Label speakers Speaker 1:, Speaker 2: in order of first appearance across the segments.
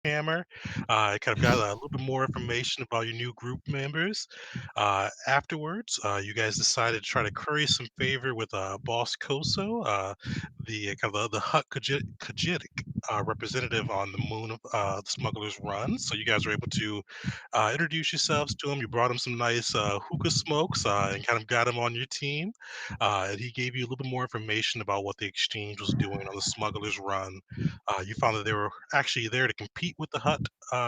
Speaker 1: hammer. I kind of got a little bit more information about your new group members. Afterwards, you guys decided to try to curry some favor with Boss Koso, the kind of the Hut Kajitic representative on the moon of the Smuggler's Run. So you guys were able to introduce yourselves to him. You brought him some nice hookah smokes and kind of got him on your team. And he gave you a little bit more information about what the exchange was doing on the Smuggler's Run. You found that they were actually there to compete with the Hut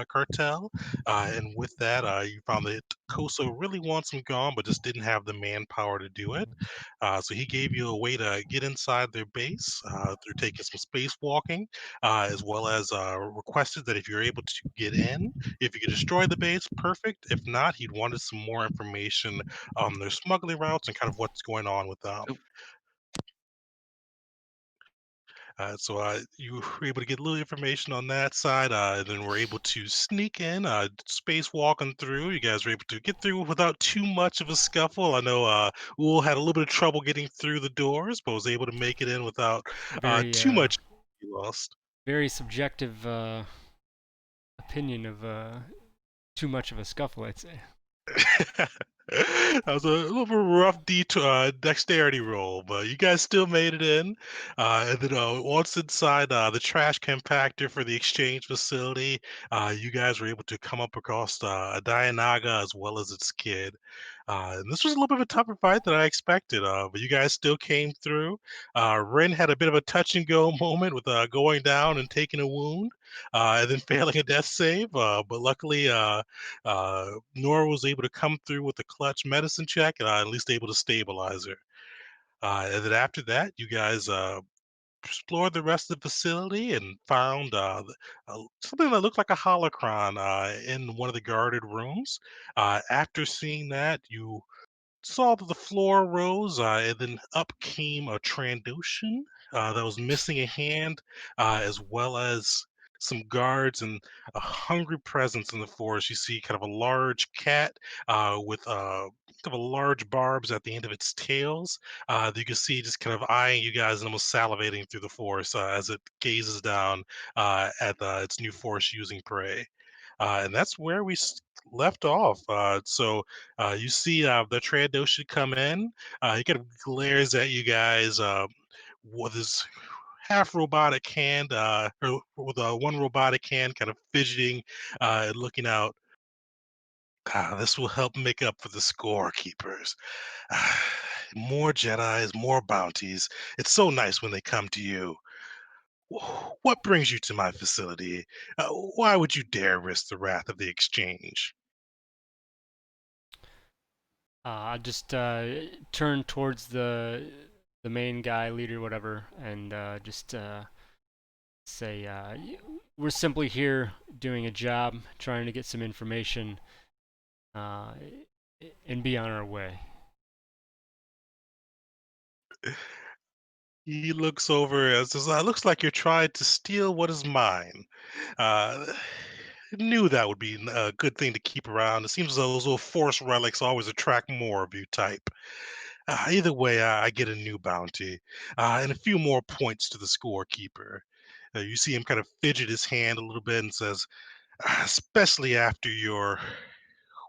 Speaker 1: cartel, and with that, you found that Koso really wants them gone, but just didn't have the manpower to do it. So he gave you a way to get inside their base through taking some spacewalking, as well as requested that if you're able to get in, if you could destroy the base, perfect. If not, he'd wanted some more information on their smuggling routes and kind of what's going on with them.
Speaker 2: Oh,
Speaker 1: So you were able to get a little information on that side, and then we're able to sneak in, space walking through. You guys were able to get through without too much of a scuffle. I know Wool had a little bit of trouble getting through the doors, but was able to make it in without
Speaker 2: very
Speaker 1: too much lost.
Speaker 2: very subjective opinion of too much of a scuffle, I'd say.
Speaker 1: That was a little bit rough dexterity roll, but you guys still made it in. And then once inside the trash compactor for the exchange facility, you guys were able to come up across a Dianaga as well as its kid. And this was a little bit of a tougher fight than I expected, but you guys still came through. Ren had a bit of a touch and go moment with going down and taking a wound, and then failing a death save. But luckily, Nora was able to come through with a clutch medicine check, and at least able to stabilize her. And then after that, you guys explored the rest of the facility and found something that looked like a holocron in one of the guarded rooms. After seeing that, you saw that the floor rose, and then up came a Trandoshan that was missing a hand, as well as some guards and a hungry presence in the forest. You see kind of a large cat with kind of a large barbs at the end of its tails. That you can see just kind of eyeing you guys and almost salivating through the forest as it gazes down at its new forest using prey. And that's where left off. You see the Trandoshan come in. He kind of glares at you guys with his half robotic hand, or with one robotic hand kind of fidgeting and looking out. This will help make up for the scorekeepers. More Jedis, more bounties. It's so nice when they come to you. What brings you to my facility? Why would you dare risk the wrath of the exchange?
Speaker 2: I just turn towards the main guy, leader, whatever, and just say, we're simply here doing a job, trying to get some information, uh, and be on our way.
Speaker 1: He looks over and says, "Looks like you're trying to steal what is mine." Uh, Knew that would be a good thing to keep around. It seems as though those little force relics always attract more of you type. Either way, I get a new bounty and a few more points to the scorekeeper. You see him kind of fidget his hand a little bit and says, especially after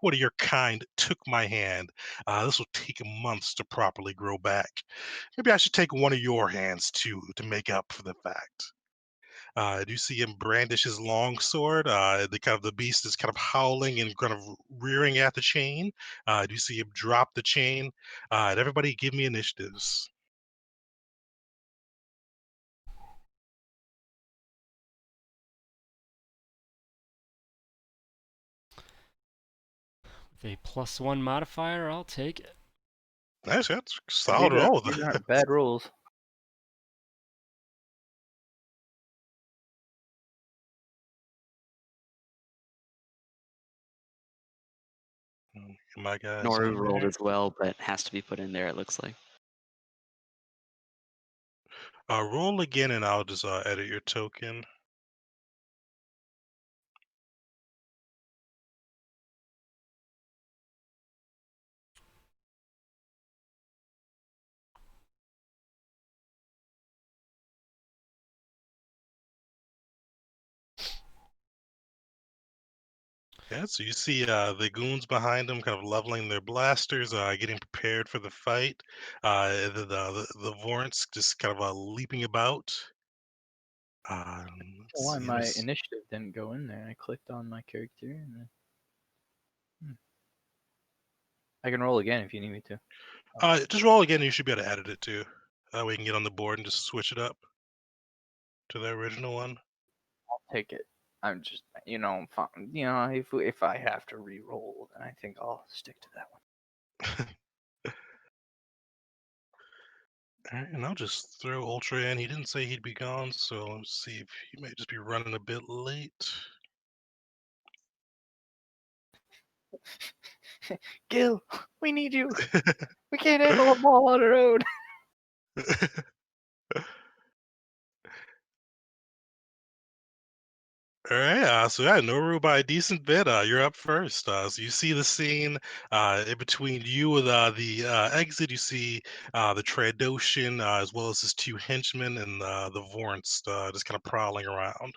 Speaker 1: one of your kind took my hand. This will take months to properly grow back. Maybe I should take one of your hands too to make up for the fact. Do you see him brandish his long sword? The beast is kind of howling and kind of rearing at the chain. Do you see him drop the chain? And everybody, give me initiatives.
Speaker 2: With a +1 modifier, I'll take it.
Speaker 1: Nice, that's a
Speaker 3: Yeah,
Speaker 1: solid roll.
Speaker 3: these aren't bad rules.
Speaker 1: My guys
Speaker 3: Noru
Speaker 1: in
Speaker 3: rolled
Speaker 1: there.
Speaker 3: as well, but has to be put in there, it looks like.
Speaker 1: Roll again, and I'll just edit your token. Yeah, so you see the goons behind them kind of leveling their blasters, getting prepared for the fight. The Vorns just kind of leaping about. Let's
Speaker 4: Why
Speaker 1: see,
Speaker 4: my
Speaker 1: there's
Speaker 4: initiative didn't go in there? I clicked on my character and then I can roll again if you need me to.
Speaker 1: just roll again, and you should be able to edit it too. That way you can get on the board and just switch it up to the original one.
Speaker 4: I'll take it. I'm just, if I have to re-roll, then I think I'll stick to that one.
Speaker 1: All right, and I'll just throw Ultra in. He didn't say he'd be gone, so let's see if he may just be running a bit late.
Speaker 4: Gil, we need you. We can't handle a ball on our own.
Speaker 1: All right, so yeah, Noru by a decent bit. You're up first. So you see the scene in between you and the exit. You see the Trandoshan as well as his two henchmen and the Vorns just kind of prowling around.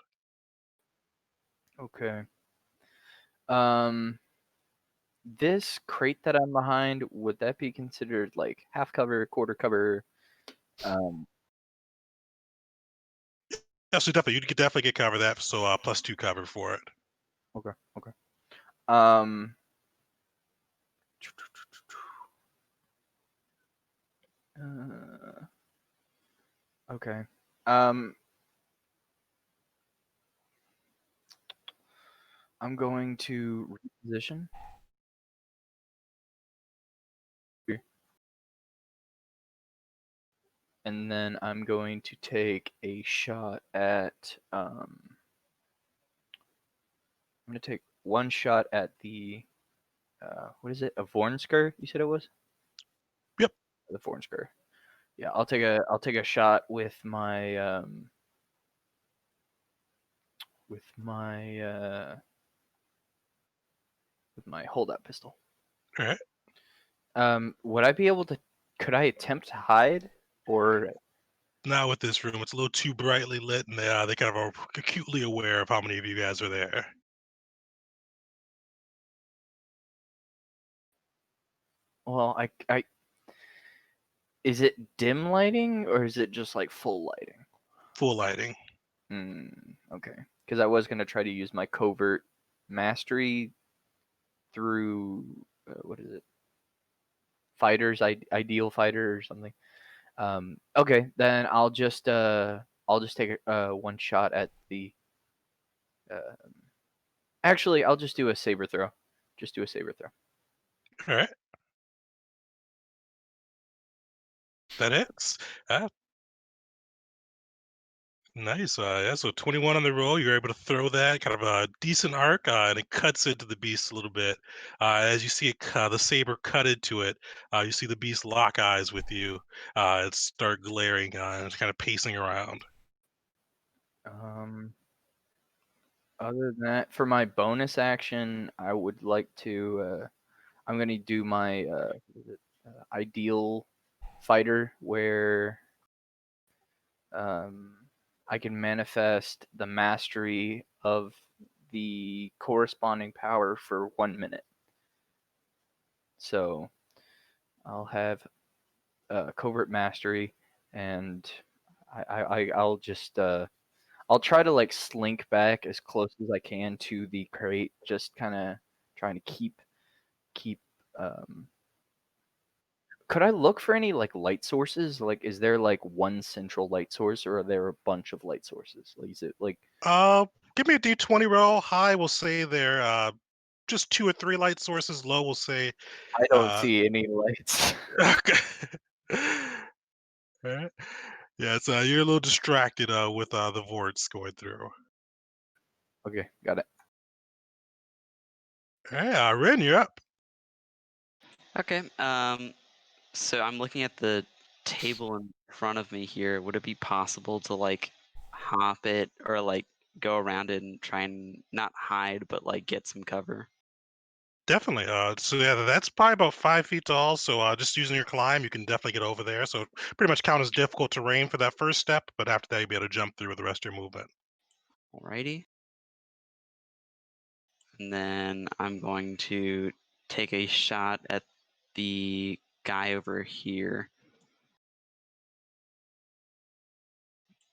Speaker 4: Okay. This crate that I'm behind, would that be considered like half cover, quarter cover? Um,
Speaker 1: Yeah, so definitely you could definitely get cover that. So +2 cover for it.
Speaker 4: okay, okay. Um, uh, okay. Um, I'm going to reposition. And then I'm going to take a shot at. I'm going to take one shot at the. What is it? A Vornsker? You said it was
Speaker 1: Yep.
Speaker 4: the Vornsker. Yeah, I'll take a shot with my with my with my holdout pistol.
Speaker 1: All right.
Speaker 4: Would I be able to? Could I attempt to hide, or
Speaker 1: Now with this room, it's a little too brightly lit, and they kind of are acutely aware of how many of you guys are there.
Speaker 4: well, I is it dim lighting or is it just like full lighting?
Speaker 1: Full lighting.
Speaker 4: Okay, because I was gonna try to use my covert mastery through what is it? Ideal fighter or something. Okay, then I'll just take one shot at the. Uh, Actually, I'll just do a saber throw. Just do a saber throw.
Speaker 1: All right. That hits. Nice. Yeah, so 21 on the roll. You're able to throw that kind of a decent arc, and it cuts into the beast a little bit. As you see the saber cut into it, you see the beast lock eyes with you. It start glaring and it's kind of pacing around.
Speaker 4: Um, Other than that, for my bonus action, I would like to. I'm gonna do my what is it, ideal fighter, where um, I can manifest the mastery of the corresponding power for 1 minute. So I'll have covert mastery, and I'll just I'll try to like slink back as close as I can to the crate, just kind of trying to keep. Um, could I look for any like light sources? Like, is there like one central light source, or are there a bunch of light sources? Like, is it like
Speaker 1: Uh, Give me a D20 roll. High will say there just 2 or 3 light sources. Low will say
Speaker 4: I don't
Speaker 1: uh,
Speaker 4: see any lights?
Speaker 1: okay. All right. Yeah, it's you're a little distracted with the vorts going through.
Speaker 4: Okay, got it.
Speaker 1: All right, Ren, you're up.
Speaker 3: Okay. So I'm looking at the table in front of me here. Would it be possible to like hop it or like go around it and try and not hide, but like get some cover?
Speaker 1: Definitely. So yeah, that's probably about 5 feet tall. So just using your climb, you can definitely get over there. So pretty much count as difficult terrain for that first step, but after that, you'll be able to jump through with the rest of your movement.
Speaker 3: Alrighty. and then I'm going to take a shot at the guy over here.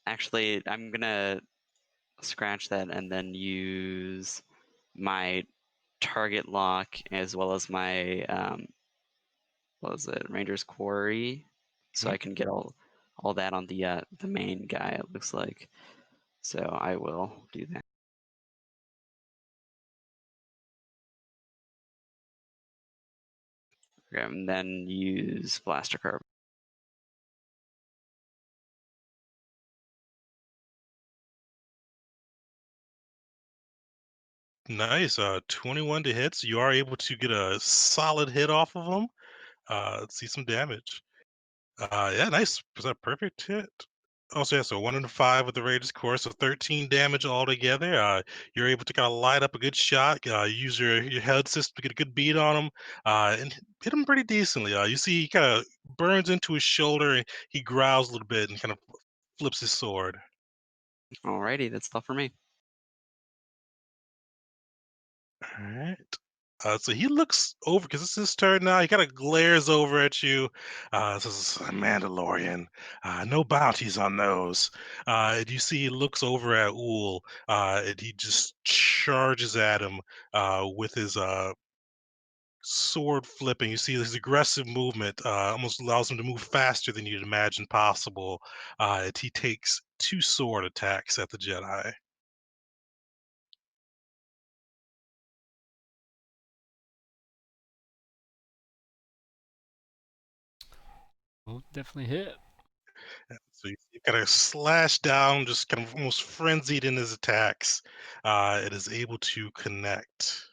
Speaker 3: Actually, I'm gonna scratch that and then use my target lock as well as my what was it, Ranger's Quarry, so
Speaker 1: Mhm.
Speaker 3: I can get all that on the main guy. It looks like. So I will do that. Okay, and then use Blaster Carb.
Speaker 1: Nice. 21 to hit, so you are able to get a solid hit off of him. Let's see some damage. Yeah, nice. Was that a perfect hit? Also, yeah, so 1 and 5 with the Raiders core, so 13 damage altogether. You're able to kind of light up a good shot, use your head system to get a good beat on him, and hit him pretty decently. You see he kind of burns into his shoulder, and he growls a little bit and kind of flips his sword.
Speaker 3: Alrighty, that's all for me.
Speaker 1: All right. So he looks over because it's his turn now. He kind of glares over at you. Says, "Mandalorian, no bounties on those." And you see he looks over at Ool, and he just charges at him with his sword flipping. You see his aggressive movement almost allows him to move faster than you'd imagine possible. And he takes two sword attacks at the Jedi.
Speaker 2: Will definitely hit.
Speaker 1: So you kind of slash down, just kind of almost frenzied in his attacks. It is able to connect.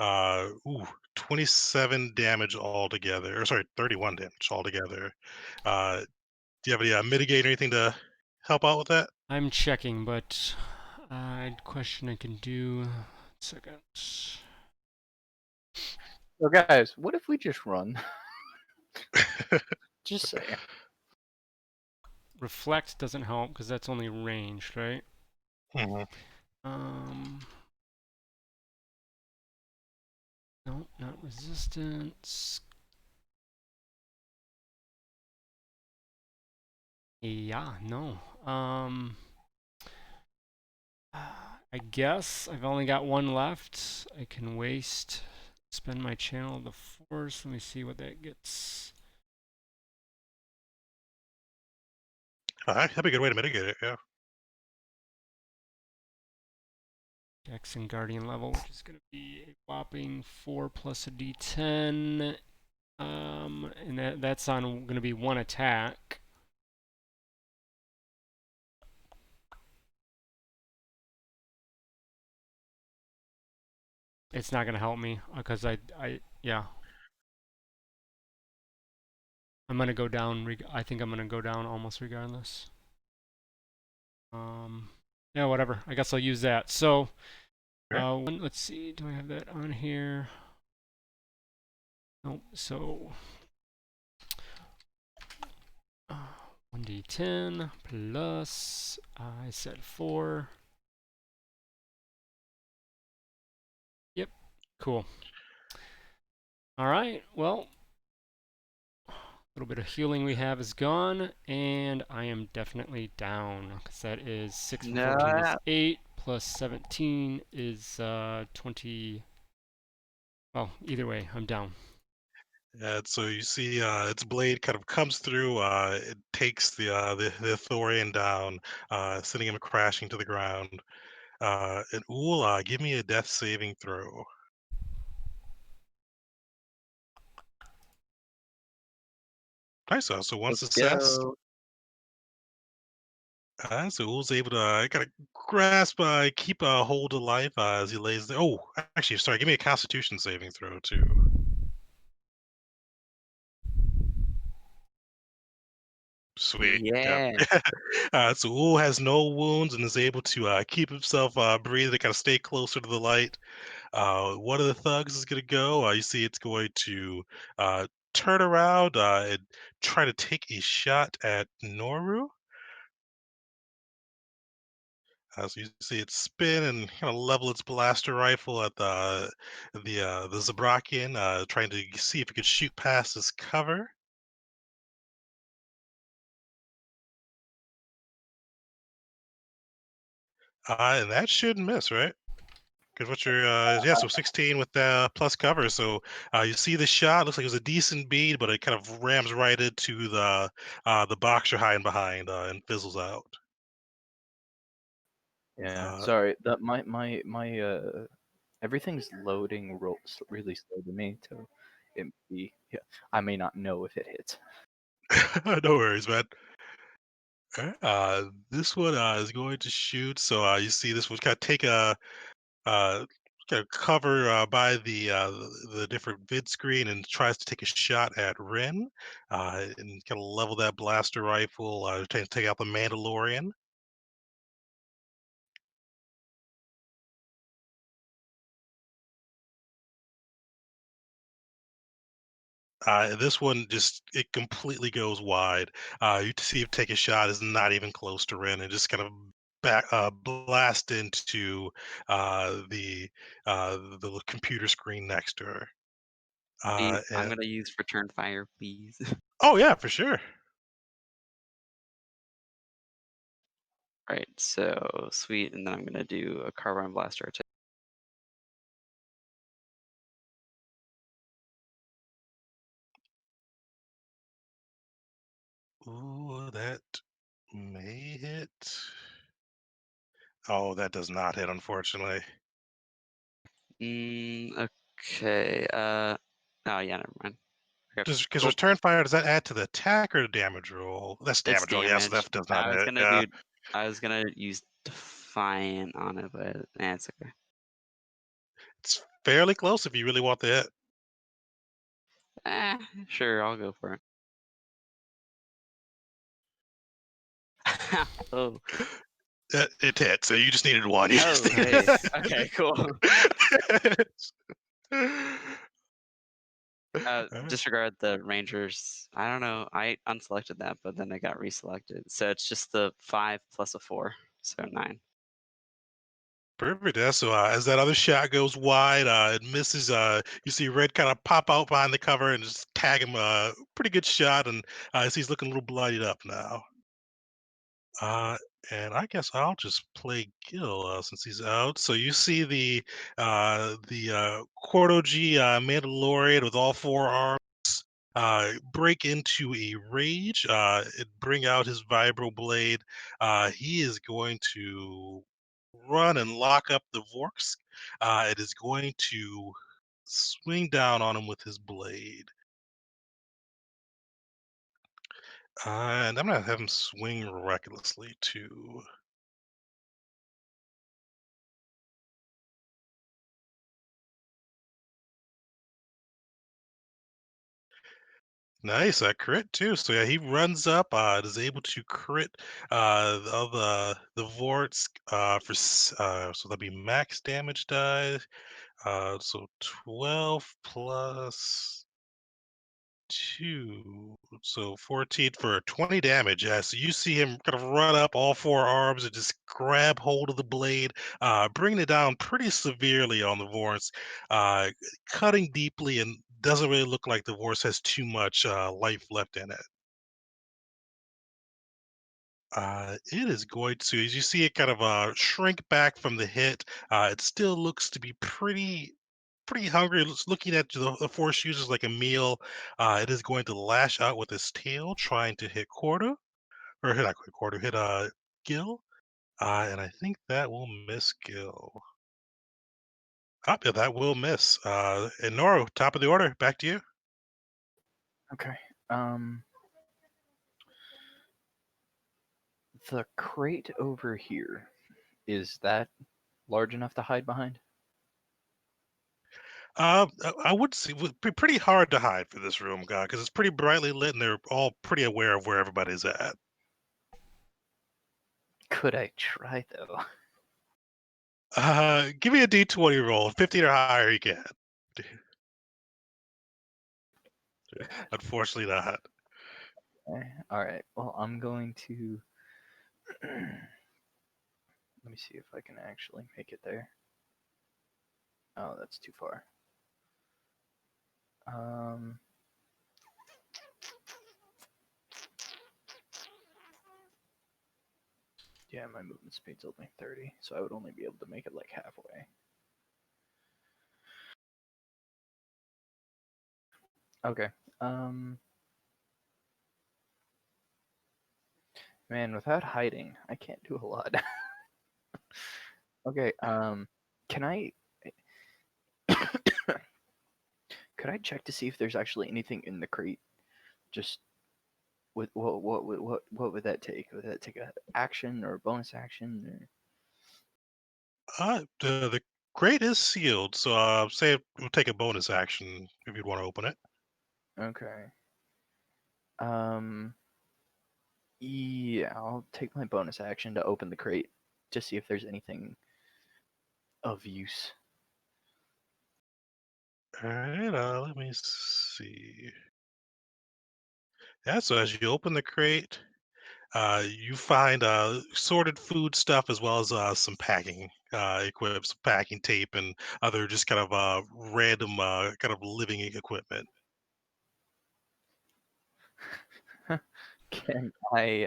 Speaker 1: Ooh, 27 damage altogether. Or sorry, 31 damage altogether. Do you have any mitigate or anything to help out with that?
Speaker 2: I'm checking, but question I can do. Second.
Speaker 4: So guys, what if we just run? Just saying.
Speaker 2: Reflect doesn't help because that's only ranged, right?
Speaker 1: Mhm.
Speaker 2: Um. No, not resistance. Yeah, no. I guess I've only got one left. I can spend my channel of the force. Let me see what that gets.
Speaker 1: That'd be a good way to mitigate it. Yeah.
Speaker 2: Dex and Guardian level, which is going to be a whopping 4 plus a d10. And that's on going to be one attack. It's not going to help me because yeah. I'm going to go down. I think I'm going to go down almost regardless. Um, yeah, whatever. I guess I'll use that. So,
Speaker 1: Okay.
Speaker 2: let's see. Do I have that on here? Nope. So, 1d10 plus, I said 4. Yep. Cool. All right. Well, a little bit of healing we have is gone, and I am definitely down because that is 6 plus 14 is
Speaker 3: No.
Speaker 2: 8 plus 17 is 20. Well, either way, I'm down.
Speaker 1: And so you see its blade kind of comes through. It takes the Thorian down, sending him crashing to the ground. And Ool, give me a death saving throw. Nice. So one
Speaker 3: Let's
Speaker 1: success.
Speaker 3: go.
Speaker 1: So Ool's able to kind of grasp, keep a hold of life as he lays there. Oh, actually, sorry. Give me a Constitution saving throw too. Sweet. Yep.
Speaker 3: Yeah.
Speaker 1: So Ool has no wounds and is able to keep himself breathing, kind of stay closer to the light. One of the thugs is going to go. You see, it's going to turn around and try to take a shot at Noru. So you see it spin and kind of level its blaster rifle at the Zabrakian, trying to see if it could shoot past his cover. And that should miss, right? Because what you're, yeah, so 16 with plus cover. So you see the shot. Looks like it was a decent bead, but it kind of rams right into the box you're hiding behind and fizzles out.
Speaker 4: Yeah,
Speaker 1: Uh,
Speaker 4: sorry. That my everything's loading really slow to me, so it be yeah. I may not know if it hits.
Speaker 1: no worries, man. Alright, this one is going to shoot. So you see this one kind of take a uh, kind of cover by the different vid screen and tries to take a shot at Ren and kind of level that blaster rifle, trying to take out the Mandalorian. This one just it completely goes wide. You see him take a shot is not even close to Ren and just kind of blast into the the computer screen next to her.
Speaker 3: I'm
Speaker 1: And
Speaker 3: gonna use return fire, please.
Speaker 1: oh yeah, for sure.
Speaker 3: Right, so sweet, and then I'm gonna do a carbine blaster attack.
Speaker 1: Ooh, that may hit. Oh, that does not hit, unfortunately.
Speaker 3: Okay. Oh yeah, never mind. Okay,
Speaker 1: Just because
Speaker 3: cool.
Speaker 1: return fire, does that add to the attack or the damage roll? That's
Speaker 3: It's
Speaker 1: damage roll. Yeah, so
Speaker 3: damage.
Speaker 1: that does not hit. Yeah,
Speaker 3: I was gonna use defiant on it, but it's okay.
Speaker 1: it's fairly close if you really want the hit.
Speaker 3: Eh, sure, I'll go for it. Oh,
Speaker 1: It hit, so you just needed one. You just
Speaker 3: oh,
Speaker 1: needed.
Speaker 3: hey. Okay, cool.
Speaker 1: Alright,
Speaker 3: Disregard the Rangers. I don't know. I unselected that, but then I got reselected. So it's just the 5 plus a 4, so 9.
Speaker 1: perfect. Yeah, so as that other shot goes wide, it misses. You see Red kind of pop out behind the cover and just tag him. Pretty good shot, and he's looking a little bloodied up now. Uh, and I guess I'll just play Gil since he's out. So you see the Quarto G Mandalorian with all four arms break into a rage. It bring out his vibro blade. He is going to run and lock up the Vorks. It is going to swing down on him with his blade. And I'm gonna have him swing recklessly too. Nice, a crit too. So yeah, he runs up, is able to crit the Vorts so that'll be max damage die. So 12 plus 2, so 14 for 20 damage. Yeah, so you see him kind of run up all four arms and just grab hold of the blade, bringing it down pretty severely on the Vorse, uh, cutting deeply and doesn't really look like the Vorse has too much life left in it. It is going to, as you see it kind of shrink back from the hit, it still looks to be pretty hungry. It's looking at the force users like a meal. It is going to lash out with its tail, trying to hit Quarter, or hit not quite Quarter, hit Gil. And I think that will miss Gil. Yeah, that will miss. And Noro, top of the order, back to you.
Speaker 4: Okay. The crate over here, is that large enough to hide behind?
Speaker 1: I would say it would be pretty hard to hide for this room, guy, because it's pretty brightly lit, and they're all pretty aware of where everybody's at.
Speaker 4: Could I try though?
Speaker 1: Give me a D20 roll, 15 or higher, you can. Unfortunately, not.
Speaker 4: Okay. All right. Well, I'm going to. Let me see if I can actually make it there. Oh, that's too far. Um, yeah, my movement speed's only 30, so I would only be able to make it like halfway. Okay. Um, Man, without hiding, I can't do a lot. Okay. Can I could I check to see if there's actually anything in the crate? Just what would that take? Would that take a action or a bonus action
Speaker 1: The crate is sealed, so say it will take a bonus action if you'd want to open it.
Speaker 4: or okay. Um, yeah, I'll take my bonus action to open the crate to see if there's anything of use.
Speaker 1: All right, let me see. Yeah, so as you open the crate, you find sorted food stuff as well as some packing equipment, some packing tape, and other just kind of random kind of living equipment.
Speaker 4: Can I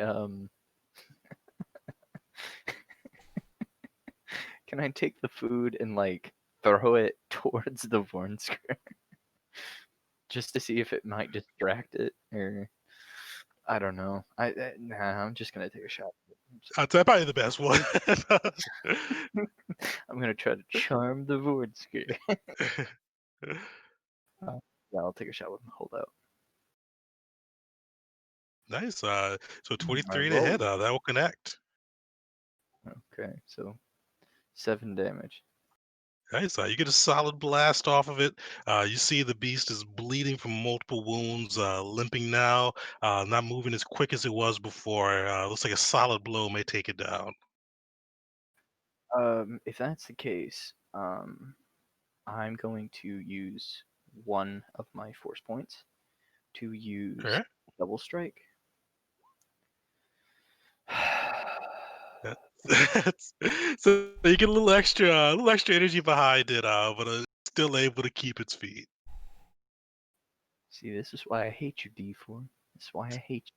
Speaker 4: can I take the food and like throw it towards the Vornsker just to see if it might distract it or I don't know. Nah, I'm just gonna take a shot.
Speaker 1: That's probably the best one.
Speaker 4: I'm gonna try to charm the Vornsker. Yeah, I'll take a shot with my holdout.
Speaker 1: Nice. So
Speaker 4: I
Speaker 1: 23 to hit.
Speaker 4: rolled.
Speaker 1: That will connect.
Speaker 4: Okay, so 7 damage.
Speaker 1: Nice. You get a solid blast off of it. You see the beast is bleeding from multiple wounds, limping now, not moving as quick as it was before. Looks like a solid blow may take it down.
Speaker 4: If that's the case, I'm going to use one of my force points to
Speaker 1: All
Speaker 4: use
Speaker 1: right.
Speaker 4: double strike.
Speaker 1: That- so you get a little extra energy behind it, but still able to keep its feet.
Speaker 4: See, this is why I hate you, D4. This is why I hate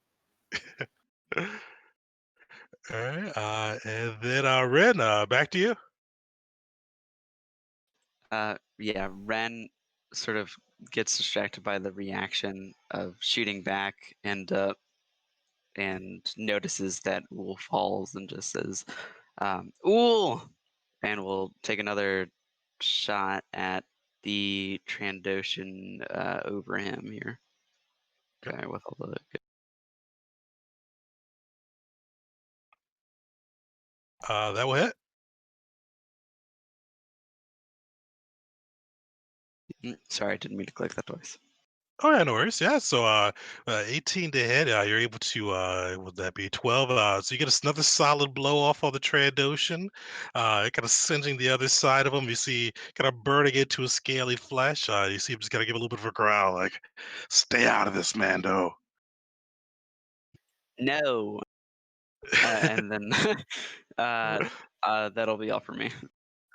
Speaker 1: All right. And then Ren, back to you.
Speaker 3: Yeah, Ren sort of gets distracted by the reaction of shooting back and notices that Uhl falls and just says, Uhl! And will take another shot at the Trandoshan over him here. Guy with all the.
Speaker 1: That will hit.
Speaker 3: Sorry, I didn't mean to click that twice.
Speaker 1: Oh yeah, no worries. Yeah, so 18 to hit. You're able to would that be 12? So you get another solid blow off on the Trandoshan, kind of singeing the other side of him. You see, kind of burning into his scaly flesh. You see him just kind of give a little bit of a growl, like, "Stay out of this, Mando."
Speaker 3: No! And then that'll be all for me.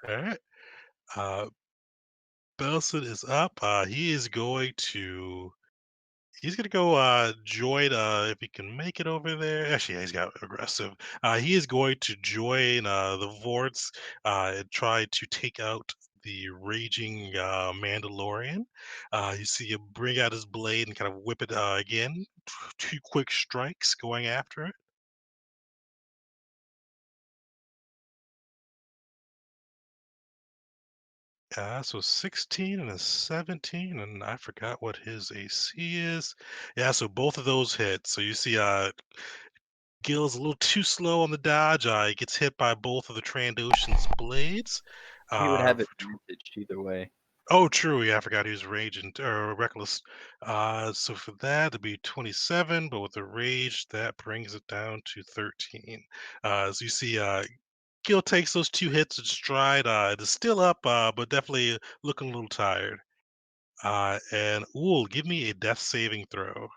Speaker 1: All right. Uh, Belson is up. He's gonna go join if he can make it over there. Actually, yeah, he's got aggressive. He is going to join the Vorts and try to take out the raging Mandalorian. You see him bring out his blade and kind of whip it again. Two quick strikes going after it. So 16 and a 17, and I forgot what his AC is. Yeah, so both of those hit. So you see Gil's a little too slow on the dodge. He gets hit by both of the Trandoshan's blades.
Speaker 4: He would
Speaker 1: Uh,
Speaker 4: have
Speaker 1: for tw-
Speaker 4: advantage either way.
Speaker 1: oh, true. Yeah, I forgot he was raging or reckless. So for that, it'd be 27, but with the rage, that brings it down to 13. As you see, Gil takes those two hits in stride. It is still up, but definitely looking a little tired. And Uhl, give me a death saving throw.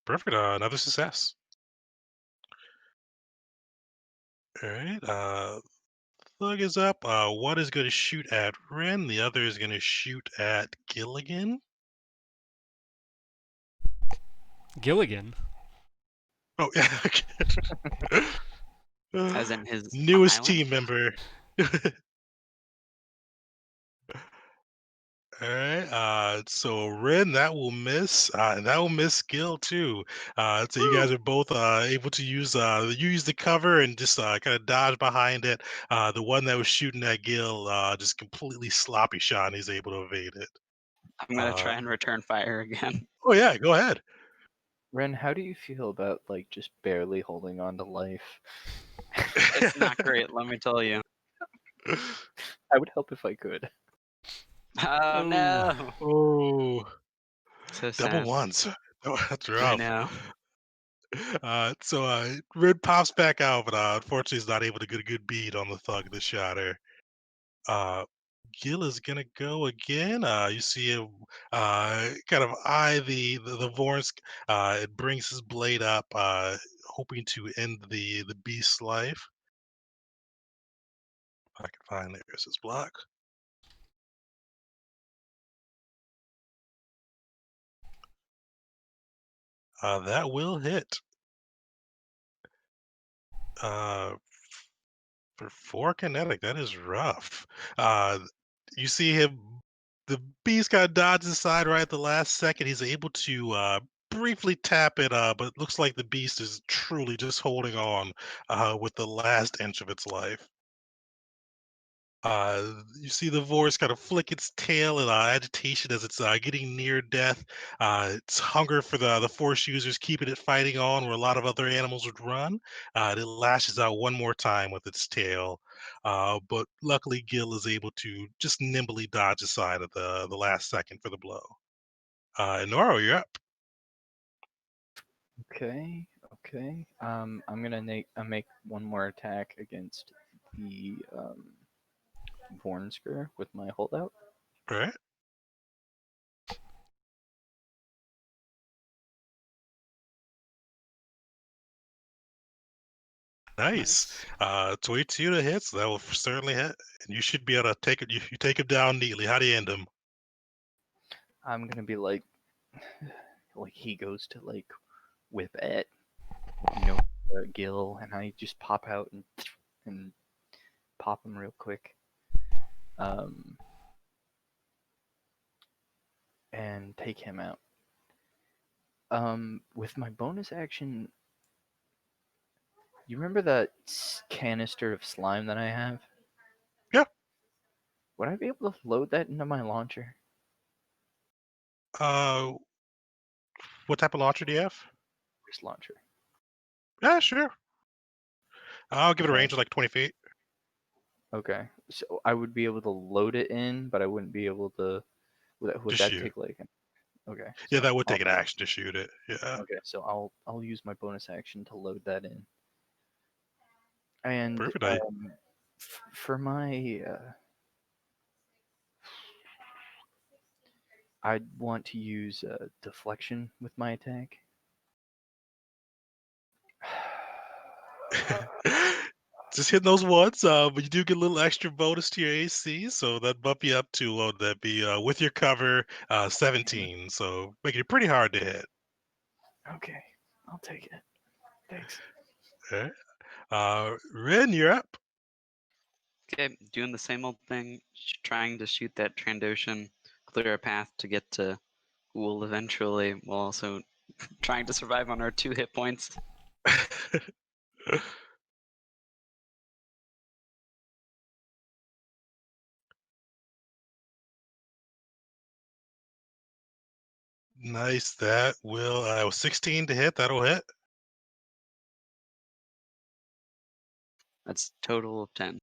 Speaker 1: Perfect. Another success. All right. Thug is up. One is going to shoot at Ren. The other is going to shoot at Gilligan.
Speaker 2: Gilligan.
Speaker 1: Oh yeah.
Speaker 3: As in his
Speaker 1: Newest
Speaker 3: island?
Speaker 1: team member. All right. So Ren, that will miss. And that will miss Gil too. So you guys are both able to use you use the cover and just kind of dodge behind it. The one that was shooting at Gil just completely sloppy shot and he's able to evade it.
Speaker 3: I'm gonna
Speaker 1: Uh,
Speaker 3: try and return fire again.
Speaker 1: oh yeah, go ahead.
Speaker 4: Ren, how do you feel about like just barely holding on to life?
Speaker 3: It's not great, let me tell you.
Speaker 4: I would help if I could.
Speaker 3: Oh
Speaker 2: Oh.
Speaker 3: no!
Speaker 1: Oh,
Speaker 3: So
Speaker 1: double
Speaker 3: sad.
Speaker 1: ones. Oh, that's
Speaker 3: I
Speaker 1: rough.
Speaker 3: know.
Speaker 1: Red pops back out, but unfortunately, he's not able to get a good bead on the thug that shot her. Uh, Gil is gonna go again. You see him kind of eye the Vorsk. It brings his blade up, hoping to end the beast's life. If I can find there's his block. That will hit. Uh, for four kinetic, that is rough. Uh, you see him. The beast kind of dodges aside right at the last second. He's able to briefly tap it, but it looks like the beast is truly just holding on with the last inch of its life. You see the voice kind of flick its tail in agitation as it's getting near death. Its hunger for the force users keeping it fighting on where a lot of other animals would run. It lashes out one more time with its tail. But luckily, Gil is able to just nimbly dodge aside at the last second for the blow. Noro, you're up.
Speaker 4: Okay, okay. I'm gonna make one more attack against the Vornsker with my holdout.
Speaker 1: All right. Nice.
Speaker 2: Nice.
Speaker 1: 22 to hit, so that will certainly hit. And you should be able to take it. You take him down neatly. How do you end him?
Speaker 4: I'm gonna be like he goes to like whip at Gil, and I just pop out and pop him real quick. Um, and take him out. With my bonus action, you remember that canister of slime that I have?
Speaker 1: Yeah.
Speaker 4: Would I be able to load that into my launcher?
Speaker 1: Uh, what type of launcher do you have?
Speaker 4: Wrist launcher.
Speaker 1: Yeah, sure. I'll give it a
Speaker 4: Okay.
Speaker 1: range of like 20 feet.
Speaker 4: Okay. So I would be able to load it in, but I wouldn't be able to. Would
Speaker 1: Just
Speaker 4: that
Speaker 1: shoot.
Speaker 4: take like? Okay.
Speaker 1: Yeah,
Speaker 4: So
Speaker 1: that would
Speaker 4: I'll.
Speaker 1: take an action to shoot it. Yeah,
Speaker 4: Okay. So I'll use my bonus action to load that in. And
Speaker 1: perfect.
Speaker 4: for my I'd want to use deflection with my attack.
Speaker 1: Just hitting those ones, but you do get a little extra bonus to your AC, so that bump you up to what would that be with your cover 17, so making it pretty hard to hit.
Speaker 4: Okay, I'll take it. Thanks.
Speaker 1: All right. Ren, you're up.
Speaker 3: Okay, doing the same old thing, trying to shoot that Trandoshan, clear a path to get to Ghoul eventually, while also trying to survive on our 2 hit points.
Speaker 1: Nice. That will 16 to hit. That'll hit.
Speaker 3: That's total of 10.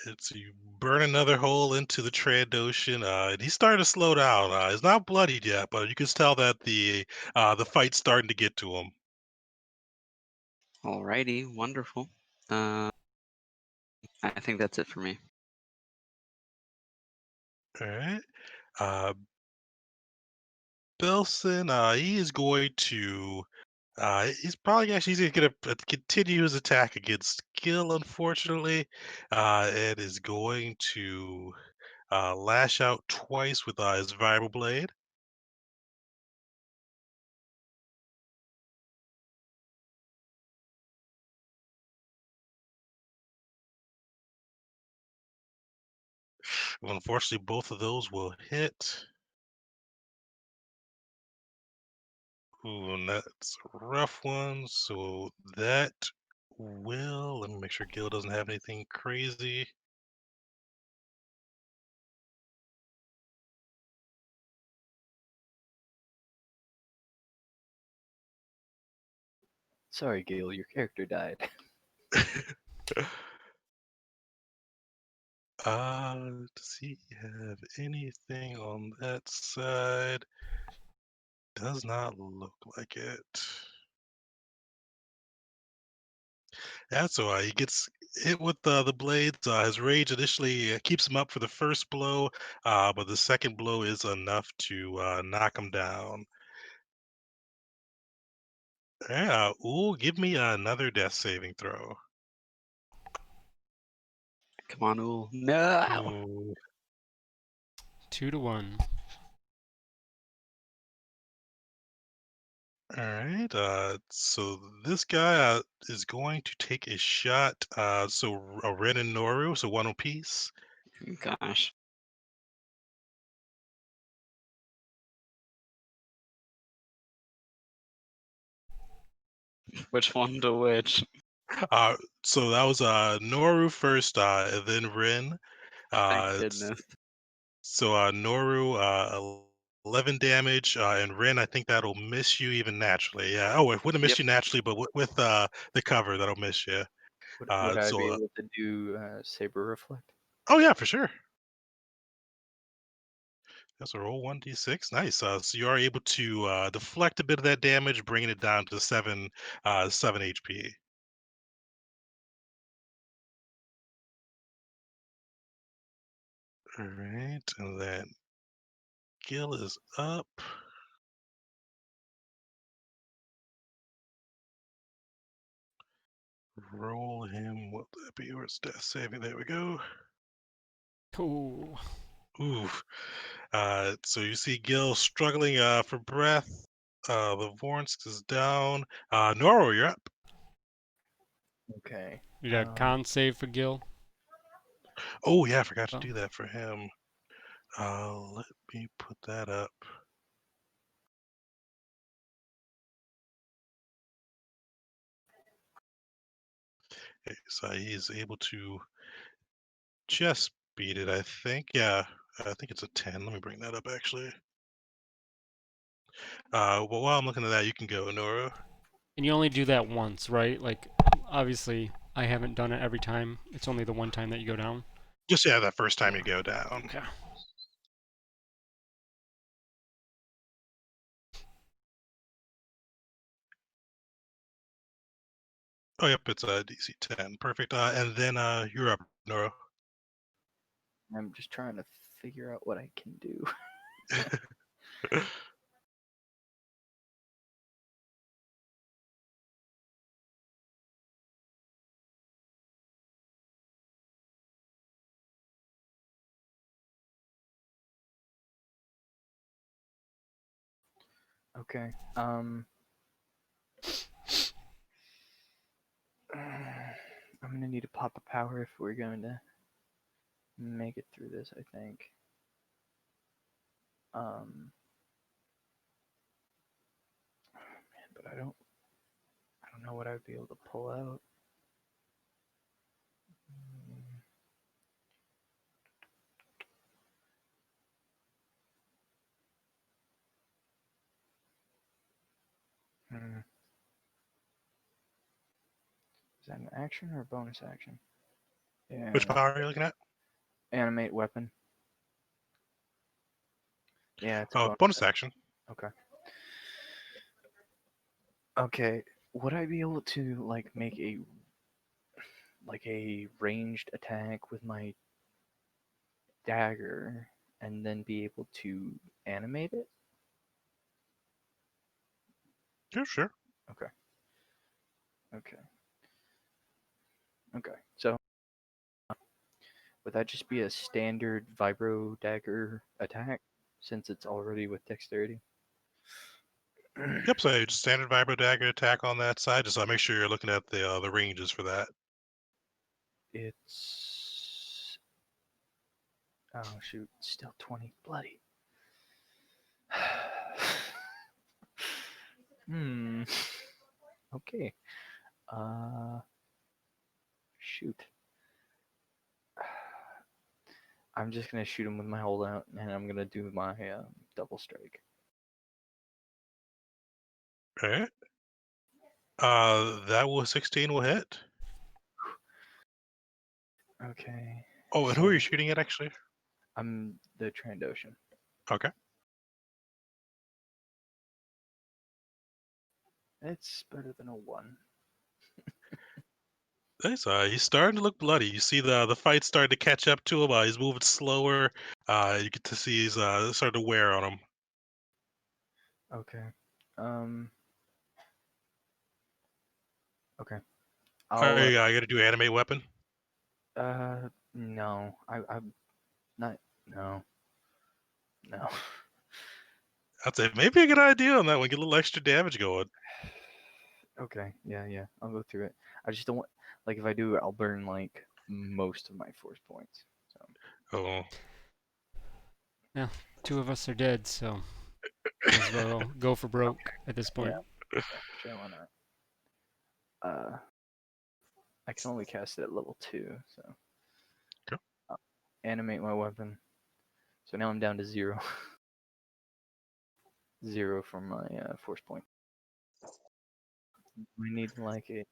Speaker 1: It's you burn another hole into the Trandoshan. And he's starting to slow down. He's not bloodied yet, but you can tell that the fight's starting to get to him.
Speaker 3: Alrighty, wonderful. I think that's it for me.
Speaker 1: All right. Uh, Belson, he is going to He's probably actually gonna continue his attack against Gil, unfortunately. And is going to lash out twice with his viral blade. Well, unfortunately, both of those will hit. Ooh, and that's a rough one. So that will. Let me make sure Gil doesn't have anything crazy.
Speaker 4: Sorry, Gil, your character died.
Speaker 1: Does he have anything on that side? Does not look like it. Yeah, so he gets hit with the blades. His rage initially keeps him up for the first blow, but the second blow is enough to knock him down. Yeah, ooh, give me another death saving throw.
Speaker 3: Come on, Ool. No.
Speaker 1: Ooh,
Speaker 2: 2 to 1.
Speaker 1: all right. So this guy is going to take a shot. So a Ren and Noru, so one apiece.
Speaker 3: Gosh. Which one to which?
Speaker 1: So that was Noru first, and then Ren.
Speaker 3: Thank
Speaker 1: Uh,
Speaker 3: goodness.
Speaker 1: So Noru, 11 damage, and Rin, I think that'll miss you even naturally. Yeah. Oh, it wouldn't miss
Speaker 3: Yep.
Speaker 1: you naturally, but with the cover, that'll miss you.
Speaker 4: Would I be
Speaker 1: So
Speaker 4: able to do Saber Reflect?
Speaker 1: oh yeah, for sure. That's a roll 1d6. Nice. So you are able to deflect a bit of that damage, bringing it down to 7 HP. All right, and then Gil is up. Roll him. What would that be? Where's death saving? There we go.
Speaker 2: Ooh.
Speaker 1: Ooh. So you see Gil struggling for breath. The Vornsk is down. Noro, you're up.
Speaker 4: Okay.
Speaker 2: You got con save for Gil?
Speaker 1: Oh yeah, I forgot to
Speaker 2: Oh.
Speaker 1: do that for him. Let me put that up. Okay, so he's able to just beat it, I think. Yeah, I think it's a 10. Let me bring that up actually. Well, while I'm looking at that, you can go, Noro.
Speaker 2: And you only do that once, right? Like, obviously, I haven't done it every time. It's only the one time that you go down.
Speaker 1: Just yeah, that first time
Speaker 2: Yeah.
Speaker 1: you go down.
Speaker 2: Okay.
Speaker 1: Oh yep, it's a DC 10. Perfect. And then you're up, Noro.
Speaker 4: I'm just trying to figure out what I can do. Okay. I'm gonna need to pop a power if we're going to make it through this, I think. Man, but I don't know what I'd be able to pull out. Hmm. Is that an action or a bonus action? Yeah,
Speaker 1: Which power are you looking at?
Speaker 4: animate weapon. Yeah, it's a
Speaker 1: Oh,
Speaker 4: bonus
Speaker 1: bonus
Speaker 4: action.
Speaker 1: action.
Speaker 4: Okay. Okay. Would I be able to like make a ranged attack with my dagger and then be able to animate it?
Speaker 1: Yeah, sure.
Speaker 4: Okay. Okay. Okay. So would that just be a standard vibro dagger attack since it's already with dexterity?
Speaker 1: Yep, so just standard vibro dagger attack on that side. Just make sure you're looking at the ranges for that.
Speaker 4: It's oh shoot, still 20. Bloody. Hmm. Okay. Shoot. I'm just gonna shoot him with my holdout, and I'm gonna do my double strike.
Speaker 1: All right. That will 16 will hit.
Speaker 4: Okay.
Speaker 1: Oh, and who are you shooting at actually?
Speaker 4: I'm the Trandoshan.
Speaker 1: Okay.
Speaker 4: It's better than a 1.
Speaker 1: Nice. He's starting to look bloody. You see the fight starting to catch up to him. He's moving slower. You get to see he's starting to wear on him.
Speaker 4: Okay. Okay.
Speaker 1: All right,
Speaker 4: I'll
Speaker 1: I got to do animate weapon.
Speaker 4: no. I'm not no. No.
Speaker 1: I'd say maybe a good idea on that one. Get a little extra damage going.
Speaker 4: Okay. Yeah. I'll go through it. I just don't want like if I do I'll burn like most of my force points. So
Speaker 1: Oh,
Speaker 2: Yeah, 2 of us are dead, so might as well go for broke at this point.
Speaker 4: yeah, sure, why not? I can only cast it at level 2, so
Speaker 1: okay.
Speaker 4: I'll animate my weapon. So now I'm down to 0. 0 from my force point. We need like a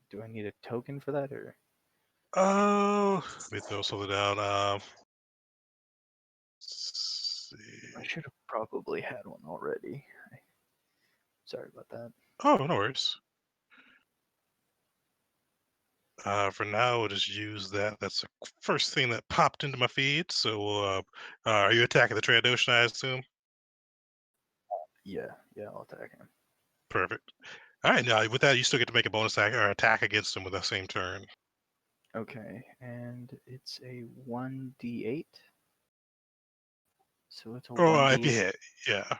Speaker 4: do I need a token for that or
Speaker 1: Oh, let me throw something down. Let's
Speaker 4: I
Speaker 1: see.
Speaker 4: should have probably had one already. Sorry about that.
Speaker 1: Oh, no worries. For now, we'll just use that. That's the first thing that popped into my feed. So, are you attacking the Trandoshan, I assume?
Speaker 4: Yeah, I'll attack him.
Speaker 1: Perfect. All right, now with that, you still get to make a bonus attack or attack against him with that same turn.
Speaker 4: Okay, and it's a 1d8. So it's a
Speaker 1: Oh, if you
Speaker 4: 1d8.
Speaker 1: hit, yeah.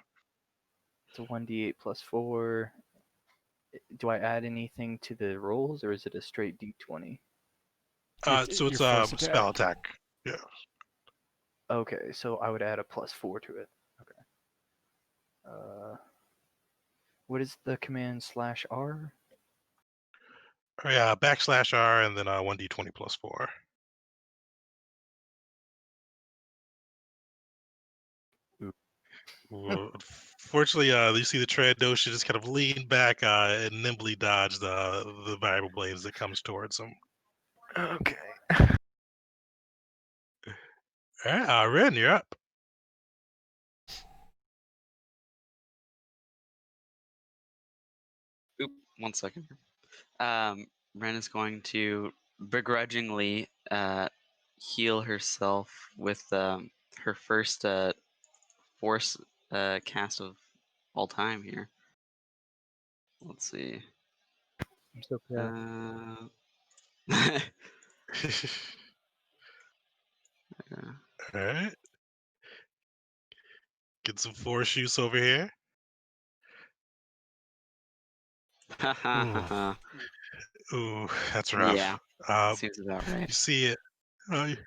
Speaker 4: It's a 1d8 plus 4. Do I add anything to the rolls or is it a straight d20?
Speaker 1: So
Speaker 2: Your
Speaker 1: it's
Speaker 2: force
Speaker 1: a spell
Speaker 2: attack.
Speaker 1: attack. Yeah.
Speaker 4: Okay, so I would add a plus 4 to it. Okay. What is the command /R?
Speaker 1: Oh, yeah, backslash R and then 1d20 plus 4.
Speaker 4: Ooh.
Speaker 1: Well, fortunately, you see the Trandoshan just kind of lean back and nimbly dodge the variable blades that comes towards him.
Speaker 4: Okay.
Speaker 1: All right, Ren, you're up.
Speaker 3: Oop, 1 second. Ren is going to begrudgingly heal herself with her first force cast of all time here. Let's see.
Speaker 4: I'm so proud.
Speaker 3: Yeah.
Speaker 1: All right. Get some force use over here. Ooh, ooh, that's
Speaker 3: Yeah,
Speaker 1: rough. Um,
Speaker 3: seems about right.
Speaker 1: you see it. You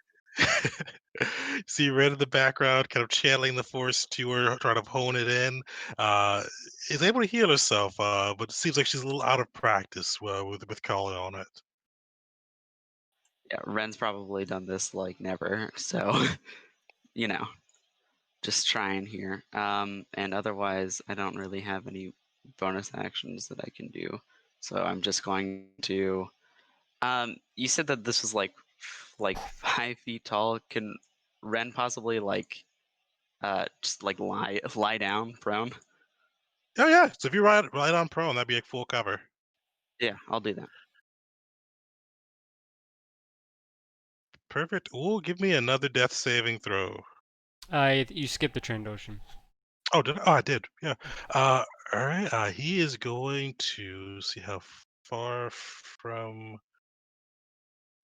Speaker 1: see Red in the background, kind of channeling the force to her, trying to hone it in. Uh, is able to heal herself, but it seems like she's a little out of practice with calling on it.
Speaker 3: Yeah, Ren's probably done this like never, so you know, just trying here. And otherwise, I don't really have any bonus actions that I can do, so I'm just going to. You said that this was like 5 feet tall. Can Ren possibly like just like lie down prone?
Speaker 1: Oh yeah, so if you ride on prone, that'd be like full cover.
Speaker 3: Yeah, I'll do that.
Speaker 1: Perfect. Ooh, give me another death saving throw.
Speaker 2: You skipped the Trandoshan.
Speaker 1: Oh, did I? Oh, I did. Yeah. All right. He is going to see how far from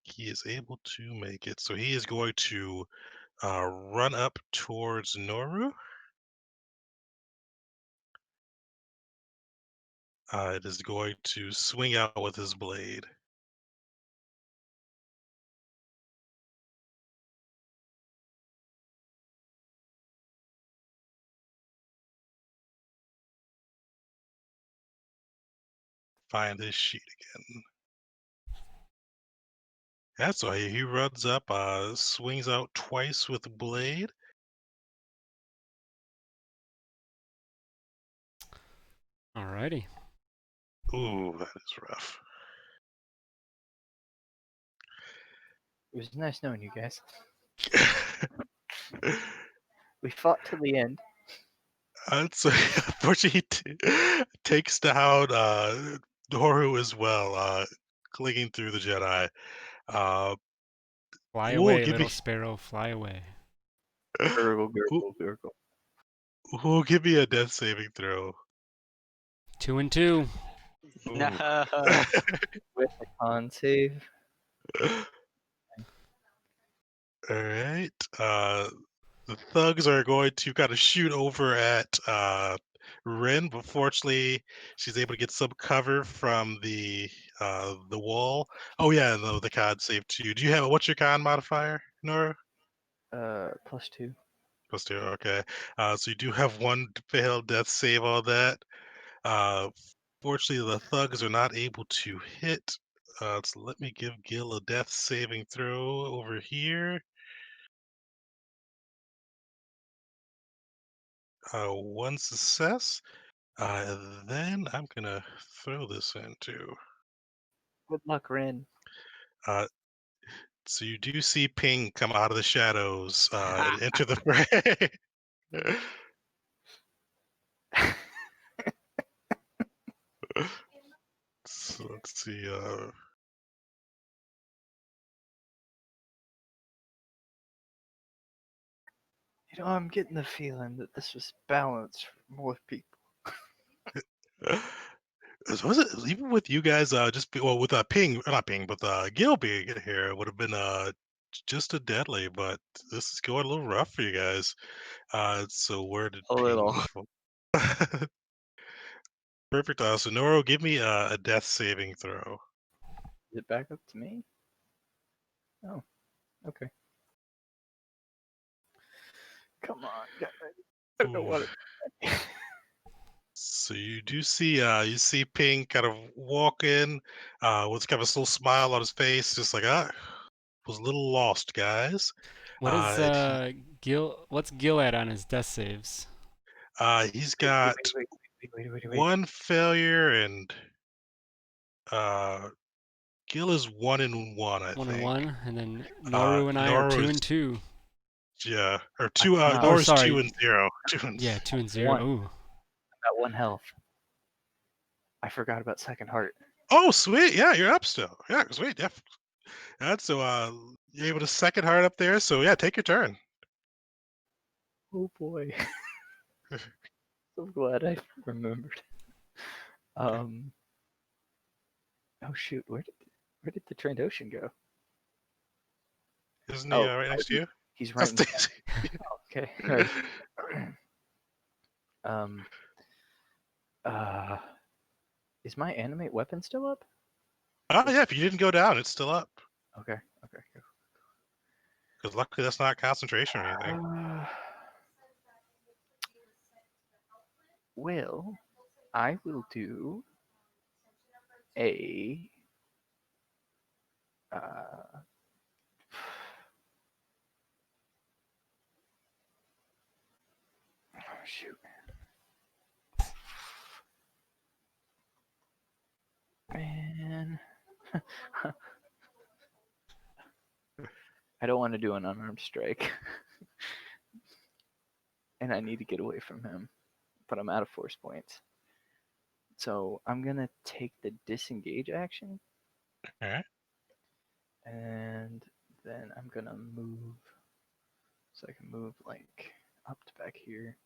Speaker 1: he is able to make it. So he is going to run up towards Noru. It is going to swing out with his blade. Find his sheet again. Yeah, so he runs up, swings out twice with the blade.
Speaker 2: Alrighty.
Speaker 1: Ooh, that is rough.
Speaker 4: It was nice knowing you guys. We fought till the end.
Speaker 1: So unfortunately, he takes down Doru as well, clinging through the Jedi. Uh,
Speaker 2: Fly
Speaker 1: who will
Speaker 2: away,
Speaker 1: give me
Speaker 2: little sparrow, fly away.
Speaker 4: Gurgle,
Speaker 1: who,
Speaker 4: gurgle, gurgle.
Speaker 1: who will give me a death saving throw?
Speaker 2: 2 and 2.
Speaker 1: Ooh.
Speaker 3: No.
Speaker 4: With a con save.
Speaker 1: All right. The thugs are going to kind of shoot over at Rin, but fortunately, she's able to get some cover from the wall. Oh yeah, the con save too. Do you have what's your con modifier, Nora?
Speaker 4: +2.
Speaker 1: Plus two. Okay. So you do have one failed death save on that. Uh, Fortunately, the thugs are not able to hit. So let me give Gil a death saving throw over here. One success. And then I'm gonna throw this in too.
Speaker 4: Good luck, Rin.
Speaker 1: Uh, so you do see Ping come out of the shadows and enter the fray. So let's see.
Speaker 4: I'm getting the feeling that this was balanced for more people.
Speaker 1: Was it even with you guys? Well, with Ping, not Ping, but Gil being here, it would have been just a deadly. But this is going a little rough for you guys. So where did
Speaker 3: A little.
Speaker 1: Ping fall? Perfect. So Noro, give me a death saving throw.
Speaker 4: Is it back up to me? Oh, okay. Come on, guys. I don't
Speaker 1: Ooh.
Speaker 4: want to.
Speaker 1: So you see Ping kind of walk in with kind of a little smile on his face, just like was a little lost, guys.
Speaker 2: What is
Speaker 1: And
Speaker 2: Gil? What's Gil at on his death saves?
Speaker 1: he's
Speaker 4: Wait, wait,
Speaker 1: got
Speaker 4: wait, wait, wait, wait, wait, wait.
Speaker 1: one failure and uh Gil is 1 and 1, I
Speaker 2: 1 and
Speaker 1: think.
Speaker 2: 1, and then Noru and I are 2
Speaker 1: Nora's
Speaker 2: and 2.
Speaker 1: yeah, or
Speaker 4: I
Speaker 1: two.
Speaker 4: cannot.
Speaker 2: Or
Speaker 1: Nora's two
Speaker 2: sorry,
Speaker 1: and zero. Two and
Speaker 2: yeah, 2 and 0.
Speaker 4: One.
Speaker 2: Ooh.
Speaker 4: Got 1 health. I forgot about second heart.
Speaker 1: Oh, sweet. Yeah, you're up still. Yeah, sweet. Yeah. That's so you're able to second heart up there. So yeah, take your turn.
Speaker 4: Oh boy. So glad I remembered. Um. Oh shoot, where did the Trandoshan go?
Speaker 1: Isn't he
Speaker 4: Oh,
Speaker 1: right next to you?
Speaker 4: he's right
Speaker 1: That's
Speaker 4: in front.
Speaker 1: Daisy.
Speaker 4: Okay. All right. um. Uh. Is my animate weapon still up?
Speaker 1: Oh yeah, if you didn't go down, it's still up.
Speaker 4: Okay. Okay.
Speaker 1: Because luckily that's not concentration or anything.
Speaker 4: Well, I will do a. Oh, shoot. Man. I don't want to do an unarmed strike. And I need to get away from him. But I'm out of force points. So I'm going to take the disengage action.
Speaker 1: All right.
Speaker 4: And then I'm going to move So I can move like up to back here.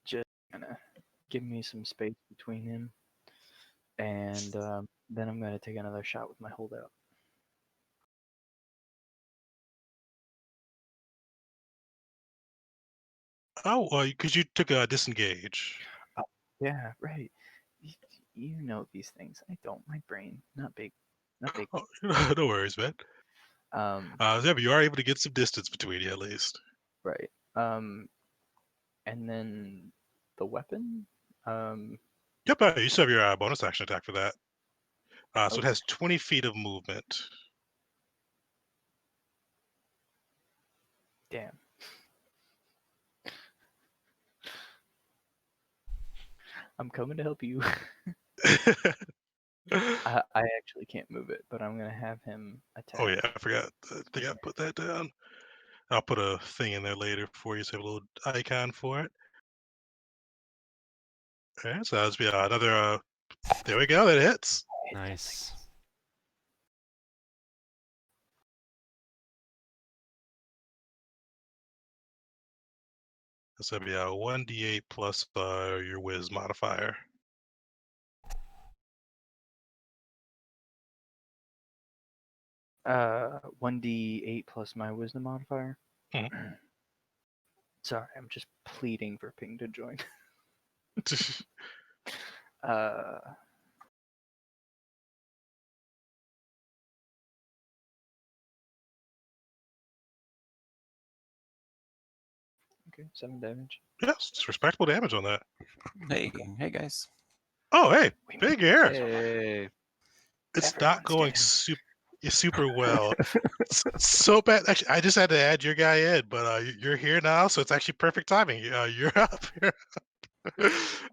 Speaker 4: Just gonna give me some space between him, and then I'm gonna take another shot with my holdout.
Speaker 1: Oh, well, because you took a disengage.
Speaker 4: Oh, yeah, right. You, you know these things. I don't. My brain, not big, not big.
Speaker 1: Oh, no worries, man.
Speaker 4: Um,
Speaker 1: Yeah, but you are able to get some distance between you at least.
Speaker 4: right. And then the weapon.
Speaker 1: Yep, you still have your bonus action attack for that. So it
Speaker 4: Okay.
Speaker 1: has 20 feet of movement.
Speaker 4: Damn. I'm coming to help you. I actually can't move it, but I'm gonna have him attack.
Speaker 1: Oh yeah, I forgot. I think I put that down. I'll put a thing in there later for you, so you have a little icon for it. Okay, so that'll be another. There we go. That hits.
Speaker 2: Nice.
Speaker 1: That's gonna be a 1d8 plus your whiz modifier.
Speaker 4: Uh, 1d8 plus my wisdom modifier.
Speaker 1: Mhm.
Speaker 4: Sorry, I'm just pleading for Ping to join. uh, okay, 7 damage.
Speaker 1: Yes, it's respectable damage on that.
Speaker 5: Hey guys.
Speaker 1: Oh, hey,
Speaker 4: We
Speaker 1: big
Speaker 4: made
Speaker 1: here.
Speaker 3: Hey.
Speaker 1: It's not
Speaker 4: Everyone's
Speaker 1: going
Speaker 4: dead.
Speaker 1: super well. It's so bad. Actually, I just had to add your guy in, but you're here now, so it's actually perfect timing. You're up here.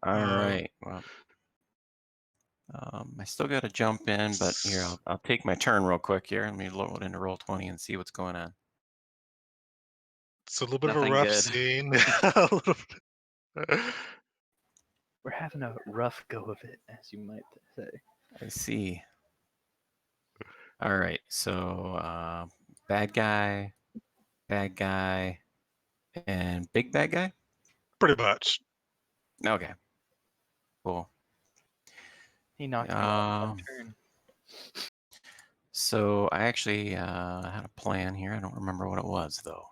Speaker 5: All right. Well, I still got to jump in, but here I'll take my turn real quick here. Let me load into Roll20 and see what's going on.
Speaker 1: It's a little bit of a
Speaker 3: Nothing
Speaker 1: rough
Speaker 3: good.
Speaker 1: scene. A little bit.
Speaker 4: We're having a rough go of it, as you might say.
Speaker 5: I see. All right. So bad guy, and big bad guy.
Speaker 1: Pretty much.
Speaker 5: Okay. Cool.
Speaker 4: He knocked me off one turn.
Speaker 5: So I actually had a plan here. I don't remember what it was though.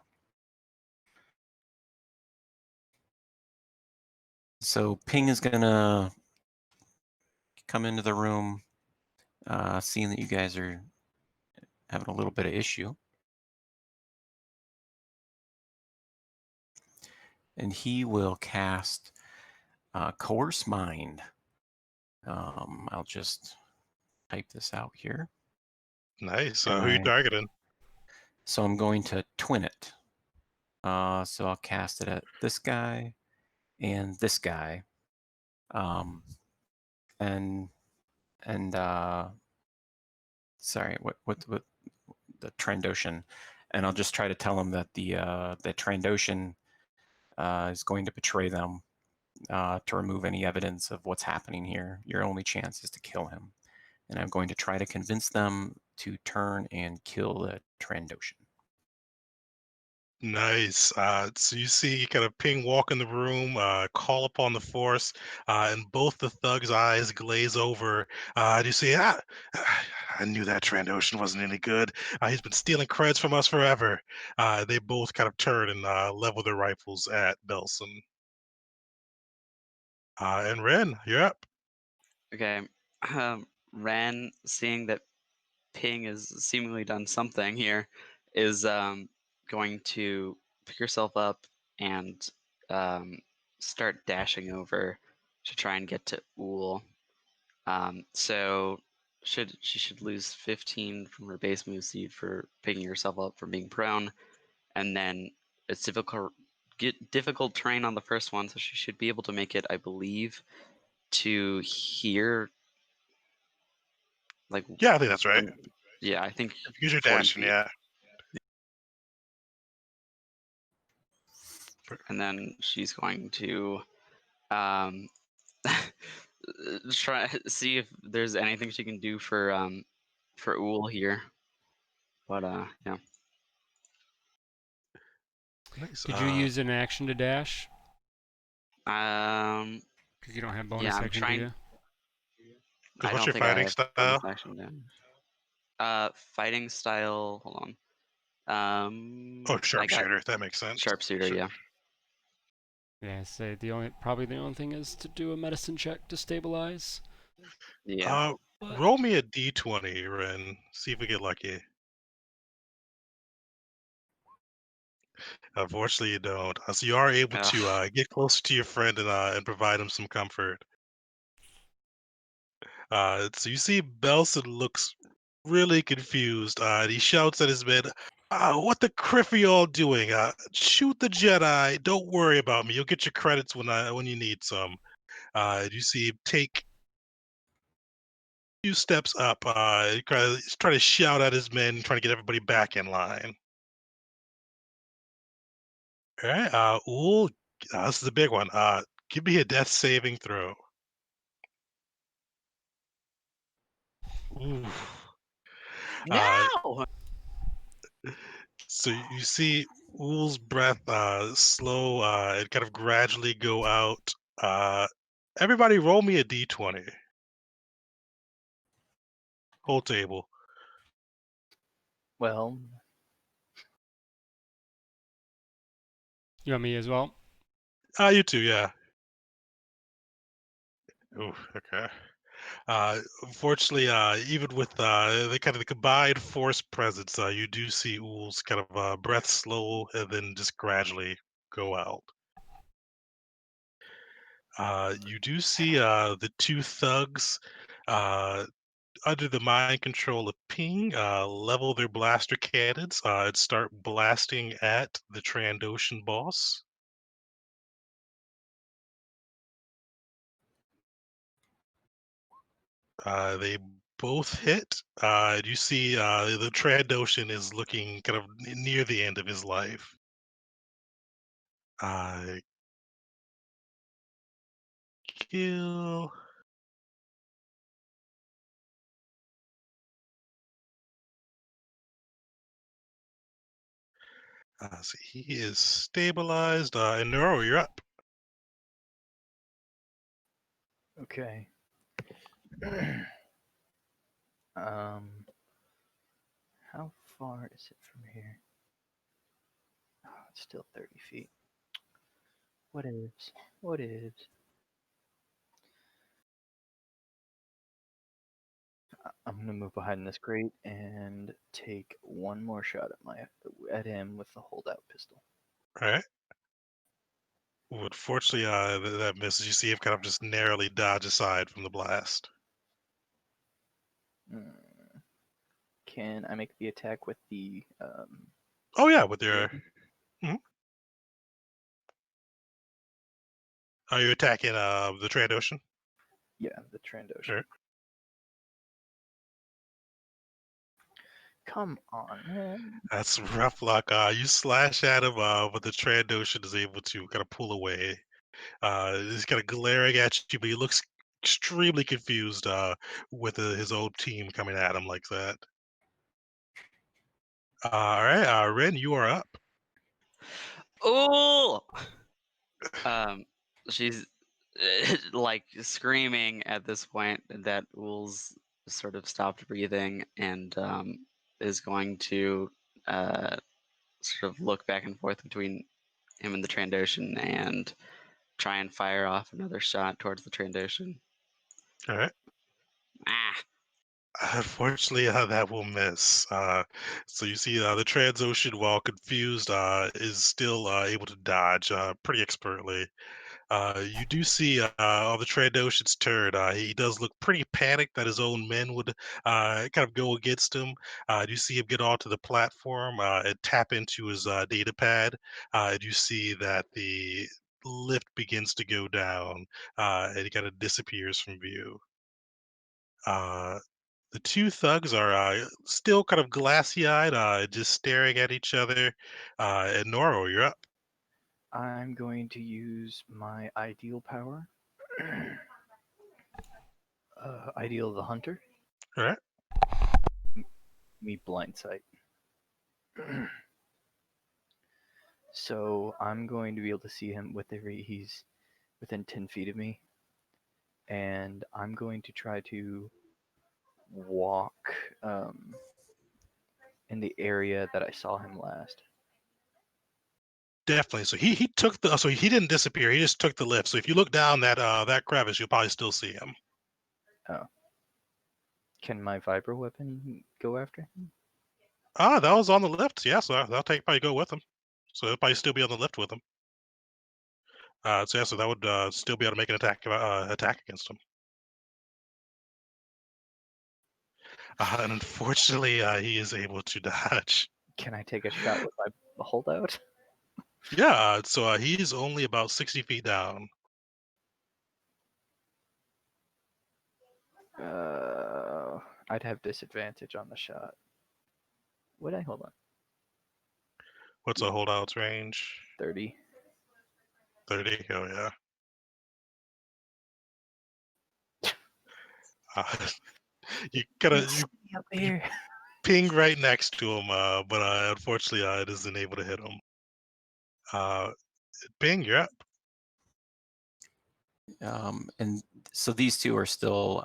Speaker 5: So Ping is gonna come into the room, seeing that you guys are having a little bit of issue. And he will cast Coerce Mind. I'll just type this out here.
Speaker 1: Nice. Who are you targeting?
Speaker 5: So I'm going to twin it. So I'll cast it at this guy and this guy. And sorry, what the Trandoshan, and I'll just try to tell him that the Trandoshan is going to betray them to remove any evidence of what's happening here. Your only chance is to kill him, and I'm going to try to convince them to turn and kill the Trandoshan.
Speaker 1: Nice. So you see kind of Ping walk in the room, call upon the force, and both the thug's eyes glaze over. And you see, I knew that Trandoshan wasn't any good. He's been stealing creds from us forever. They both kind of turn and level their rifles at Belson. And Ren, you're up.
Speaker 3: Okay. Ren, seeing that Ping has seemingly done something here, is going to pick herself up and start dashing over to try and get to Uhl. So she should lose 15 from her base move speed for picking herself up from being prone, and then it's difficult terrain on the first one, so she should be able to make it, I believe, to here. Like,
Speaker 1: Yeah, I think that's right.
Speaker 3: yeah, I think
Speaker 1: Use your
Speaker 3: 40
Speaker 1: dashing,
Speaker 3: feet.
Speaker 1: yeah.
Speaker 3: And then she's going to try see if there's anything she can do for Uhl here. But yeah.
Speaker 1: Nice.
Speaker 2: Did you use an action to dash?
Speaker 3: Um,
Speaker 2: Because you don't have
Speaker 3: yeah,
Speaker 2: bonus
Speaker 3: I'm
Speaker 2: action, do
Speaker 3: trying.
Speaker 2: you?
Speaker 1: Because
Speaker 3: I
Speaker 1: what's
Speaker 3: don't
Speaker 1: your
Speaker 3: think I
Speaker 1: fighting
Speaker 3: have bonus
Speaker 1: style?
Speaker 3: action damage. Fighting style. Hold on.
Speaker 1: Oh,
Speaker 3: I got
Speaker 1: sharpshooter. That makes sense.
Speaker 3: sharpshooter.
Speaker 1: Sure.
Speaker 3: Yeah.
Speaker 2: Yeah, say probably the only thing is to do a medicine check to stabilize.
Speaker 3: Yeah.
Speaker 1: Roll me a d20, Ren. See if we get lucky. Unfortunately, you don't. So you are able
Speaker 3: Ugh.
Speaker 1: to get closer to your friend and provide him some comfort. So you see Belson looks really confused. And he shouts at his men, "What the criff are y'all doing? Shoot the Jedi. Don't worry about me. You'll get your credits when you need some." You see him take a few steps up, he's trying to shout at his men, trying to get everybody back in line. All right, Uhl, this is a big one. Give me a death saving throw. Ooh. Uh,
Speaker 3: No.
Speaker 1: so you see Uhl's breath slow and kind of gradually go out. Uh, Everybody roll me a d20. Whole table.
Speaker 4: Well,
Speaker 2: You want me as well?
Speaker 1: You too, yeah. Ooh, okay. Unfortunately, even with the kind of the combined force presence, you do see Uhl's kind of breath slow and then just gradually go out. You do see the two thugs uh, under the mind control of Ping level their blaster cannons and start blasting at the Trandoshan boss. They both hit. You see the Trandoshan is looking kind of near the end of his life. Uh, Kill. So he is stabilized. And Nero, you're up.
Speaker 4: okay. How far is it from here? Oh, it's still 30 feet. What is? What is? I'm gonna move behind this grate and take one more shot at him with the holdout pistol.
Speaker 1: All right. Unfortunately, that misses. You see him kind of just narrowly dodge aside from the blast.
Speaker 4: Hmm. Can I make the attack with the
Speaker 1: Oh yeah, with your.
Speaker 4: weapon?
Speaker 1: Mhm. Are you attacking the Trandoshan?
Speaker 4: Yeah, the Trandoshan.
Speaker 1: Sure.
Speaker 4: Come on, man.
Speaker 1: That's rough luck. You slash at him, but the Trandoshan is able to kind of pull away. He's kind of glaring at you, but he looks extremely confused with his old team coming at him like that. All right, Ren, you are up.
Speaker 3: Oh. She's like screaming at this point that Uhl's sort of stopped breathing and is going to sort of look back and forth between him and the Trandoshan and try and fire off another shot towards the Trandoshan.
Speaker 1: All right.
Speaker 3: Ah.
Speaker 1: Unfortunately, that will miss. So you see, the Transocean, while confused, is still able to dodge pretty expertly. You do see on the Trandocean's turn, he does look pretty panicked that his own men would kind of go against him. You see him get onto the platform and tap into his data pad. And you see that the lift begins to go down and he kind of disappears from view. Uh, the two thugs are still kind of glassy-eyed, just staring at each other. And Noro, you're up.
Speaker 4: I'm going to use my ideal power. Ideal the hunter.
Speaker 1: All right.
Speaker 4: Me blind sight. So I'm going to be able to see him whenever he's within 10 feet of me, and I'm going to try to walk in the area that I saw him last.
Speaker 1: Definitely. So he took the so he didn't disappear. He just took the lift. So if you look down that crevice, you'll probably still see him.
Speaker 4: Oh. Can my vibro weapon go after him?
Speaker 1: Ah, that was on the lift. Yeah, so that'll probably go with him. So it'll probably still be on the lift with him. So yeah, so that would still be able to make an attack against him. And unfortunately, he is able to dodge.
Speaker 4: Can I take a shot with my holdout?
Speaker 1: Yeah, so he's only about 60 feet down.
Speaker 4: I'd have disadvantage on the shot. Would I? Hold on.
Speaker 1: What's a holdout's range?
Speaker 4: 30.
Speaker 1: 30. Oh yeah. You gotta you
Speaker 4: up here.
Speaker 1: ping right next to him, but unfortunately, it isn't able to hit him. Ping, you're up.
Speaker 5: And so these two are still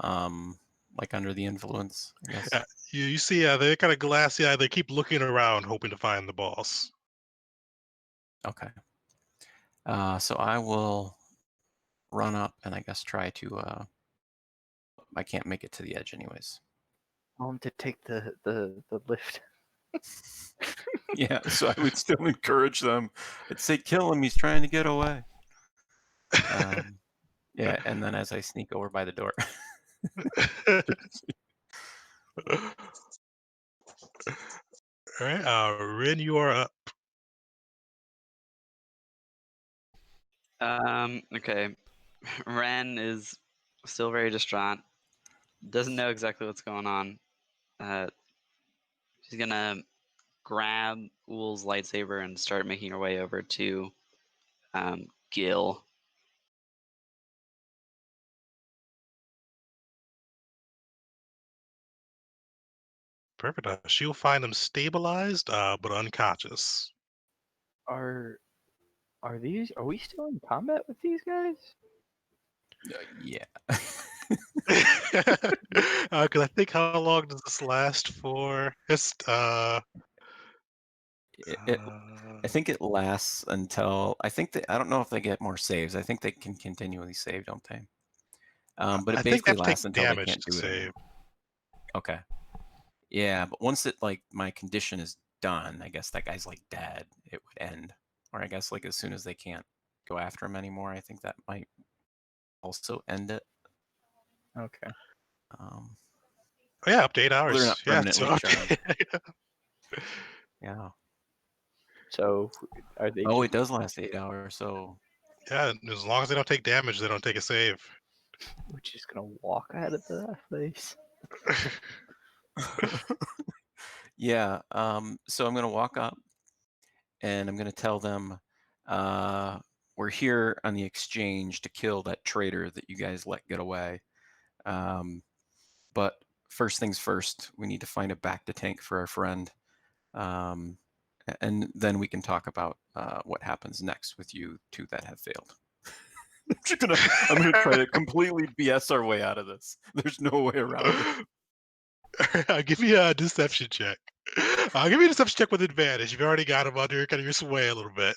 Speaker 5: like under the influence, I guess.
Speaker 1: You see, they're kind of glassy eyed. They keep looking around, hoping to find the boss.
Speaker 5: Okay. So I will run up and I guess try to. I can't make it to the edge, anyways.
Speaker 4: Tell him to take the lift.
Speaker 5: Yeah, so I would still encourage them. I'd say, kill him. He's trying to get away. Yeah, and then as I sneak over by the door.
Speaker 1: All right, Rin, you are up.
Speaker 3: Okay. Ren is still very distraught. Doesn't know exactly what's going on. She's gonna grab Ull's lightsaber and start making her way over to Gil.
Speaker 1: Perfect. She'll find him stabilized, but unconscious.
Speaker 4: Are we still in combat with these guys?
Speaker 5: Yeah.
Speaker 1: Because I think how long does this last for? Just
Speaker 5: I think it lasts until I don't know if they get more saves. I think they can continually save, don't they? But
Speaker 1: I
Speaker 5: it
Speaker 1: think they
Speaker 5: basically
Speaker 1: have to take
Speaker 5: lasts until they
Speaker 1: damage
Speaker 5: can't
Speaker 1: to
Speaker 5: do it
Speaker 1: save.
Speaker 5: anymore. Okay. Yeah, but once my condition is done, I guess that guy's like dead. It would end, or I guess like as soon as they can't go after him anymore, I think that might also end it.
Speaker 4: Okay.
Speaker 1: Oh yeah, up to 8 hours.
Speaker 5: They're not
Speaker 1: Yeah,
Speaker 5: permanently
Speaker 1: so
Speaker 5: charged. Yeah.
Speaker 4: So are they?
Speaker 5: Oh, it does last 8 hours. So
Speaker 1: yeah, as long as they don't take damage, they don't take a save.
Speaker 4: We're just gonna walk out of the place.
Speaker 5: yeah. So I'm gonna walk up and I'm gonna tell them we're here on the exchange to kill that traitor that you guys let get away. But first things first, we need to find a back to tank for our friend. And then we can talk about what happens next with you two that have failed. I'm gonna try to completely BS our way out of this. There's no way around it.
Speaker 1: I'll give you a deception check. I'll give you a deception check with advantage. You've already got him under kind of your sway a little bit.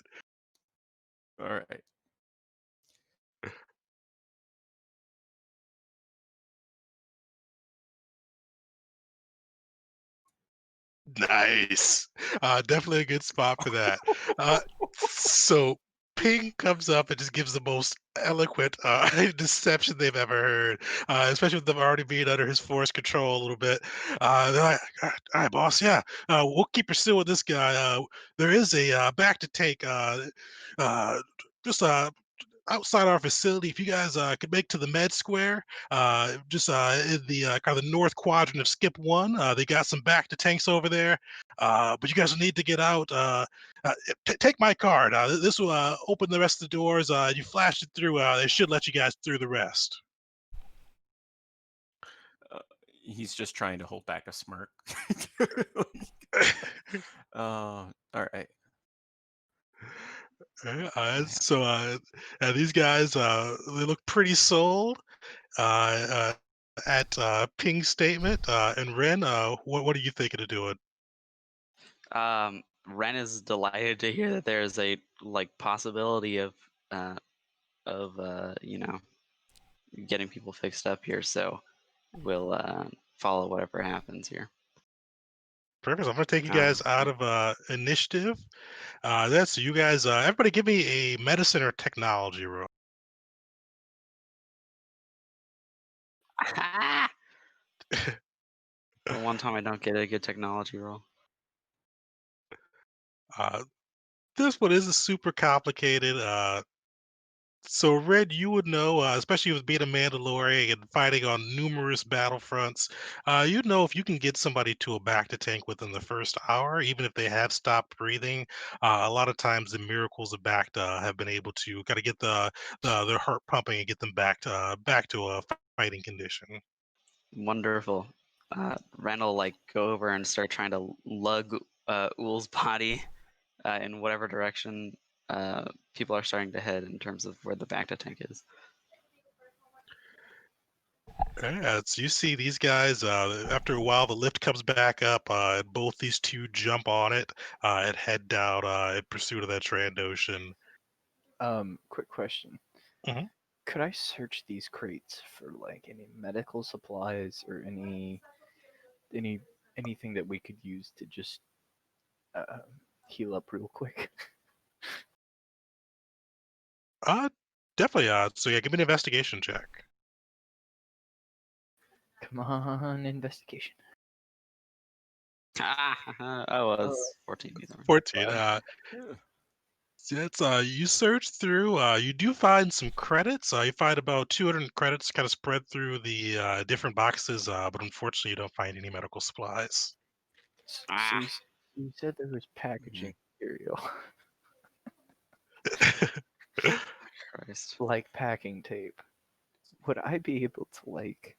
Speaker 5: All right.
Speaker 1: Nice. Definitely a good spot for that. So Ping comes up and just gives the most eloquent deception they've ever heard, especially with them already being under his force control a little bit. They're like, all right, boss, yeah, we'll keep pursuing this guy. There is a back to take just outside our facility. If you guys could make to the med square, just in the kind of the north quadrant of skip one, they got some back to tanks over there, but you guys will need to get out. Take my card. This will open the rest of the doors. You flash it through, they should let you guys through the rest.
Speaker 5: he's just trying to hold back a smirk. All right.
Speaker 1: These guys, they look pretty sold at Ping's statement. And Ren, what are you thinking of doing?
Speaker 3: Ren is delighted to hear that there's a possibility uh, of getting people fixed up here. So we'll follow whatever happens here.
Speaker 1: Perfect. So I'm gonna take you
Speaker 3: Um,
Speaker 1: guys out of initiative. That's you guys. Everybody, give me a medicine or technology roll.
Speaker 3: the one time I don't get a good technology roll.
Speaker 1: Uh, this one isn't super complicated. So, Red, you would know, especially with being a Mandalorian and fighting on numerous battlefronts, you'd know if you can get somebody to a back to tank within the first hour, even if they have stopped breathing. A lot of times, the miracles of back have been able to kind of get their heart pumping and get them back to a fighting condition.
Speaker 3: Wonderful. Ren will go over and start trying to lug Ull's body in whatever direction people are starting to head in terms of where the Bacta tank is.
Speaker 1: Yeah, so you see these guys. After a while, the lift comes back up, and both these two jump on it and head down in pursuit of that Trandoshan.
Speaker 4: Quick question.
Speaker 1: Mhm.
Speaker 4: Could I search these crates for like any medical supplies or any anything that we could use to just uh, heal up real quick?
Speaker 1: Uh, Definitely. So yeah, give me an investigation check.
Speaker 4: Come on, investigation.
Speaker 3: I was 14 either.
Speaker 1: 14.
Speaker 5: Yeah.
Speaker 1: So that's you search through. You do find some credits. You find about 200 credits kind of spread through the different boxes. But unfortunately, you don't find any medical supplies.
Speaker 4: So you said there was
Speaker 5: Mhm.
Speaker 4: packaging material,
Speaker 3: Christ.
Speaker 4: like packing tape. Would I be able to like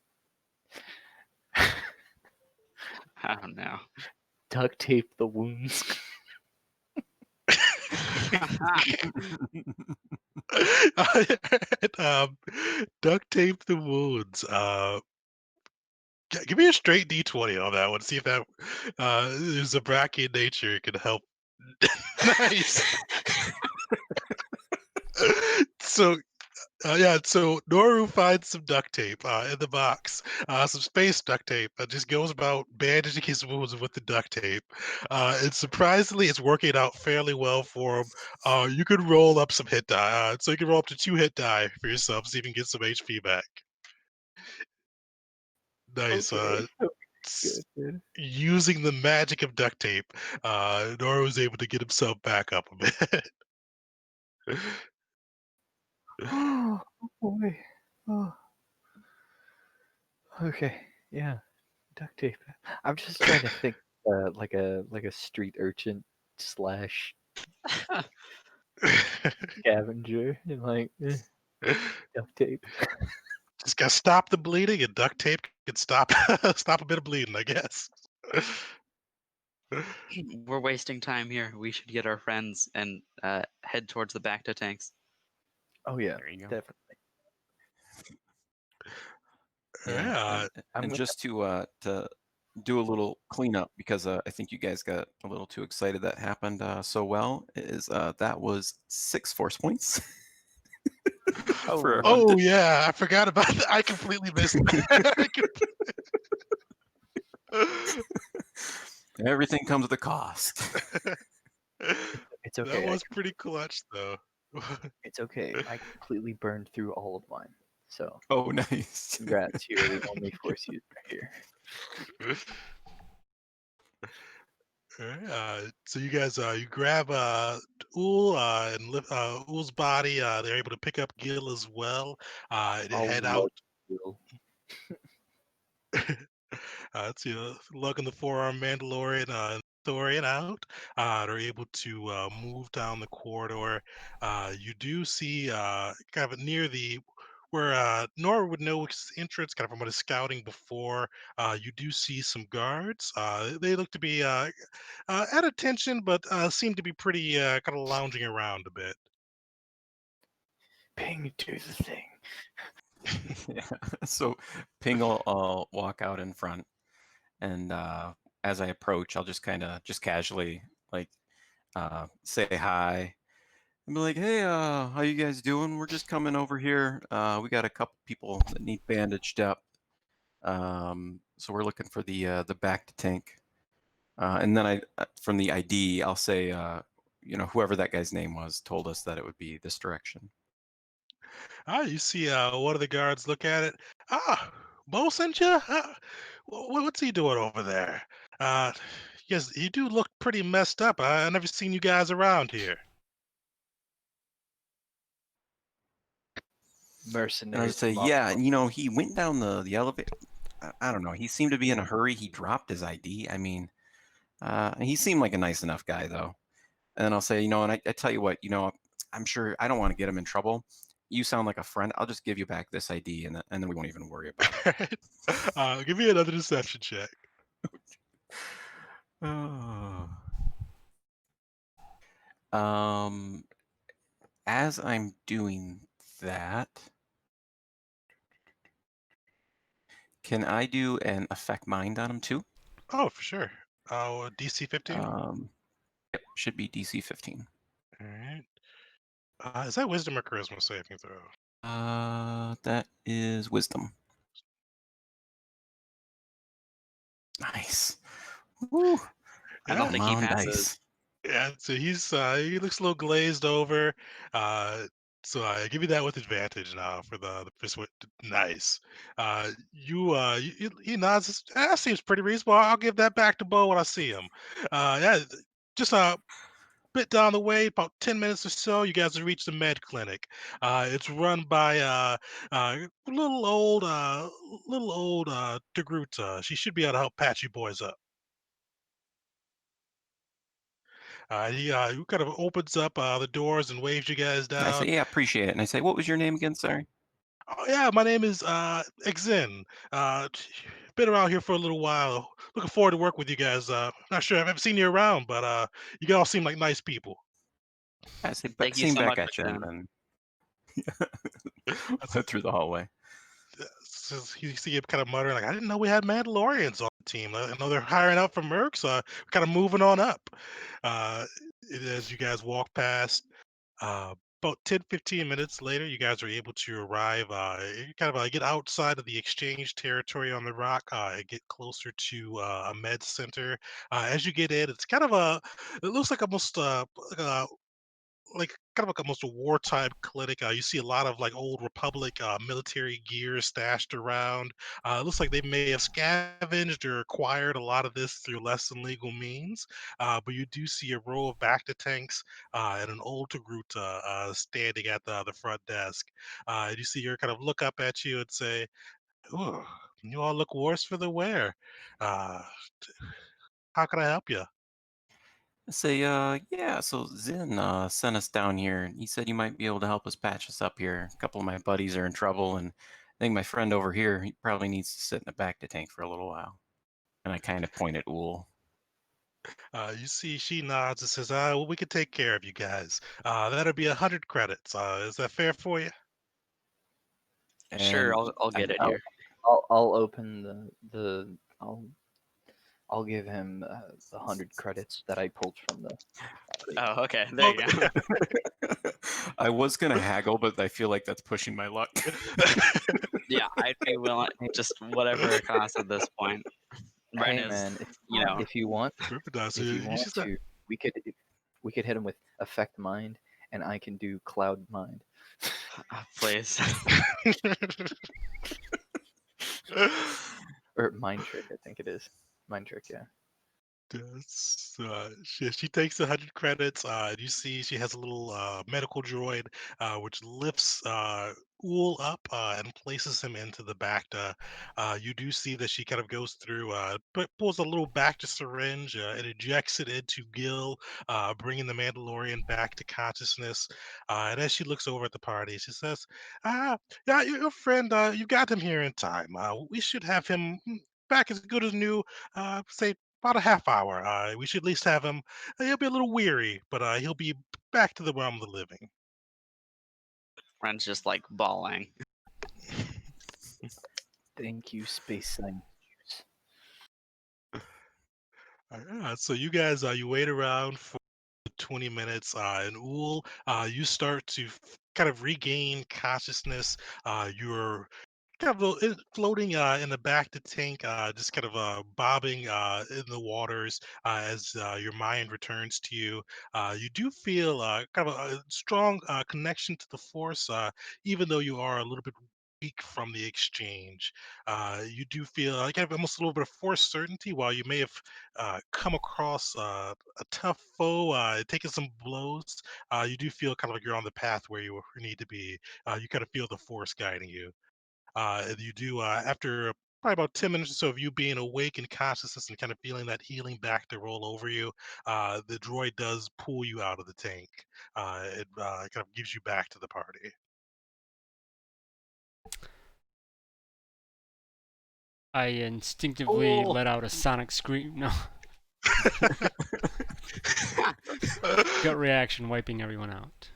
Speaker 3: I don't know.
Speaker 4: duct tape the wounds?
Speaker 1: um, Duct tape the wounds. Give me a straight D20 on that one. See if that is a bracky nature. It can help. Nice. So yeah, so Noru finds some duct tape in the box, some space duct tape, and just goes about bandaging his wounds with the duct tape. And surprisingly, it's working out fairly well for him. You could roll up some hit die, so you can roll up to 2 hit die for yourself, see if you can get some HP back. Nice.
Speaker 4: Okay, good, good.
Speaker 1: Using the magic of duct tape, Noru was able to get himself back up a bit.
Speaker 4: Oh boy. Oh, okay. Yeah, duct tape. I'm just trying to think, like a street urchin slash scavenger, and duct tape.
Speaker 1: Just gotta stop the bleeding, and duct tape can stop stop a bit of bleeding, I guess.
Speaker 3: We're wasting time here. We should get our friends and head towards the Bacta tanks.
Speaker 4: Oh yeah,
Speaker 5: There you go.
Speaker 4: definitely.
Speaker 5: Yeah,
Speaker 1: Yeah.
Speaker 4: I'm
Speaker 5: and
Speaker 4: gonna.
Speaker 5: just to do a little cleanup because I think you guys got a little too excited that happened so well. Is that was 6 force points for
Speaker 4: Oh,
Speaker 1: Oh
Speaker 5: hunted.
Speaker 1: yeah, I forgot about that. I completely missed that.
Speaker 5: Everything comes with a cost.
Speaker 4: it's
Speaker 1: That
Speaker 4: okay.
Speaker 1: was pretty clutch, though.
Speaker 4: It's okay. I completely burned through all of mine. So
Speaker 5: Oh, nice.
Speaker 4: congrats. You're the only force user here.
Speaker 1: Alright, so you guys, you grab Ul and lift Ul's body. They're able to pick up Gil as well, and
Speaker 4: I'll
Speaker 1: head
Speaker 4: love
Speaker 1: out.
Speaker 4: you.
Speaker 1: It's lugging the forearm Mandalorian and Thorian out. They're able to move down the corridor. You do see kind of near the where Nora would know its entrance, kind of from what is scouting before. You do see some guards. They look to be at attention, but seem to be pretty kind of lounging around a bit.
Speaker 4: Ping, do the thing.
Speaker 5: Yeah. So Ping will walk out in front, and as I approach, I'll just kind of just casually like say hi and be like, "Hey, how you guys doing? We're just coming over here. We got a couple people that need bandaged up. So we're looking for the back to tank." And then from the ID, I'll say, whoever that guy's name was told us that it would be this direction.
Speaker 1: You see one of the guards look at it. Bo sent you? What's he doing over there? Uh, yes, you do look pretty messed up. I never seen you guys around here.
Speaker 5: And I
Speaker 4: Mercenaries
Speaker 5: say,
Speaker 4: from
Speaker 5: yeah,
Speaker 4: off.
Speaker 5: and he went down the elevator. I don't know. He seemed to be in a hurry. He dropped his ID. I mean, he seemed like a nice enough guy, though. And then I'll say, and I tell you what, I'm sure I don't want to get him in trouble. You sound like a friend. I'll just give you back this ID, and then we won't even worry about it.
Speaker 1: Give me another deception check.
Speaker 5: Oh. Um, as I'm doing that, can I do an affect mind on him too?
Speaker 1: Oh, for sure. DC 15.
Speaker 5: Yep, should be DC 15.
Speaker 1: All right. Is that wisdom or charisma saving throw?
Speaker 5: That is wisdom. Nice. Woo.
Speaker 3: I don't
Speaker 1: Yeah,
Speaker 3: think he
Speaker 5: On
Speaker 3: passes.
Speaker 5: dice.
Speaker 1: yeah. So he looks a little glazed over. Uh, so I give you that with advantage now for the first one. Nice. He nods. That seems pretty reasonable. I'll give that back to Bo when I see him. Yeah, just bit down the way, about 10 minutes or so, you guys have reached the med clinic. It's run by little old Degruta. She should be able to help patch you boys up. He kind of opens up the doors and waves you guys
Speaker 5: And I say,
Speaker 1: down.
Speaker 5: yeah, appreciate it. And I say, what was your name again? Sorry.
Speaker 1: Oh yeah, my name is Exin. Uh, been around here for a little while. Looking forward to work with you guys. Not sure I've ever seen you around, but you all seem like nice people.
Speaker 5: I say,
Speaker 3: Thank you
Speaker 5: same
Speaker 3: so
Speaker 5: back
Speaker 3: much,
Speaker 5: at you. And
Speaker 3: Jen.
Speaker 5: then
Speaker 1: That's
Speaker 5: went through the hallway.
Speaker 1: you see him kind of muttering like, "I didn't know we had Mandalorians on the team. I know they're hiring out for mercs. We're kind of moving on up." Uh, as you guys walk past, about 10, 15 minutes later, you guys are able to arrive. You kind of get outside of the exchange territory on the rock. And get closer to a med center. As you get in, it's kind of it looks like almost like kind of like almost a wartime clinic. You see a lot of like old Republic military gear stashed around. It looks like they may have scavenged or acquired a lot of this through less than legal means. But you do see a row of Bacta tanks and an old Togruta standing at the front desk. You see her kind of look up at you and say, "Ooh, you all look worse for the wear. Uh, how can I help you?"
Speaker 5: I say, yeah, so Zin sent us down here. He said you might be able to help us patch us up here. A couple of my buddies are in trouble, and I think my friend over here, he probably needs to sit in the back to tank for a little while. And I kind of point at Ool.
Speaker 1: You see, she nods and says, well, we could take care of you guys. That'll be 100 credits. Is that fair for you?"
Speaker 3: Sure,
Speaker 5: And
Speaker 3: I'll get it
Speaker 4: I'll
Speaker 3: here.
Speaker 4: I'll open the I'll give him the 100 credits that I pulled from the.
Speaker 3: Oh, okay. There
Speaker 1: Oh,
Speaker 3: you go.
Speaker 5: I was going to haggle, but I feel like that's pushing my luck.
Speaker 3: Yeah, I'd be willing just whatever it costs at this point. Ren
Speaker 4: Hey
Speaker 3: is,
Speaker 4: man,
Speaker 3: you know,
Speaker 4: if you want,
Speaker 1: Kryptonite, so
Speaker 4: if you
Speaker 1: you
Speaker 4: want
Speaker 1: just not.
Speaker 4: to, we could we could hit him with affect mind, and I can do cloud mind.
Speaker 3: please.
Speaker 4: Or mind trick, I think it is. Mind trick, yeah.
Speaker 1: She takes 100 credits. You see, she has a little medical droid which lifts Ool up and places him into the Bacta. You do see that she kind of goes through, pulls a little Bacta syringe and ejects it into Gil, bringing the Mandalorian back to consciousness. And as she looks over at the party, she says, yeah, your friend, you got him here in time. We should have him back as good as new, say, about a half hour. We should at least have him. He'll be a little weary, but he'll be back to the realm of the living.
Speaker 3: Ren's just like bawling.
Speaker 4: Thank you, space science.
Speaker 1: So you guys, you wait around for 20 minutes, and Ool, you start to kind of regain consciousness. You're kind of floating in the back to tank, just kind of bobbing in the waters as your mind returns to you. You do feel kind of a strong connection to the force, even though you are a little bit weak from the exchange. You do feel kind of almost a little bit of force certainty while you may have come across a tough foe, taking some blows. You do feel kind of like you're on the path where you need to be. You kind of feel the force guiding you. You do after probably about 10 minutes or so of you being awake and consciousness and kind of feeling that healing back to roll over you. The droid does pull you out of the tank. It kind of gives you back to the party.
Speaker 2: I instinctively
Speaker 3: Ool.
Speaker 2: let out a sonic scream. No. Gut reaction, wiping everyone out.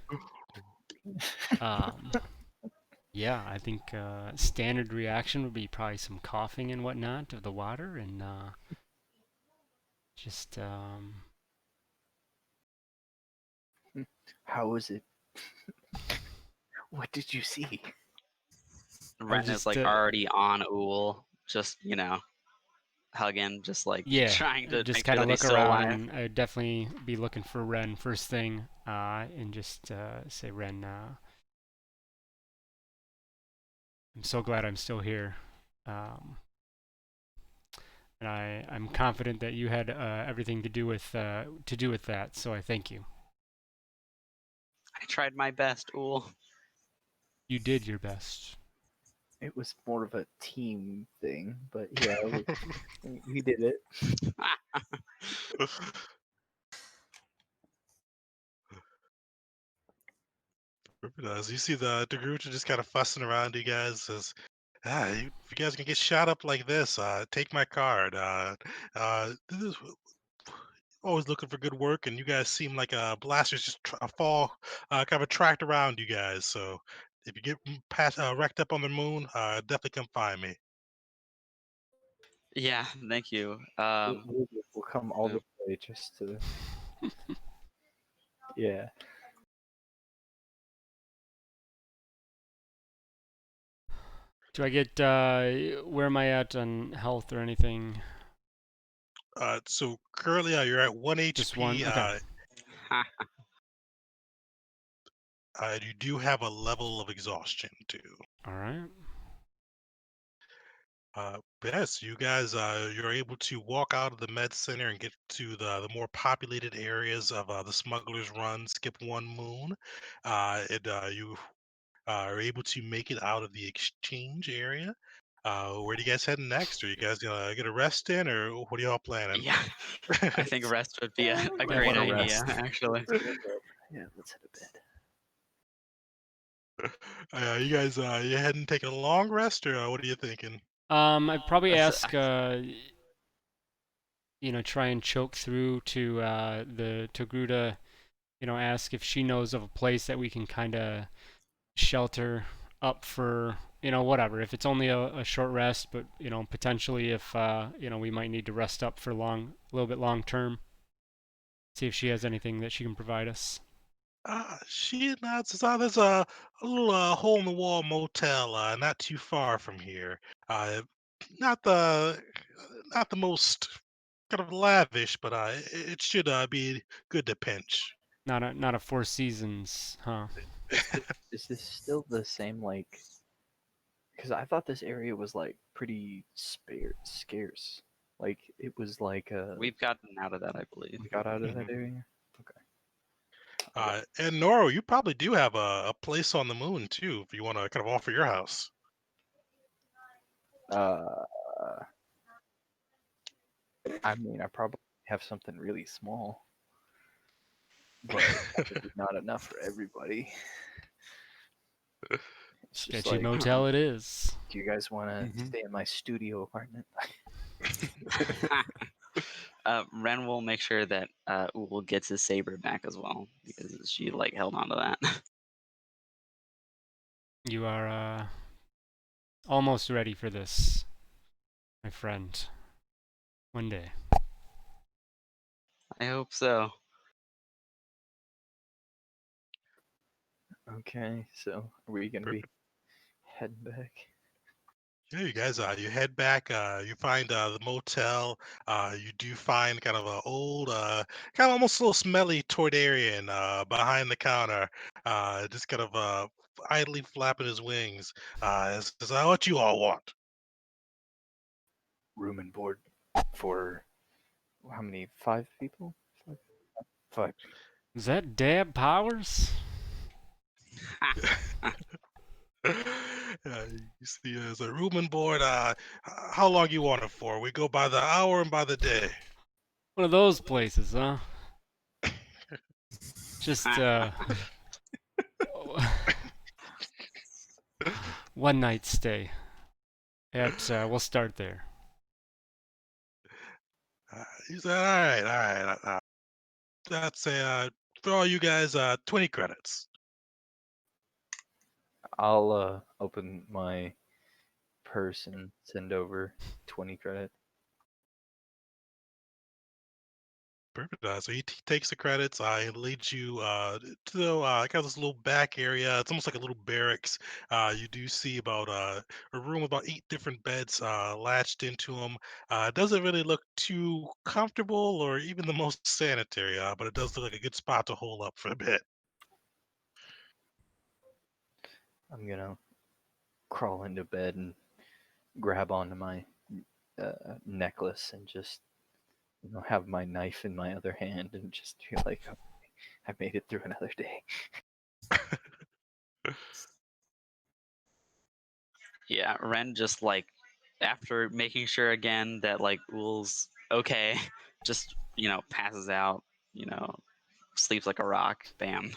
Speaker 2: Um, yeah, I think standard reaction would be probably some coughing and whatnot of the water, and just
Speaker 4: How was it? What did you see?
Speaker 3: Ren is
Speaker 2: just
Speaker 3: like already on Ool, just hugging, just like
Speaker 2: yeah,
Speaker 3: trying to
Speaker 2: just
Speaker 3: make
Speaker 2: kind
Speaker 3: sure
Speaker 2: of
Speaker 3: that he's
Speaker 2: look
Speaker 3: still
Speaker 2: around,
Speaker 3: alive.
Speaker 2: and I'd definitely be looking for Ren first thing, and just say, Ren, I'm so glad I'm still here. Um, and I'm confident that you had everything to do with that. So I thank you.
Speaker 3: I tried my best, Ool.
Speaker 2: You did your best.
Speaker 4: It was more of a team thing, but yeah, we did it.
Speaker 1: As you see the group just kind of fussing around you guys, says, if you guys can get shot up like this, take my card. This is always looking for good work, and you guys seem like blasters just fall, kind of attract around you guys. So if you get past wrecked up on the moon, definitely come find me.
Speaker 3: Yeah, thank you.
Speaker 4: We'll come all the way just to. Yeah.
Speaker 2: Do I get where am I at on health or anything?
Speaker 1: So currently, you're at 1
Speaker 2: Just
Speaker 1: HP.
Speaker 2: one. Okay.
Speaker 1: You do have a level of exhaustion too.
Speaker 2: All right.
Speaker 1: Yes, you guys, you're able to walk out of the med center and get to the more populated areas of the Smuggler's Run, Skip One Moon. You are able to make it out of the exchange area. Where do you guys head next? Are you guys gonna get a rest in, or what are y'all planning?
Speaker 3: Yeah, I think rest would be a
Speaker 4: I
Speaker 3: great
Speaker 4: wanna
Speaker 3: idea,
Speaker 4: rest.
Speaker 3: actually.
Speaker 4: Yeah, let's head to bed.
Speaker 1: You guys, you heading taking a long rest, or what are you thinking?
Speaker 2: I'd probably
Speaker 3: That's-
Speaker 2: ask try and choke through to the Togruta, ask if she knows of a place that we can kind of shelter up for, whatever. If it's only a short rest, but potentially if we might need to rest up for a little bit long term. See if she has anything that she can provide us.
Speaker 1: She nods. Says, there's a little hole in the wall motel, not too far from here. Uh, not the not the most kind of lavish, but it should be good to pinch.
Speaker 2: Not a Four Seasons, huh?
Speaker 4: Is this still the same like? Because I thought this area was like pretty scarce. Like it was like
Speaker 3: We've gotten out of that, I believe.
Speaker 4: we got out of that
Speaker 1: Mhm.
Speaker 4: area. Okay.
Speaker 1: And Noro, you probably do have a place on the moon too, if you want to kind of offer your house.
Speaker 4: Uh, I mean, I probably have something really small, but probably not enough for everybody. It's just
Speaker 2: Sketchy
Speaker 4: like,
Speaker 2: motel it is.
Speaker 4: do you guys want to
Speaker 5: Mhm.
Speaker 4: stay in my studio apartment?
Speaker 3: Ren will make sure that Uul gets his saber back as well because she like held on to that.
Speaker 2: You are almost ready for this, my friend. One day.
Speaker 3: I hope so.
Speaker 4: Okay, so are we gonna be heading back?
Speaker 1: Yeah, you guys, you head back. You find the motel. You do find kind of a old, kind of almost a little smelly Toydarian behind the counter, just kind of idly flapping his wings. Says, "What you all want?"
Speaker 4: Room and board for how many? 5 people? Five.
Speaker 2: Is that Dab Powers?
Speaker 1: You see, there's a room and board. How long you want it for? We go by the hour and by the day.
Speaker 2: One of those places, huh? Just one night stay. At we'll start there.
Speaker 1: He said, "All right, all right. That's a for all you guys, 20 credits."
Speaker 4: I'll open my purse and send over 20 credits.
Speaker 1: Perfect. So he takes the credits. He leads you to the kind of this little back area. It's almost like a little barracks. You do see about a room with about 8 different beds latched into them. It doesn't really look too comfortable or even the most sanitary, but it does look like a good spot to hole up for a bit.
Speaker 4: I'm gonna crawl into bed and grab onto my necklace and just have my knife in my other hand and just feel like, "Okay, I made it through another day."
Speaker 3: Yeah, Ren just like after making sure again that like Uul's okay, just passes out, sleeps like a rock. Bam.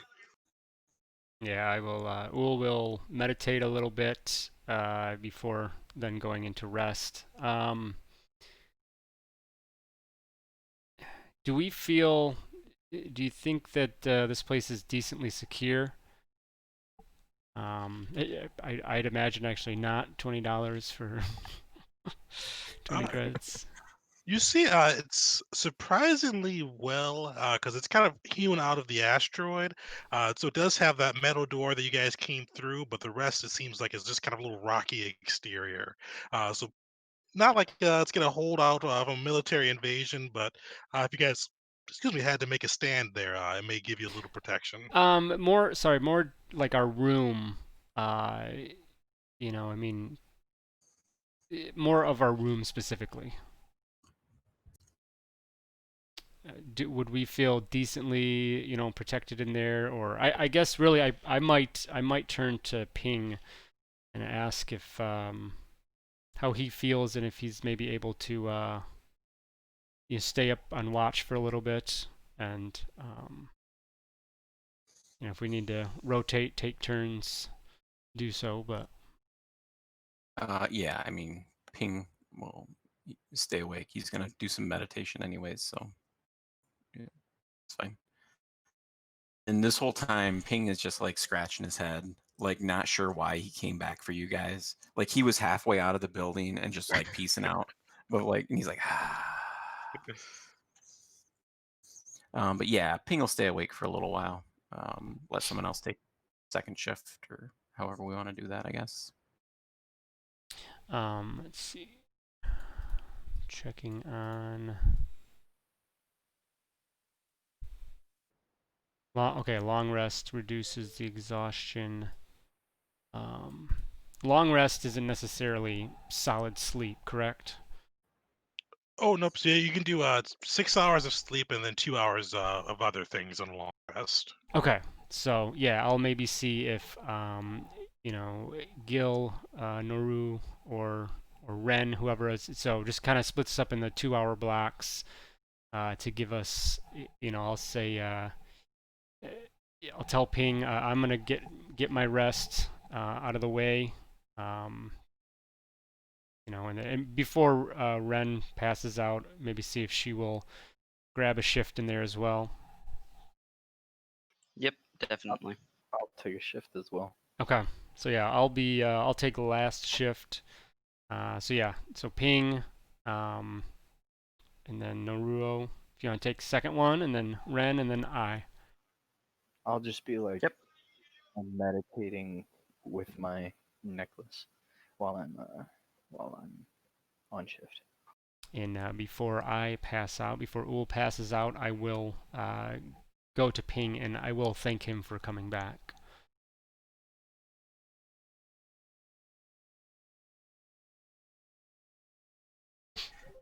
Speaker 2: Yeah, I will. Uul will meditate a little bit before then going into rest. Do we feel? Do you think that this place is decently secure? I'd imagine actually not $20 for 20
Speaker 1: Uh,
Speaker 2: credits.
Speaker 1: You see, it's surprisingly well, because it's kind of hewn out of the asteroid. So it does have that metal door that you guys came through, but the rest it seems like is just kind of a little rocky exterior. So not like it's gonna hold out of a military invasion, but if you guys, excuse me, had to make a stand there, it may give you a little protection.
Speaker 2: More like our room. Uh, I mean, more of our room specifically. Would we feel decently, protected in there? Or I guess really, I might turn to Ping and ask if how he feels and if he's maybe able to stay up on watch for a little bit, and if we need to rotate, take turns, do so. But
Speaker 5: Yeah, I mean, Ping will stay awake. He's gonna do some meditation anyways, so yeah, it's fine. And this whole time, Ping is just like scratching his head, like not sure why he came back for you guys. Like he was halfway out of the building and just like peacing out, but like and he's like, ah. But yeah, Ping will stay awake for a little while. Let someone else take second shift or however we want to do that, I guess.
Speaker 2: let's see. Checking on. Okay, long rest reduces the exhaustion. Um, long rest isn't necessarily solid sleep, correct?
Speaker 1: Oh, nope. So yeah, you can do 6 hours of sleep and then 2 hours of other things on a long rest.
Speaker 2: Okay, so yeah, I'll maybe see if Gil, Noru, or Ren, whoever is. So just kind of split this up in the 2-hour blocks to give us, I'll say, I'll tell Ping I'm gonna get my rest out of the way, um, and before Ren passes out, maybe see if she will grab a shift in there as well.
Speaker 3: Yep, definitely.
Speaker 4: I'll take a shift as well.
Speaker 2: Okay, so yeah, I'll take the last shift. So yeah, so Ping, um, and then Noruo. If you want to take the second one, and then Ren, and then I.
Speaker 4: I'll just be like,
Speaker 3: Yep.
Speaker 4: I'm meditating with my necklace while I'm on shift.
Speaker 2: And before I pass out, before Ul passes out, I will go to Ping and I will thank him for coming back.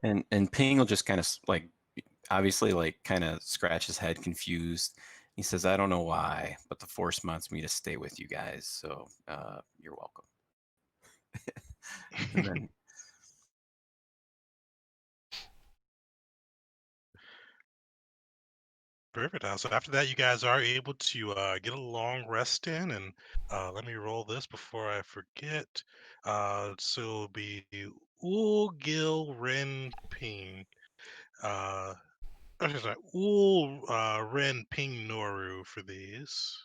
Speaker 5: And Ping will just kind of like, obviously, like kind of scratch his head, confused. He says, "I don't know why, but the Force wants me to stay with you guys, so you're welcome." And then
Speaker 1: Perfect. So after that, you guys are able to get a long rest in, and let me roll this before I forget. So it'll be Ul, Gil, Ren, Ping. Sorry, Ul, Ren, Ping, Noru for these.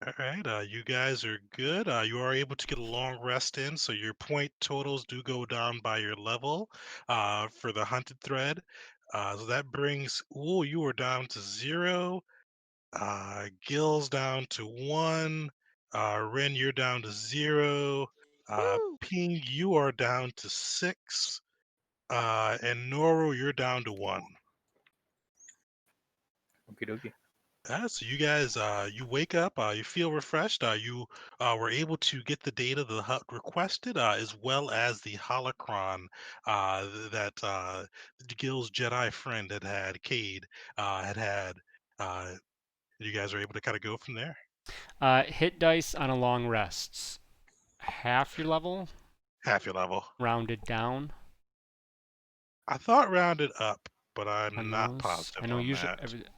Speaker 1: All right, you guys are good. You are able to get a long rest in, so your point totals do go down by your level for the hunted thread. So that brings, ooh, you are down to 0. Gil's down to 1. Ren, you're down to 0.
Speaker 3: Woo!
Speaker 1: Ping, you are down to 6. And Noru, you're down to 1.
Speaker 4: Okie dokie.
Speaker 1: So you guys, you wake up, you feel refreshed. You were able to get the data the hut requested, as well as the holocron that Gil's Jedi friend Cade, had. Uh, you guys are able to kind of go from there.
Speaker 2: Hit dice on a long rest. Half your level,
Speaker 1: Half your level.
Speaker 2: rounded down
Speaker 1: I thought rounded up, but I'm
Speaker 2: on
Speaker 1: not
Speaker 2: those. I
Speaker 1: positive
Speaker 2: know
Speaker 1: on
Speaker 2: usually.
Speaker 1: that. It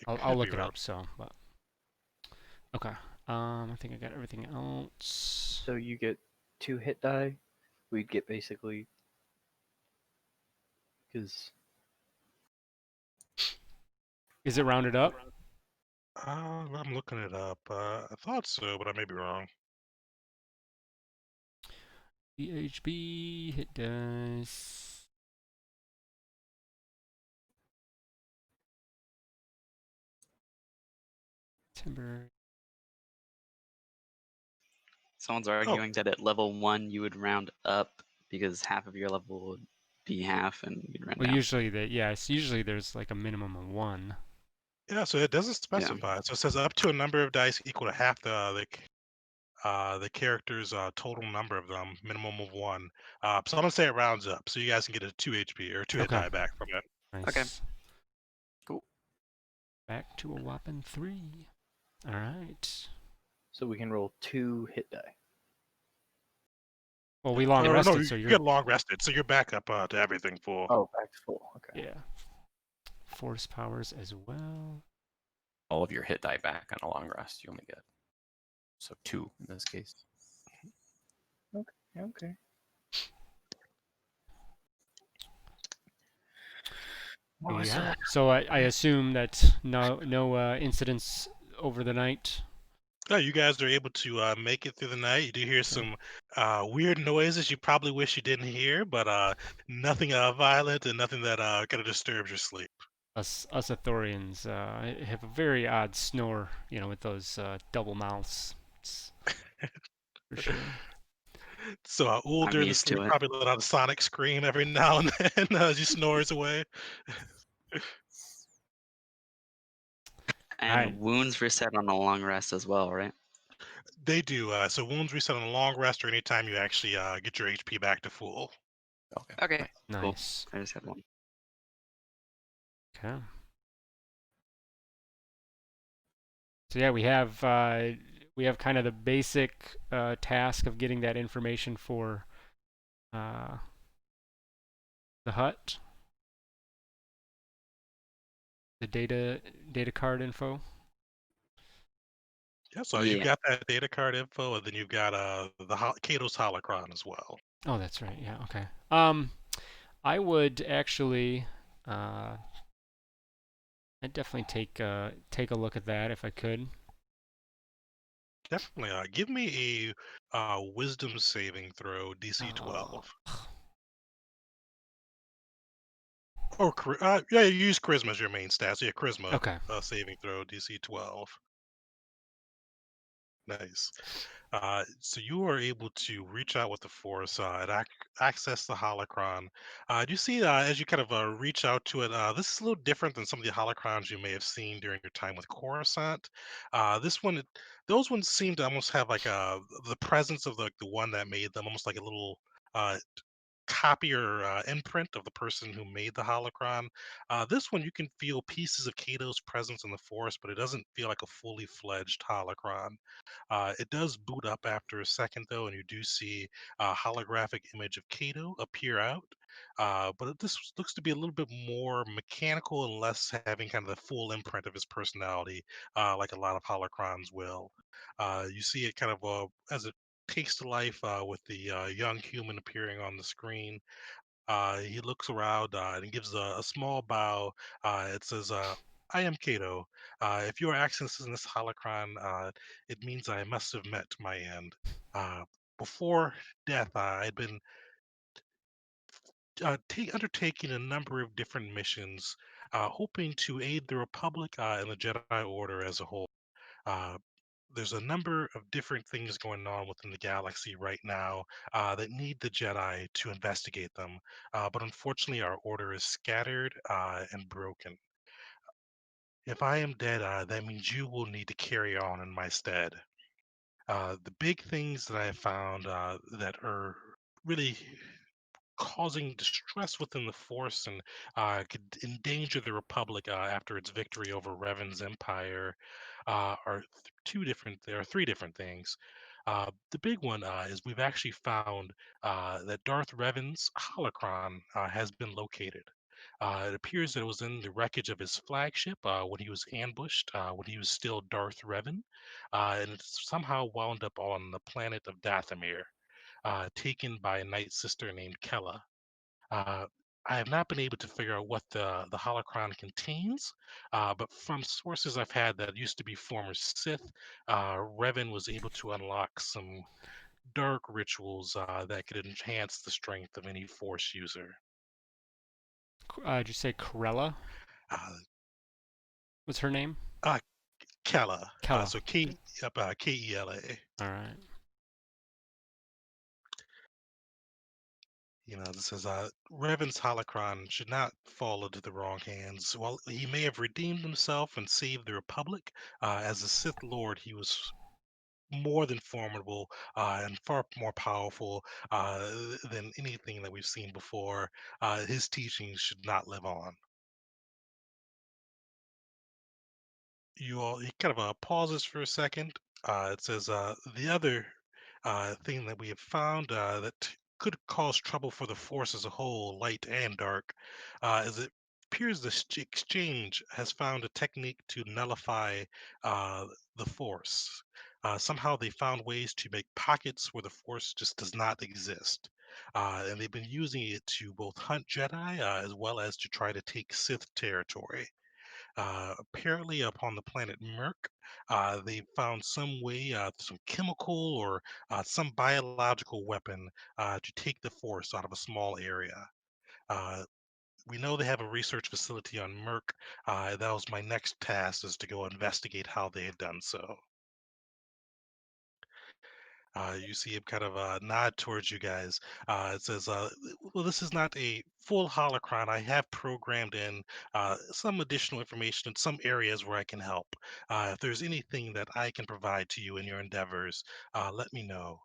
Speaker 2: I'll
Speaker 1: could be
Speaker 2: look it
Speaker 1: wrong.
Speaker 2: up. So, but okay. I think I got everything else.
Speaker 4: So you get 2 hit die. We get basically because
Speaker 2: Is it rounded up?
Speaker 1: I'm looking it up. I thought so, but I may be wrong.
Speaker 2: BHB hit dice. Timber.
Speaker 3: Someone's
Speaker 1: Oh,
Speaker 3: arguing that at level 1 you would round up because half of your level would be half and you'd round
Speaker 2: Well,
Speaker 3: down.
Speaker 2: usually it's usually there's like a minimum of 1.
Speaker 1: yeah. So it doesn't
Speaker 3: Yeah.
Speaker 1: specify. So it says up to a number of dice equal to half the character's total number of them, minimum of 1. So I'm gonna say it rounds up, so you guys can get a 2 HP or 2 hit
Speaker 2: Okay.
Speaker 1: die back from it.
Speaker 2: Nice.
Speaker 3: Okay.
Speaker 5: cool.
Speaker 2: Back to a whopping 3. All right.
Speaker 4: so we can roll 2 hit die.
Speaker 2: Well, we long
Speaker 1: No,
Speaker 2: rested,
Speaker 1: you
Speaker 2: so
Speaker 1: you
Speaker 2: you're
Speaker 1: get long rested, so you're back up to everything full.
Speaker 4: Oh, back to full. Okay.
Speaker 2: yeah. Force powers as well.
Speaker 5: All of your hit die back on a long rest. You only get so 2 in this case.
Speaker 4: Okay.
Speaker 2: Oh, yeah.
Speaker 4: Awesome.
Speaker 2: So I assume that no incidents over the night.
Speaker 1: Yeah, you guys are able to make it through the night. You do hear some weird noises you probably wish you didn't hear, but nothing violent and nothing that kind of disturbs your sleep.
Speaker 2: Us Athorians have a very odd snore, with those double mouths. It's for sure.
Speaker 1: So Ul
Speaker 3: I'm
Speaker 1: during the
Speaker 3: used
Speaker 1: sleep
Speaker 3: to it.
Speaker 1: probably let out a sonic scream every now and then as he snores away.
Speaker 3: And
Speaker 2: Alright.
Speaker 3: wounds reset on a long rest as well, right?
Speaker 1: They do. So wounds reset on a long rest or anytime you actually get your HP back to full.
Speaker 5: Okay.
Speaker 3: Okay,
Speaker 5: Right.
Speaker 3: cool.
Speaker 2: Nice.
Speaker 3: I just had one.
Speaker 2: Okay. So yeah, we have kind of the basic task of getting that information for uh, the hut, the data card info.
Speaker 1: Yeah, so you've
Speaker 3: Yeah.
Speaker 1: got that data card info, and then you've got Kato's holocron as well.
Speaker 2: Oh, that's right. Yeah. Okay. I would actually, I'd definitely take a look at that if I could.
Speaker 1: Definitely. Give me a wisdom saving throw, DC
Speaker 2: Oh,
Speaker 1: 12. Or yeah, you use charisma as your main stat. So yeah, charisma
Speaker 2: okay.
Speaker 1: saving throw, DC 12. Nice. So you are able to reach out with the force and access the holocron. Do you see as you kind of reach out to it? This is a little different than some of the holocrons you may have seen during your time with Coruscant. This one, those ones seem to almost have like the presence of the one that made them, almost like a little uh, copy or imprint of the person who made the holocron. This one, you can feel pieces of Kato's presence in the force, but it doesn't feel like a fully fledged holocron. It does boot up after a second, though, and you do see a holographic image of Kato appear out. This looks to be a little bit more mechanical and less having kind of the full imprint of his personality, like a lot of holocrons will. You see it kind of as it takes to life with the young human appearing on the screen. He looks around and gives a small bow. It says, I am Cato. If you are accessing this holocron, it means I must have met my end. Uh, Before death, I'd been undertaking a number of different missions, hoping to aid the Republic and the Jedi Order as a whole. Uh, there's a number of different things going on within the galaxy right now that need the Jedi to investigate them. But unfortunately, our order is scattered and broken. If I am dead, that means you will need to carry on in my stead. The big things that I have found that are really causing distress within the Force and could endanger the Republic after its victory over Revan's empire are two different. There are three different things. The big one is we've actually found that Darth Revan's holocron has been located. It appears that it was in the wreckage of his flagship when he was ambushed, when he was still Darth Revan, and it's somehow wound up on the planet of Dathomir, taken by a night sister named Kella. Uh, I have not been able to figure out what the holocron contains, but from sources I've had that used to be former Sith, Revan was able to unlock some dark rituals that could enhance the strength of any Force user.
Speaker 2: Did you say Corella
Speaker 1: Uh,
Speaker 2: was her name?
Speaker 1: uh, Kella,
Speaker 2: Kella.
Speaker 1: so
Speaker 2: Okay.
Speaker 1: Kela.
Speaker 2: All right.
Speaker 1: This says Revan's holocron should not fall into the wrong hands. While he may have redeemed himself and saved the Republic, as a Sith Lord, he was more than formidable and far more powerful than anything that we've seen before. His teachings should not live on. He kind of pauses for a second. It says the other thing that we have found that could cause trouble for the force as a whole, light and dark, is it appears the exchange has found a technique to nullify uh, the force. Somehow they found ways to make pockets where the force just does not exist. And they've been using it to both hunt Jedi as well as to try to take Sith territory. Apparently, upon the planet Merc, they found some way, some chemical or some biological weapon to take the force out of a small area. Uh, we know they have a research facility on Merc. That was my next task, is to go investigate how they had done so. You see him kind of nod towards you guys. It says, "Well, this is not a full holocron. I have programmed in some additional information in some areas where I can help. If there's anything that I can provide to you in your endeavors, let me know."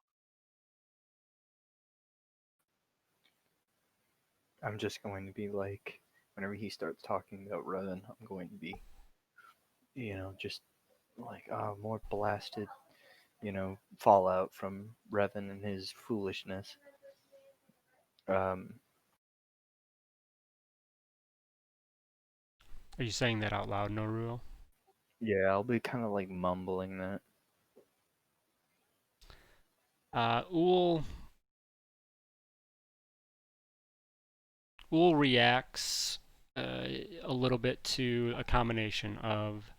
Speaker 4: I'm just going to be like, whenever he starts talking about Revan, I'm going to be, just like, more blasted, fallout from Revan and his foolishness. Um,
Speaker 2: Are you saying that out loud, Noruo?
Speaker 4: yeah, I'll be kind of like mumbling that.
Speaker 2: Uul reacts a little bit to a combination of,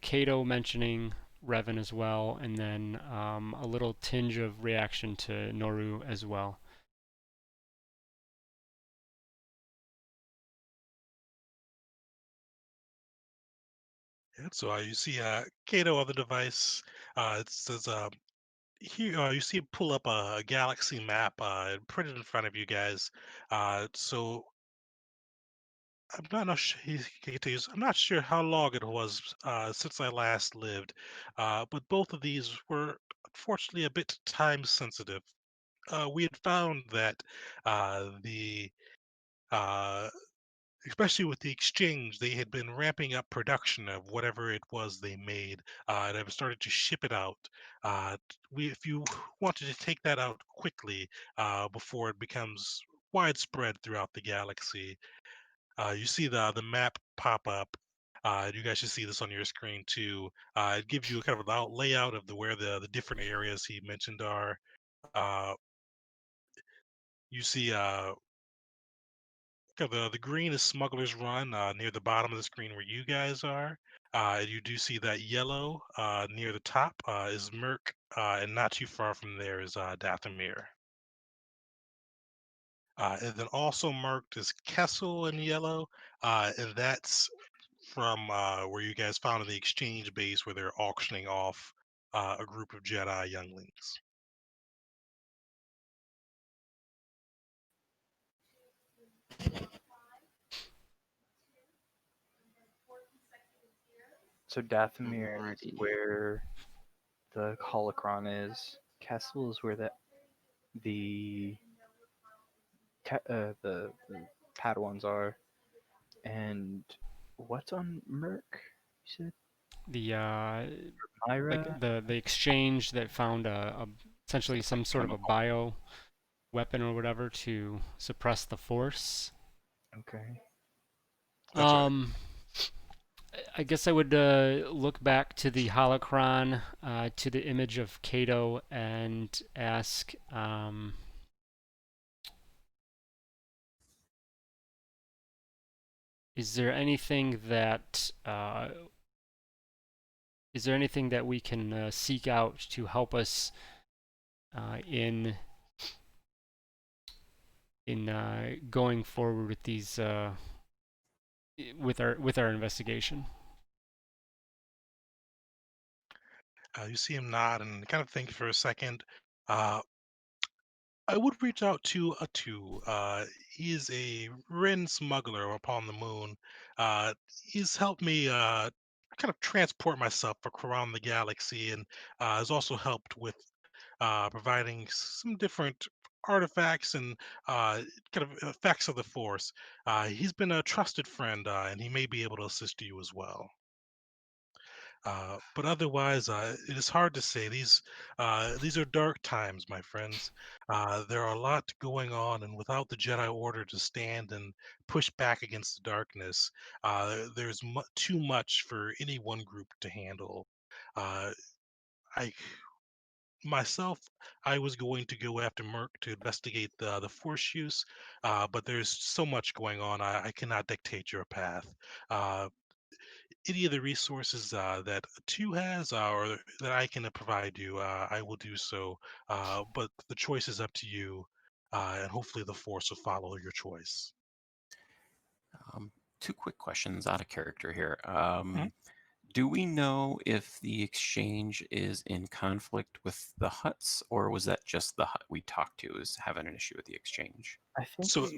Speaker 2: Kato mentioning Revan as well, and then a little tinge of reaction to Noru as well.
Speaker 1: Yeah, so you see Kato on the device. It says, here you see him pull up a galaxy map and put it in front of you guys. So I'm not no sh- he continues, I'm not sure how long it was since I last lived, but both of these were unfortunately a bit time sensitive. We had found that the uh, especially with the exchange, they had been ramping up production of whatever it was they made, and have started to ship it out. If you wanted to take that out quickly before it becomes widespread throughout the galaxy, you see the map pop up. You guys should see this on your screen too. It gives you kind of a layout of where the different areas he mentioned are. Uh, you see the green is Smuggler's Run near the bottom of the screen where you guys are. You do see that yellow near the top is Merc, and not too far from there is Dathomir. And then also marked as Kessel in yellow, and that's from where you guys found in the exchange base where they're auctioning off a group of Jedi younglings.
Speaker 4: So Dathomir is
Speaker 3: Alrighty.
Speaker 4: where the holocron is. Castle is where the the Padawans are. And what's on Merc? You said
Speaker 2: The like
Speaker 4: Myra.
Speaker 2: the exchange that found essentially
Speaker 5: It's like
Speaker 2: some
Speaker 5: a
Speaker 2: sort of a
Speaker 5: chemical.
Speaker 2: bio weapon or whatever to suppress the Force.
Speaker 4: Okay.
Speaker 1: That's right.
Speaker 2: Um, I guess I would look back to the holocron, to the image of Kato, and ask, is there anything that we can seek out to help us in going forward with these with our investigation?
Speaker 1: You see him nod and kind of think for a second. Uh, I would reach out to Atu. He is a Ren smuggler upon the moon. He's helped me kind of transport myself around the galaxy, and has also helped with providing some different artifacts and kind of effects of the Force. He's been a trusted friend, and he may be able to assist you as well. But otherwise, it is hard to say. These are dark times, my friends. There are a lot going on, and without the Jedi Order to stand and push back against the darkness, there's too much for any one group to handle. Uh, I myself, I was going to go after Merc to investigate the Force use, but there's so much going on. I cannot dictate your path. Uh, any of the resources that Two has or that I can provide you, I will do so. But the choice is up to you, and hopefully the Force will follow your choice.
Speaker 5: Um, Two quick questions out of character here.
Speaker 1: Mhm.
Speaker 5: Do we know if the exchange is in conflict with the huts, or was that just the hut we talked to is having an issue with the exchange?
Speaker 4: I think
Speaker 1: So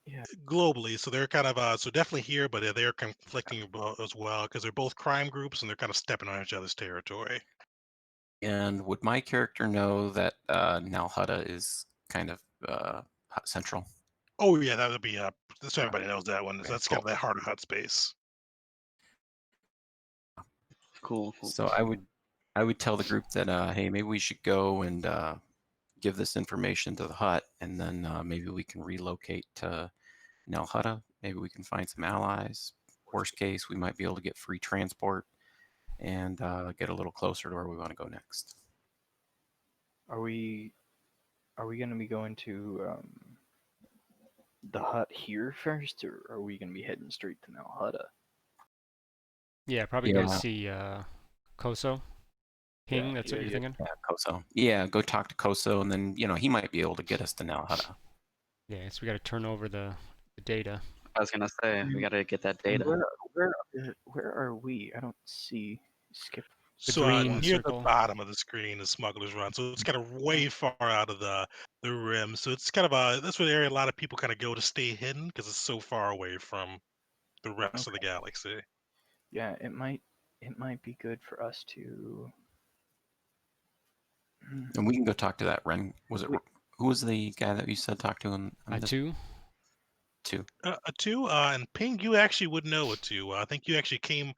Speaker 4: yeah.
Speaker 1: globally, so they're kind of so definitely here, but they're conflicting as well because they're both crime groups and they're kind of stepping on each other's territory.
Speaker 5: And would my character know that Nalhutta is kind of hut central?
Speaker 1: Oh yeah, that would be so
Speaker 4: Uh,
Speaker 1: everybody knows that one.
Speaker 5: Okay,
Speaker 1: That's kind
Speaker 5: cool.
Speaker 1: of that harder hut space.
Speaker 3: Cool, cool.
Speaker 5: So I would tell the group that hey, maybe we should go and give this information to the hut, and then maybe we can relocate to Nalhutta. Maybe we can find some allies. Worst case, we might be able to get free transport and get a little closer to where we want to go next.
Speaker 4: are we going to be going to the hut here first, or are we going to be heading straight to Nalhutta?
Speaker 2: Yeah, probably go
Speaker 5: Yeah,
Speaker 2: see Koso. Ping, that's what you're
Speaker 4: Yeah.
Speaker 2: thinking?
Speaker 5: yeah, Koso. Yeah, go talk to Koso, and then he might be able to get us to Nalhutta.
Speaker 2: Yeah, so we got to turn over the data.
Speaker 3: I was gonna say we gotta get that data.
Speaker 4: Where are we? I don't see. Skip.
Speaker 2: The
Speaker 1: So
Speaker 2: green
Speaker 4: one.
Speaker 1: near the
Speaker 2: circle.
Speaker 1: bottom of the screen is Smuggler's Run. So it's kind of way far out of the rim. So it's kind of that's where the area a lot of people kind of go to stay hidden because it's so far away from the rest of the
Speaker 4: Okay.
Speaker 1: galaxy.
Speaker 4: Yeah, it might be good for us to.
Speaker 5: And we can go talk to that Ren. Was it
Speaker 4: Wait.
Speaker 5: who was the guy that you said talk to on this
Speaker 2: Two.
Speaker 5: too?
Speaker 1: A two, and Ping, you actually would know a two. I think you actually came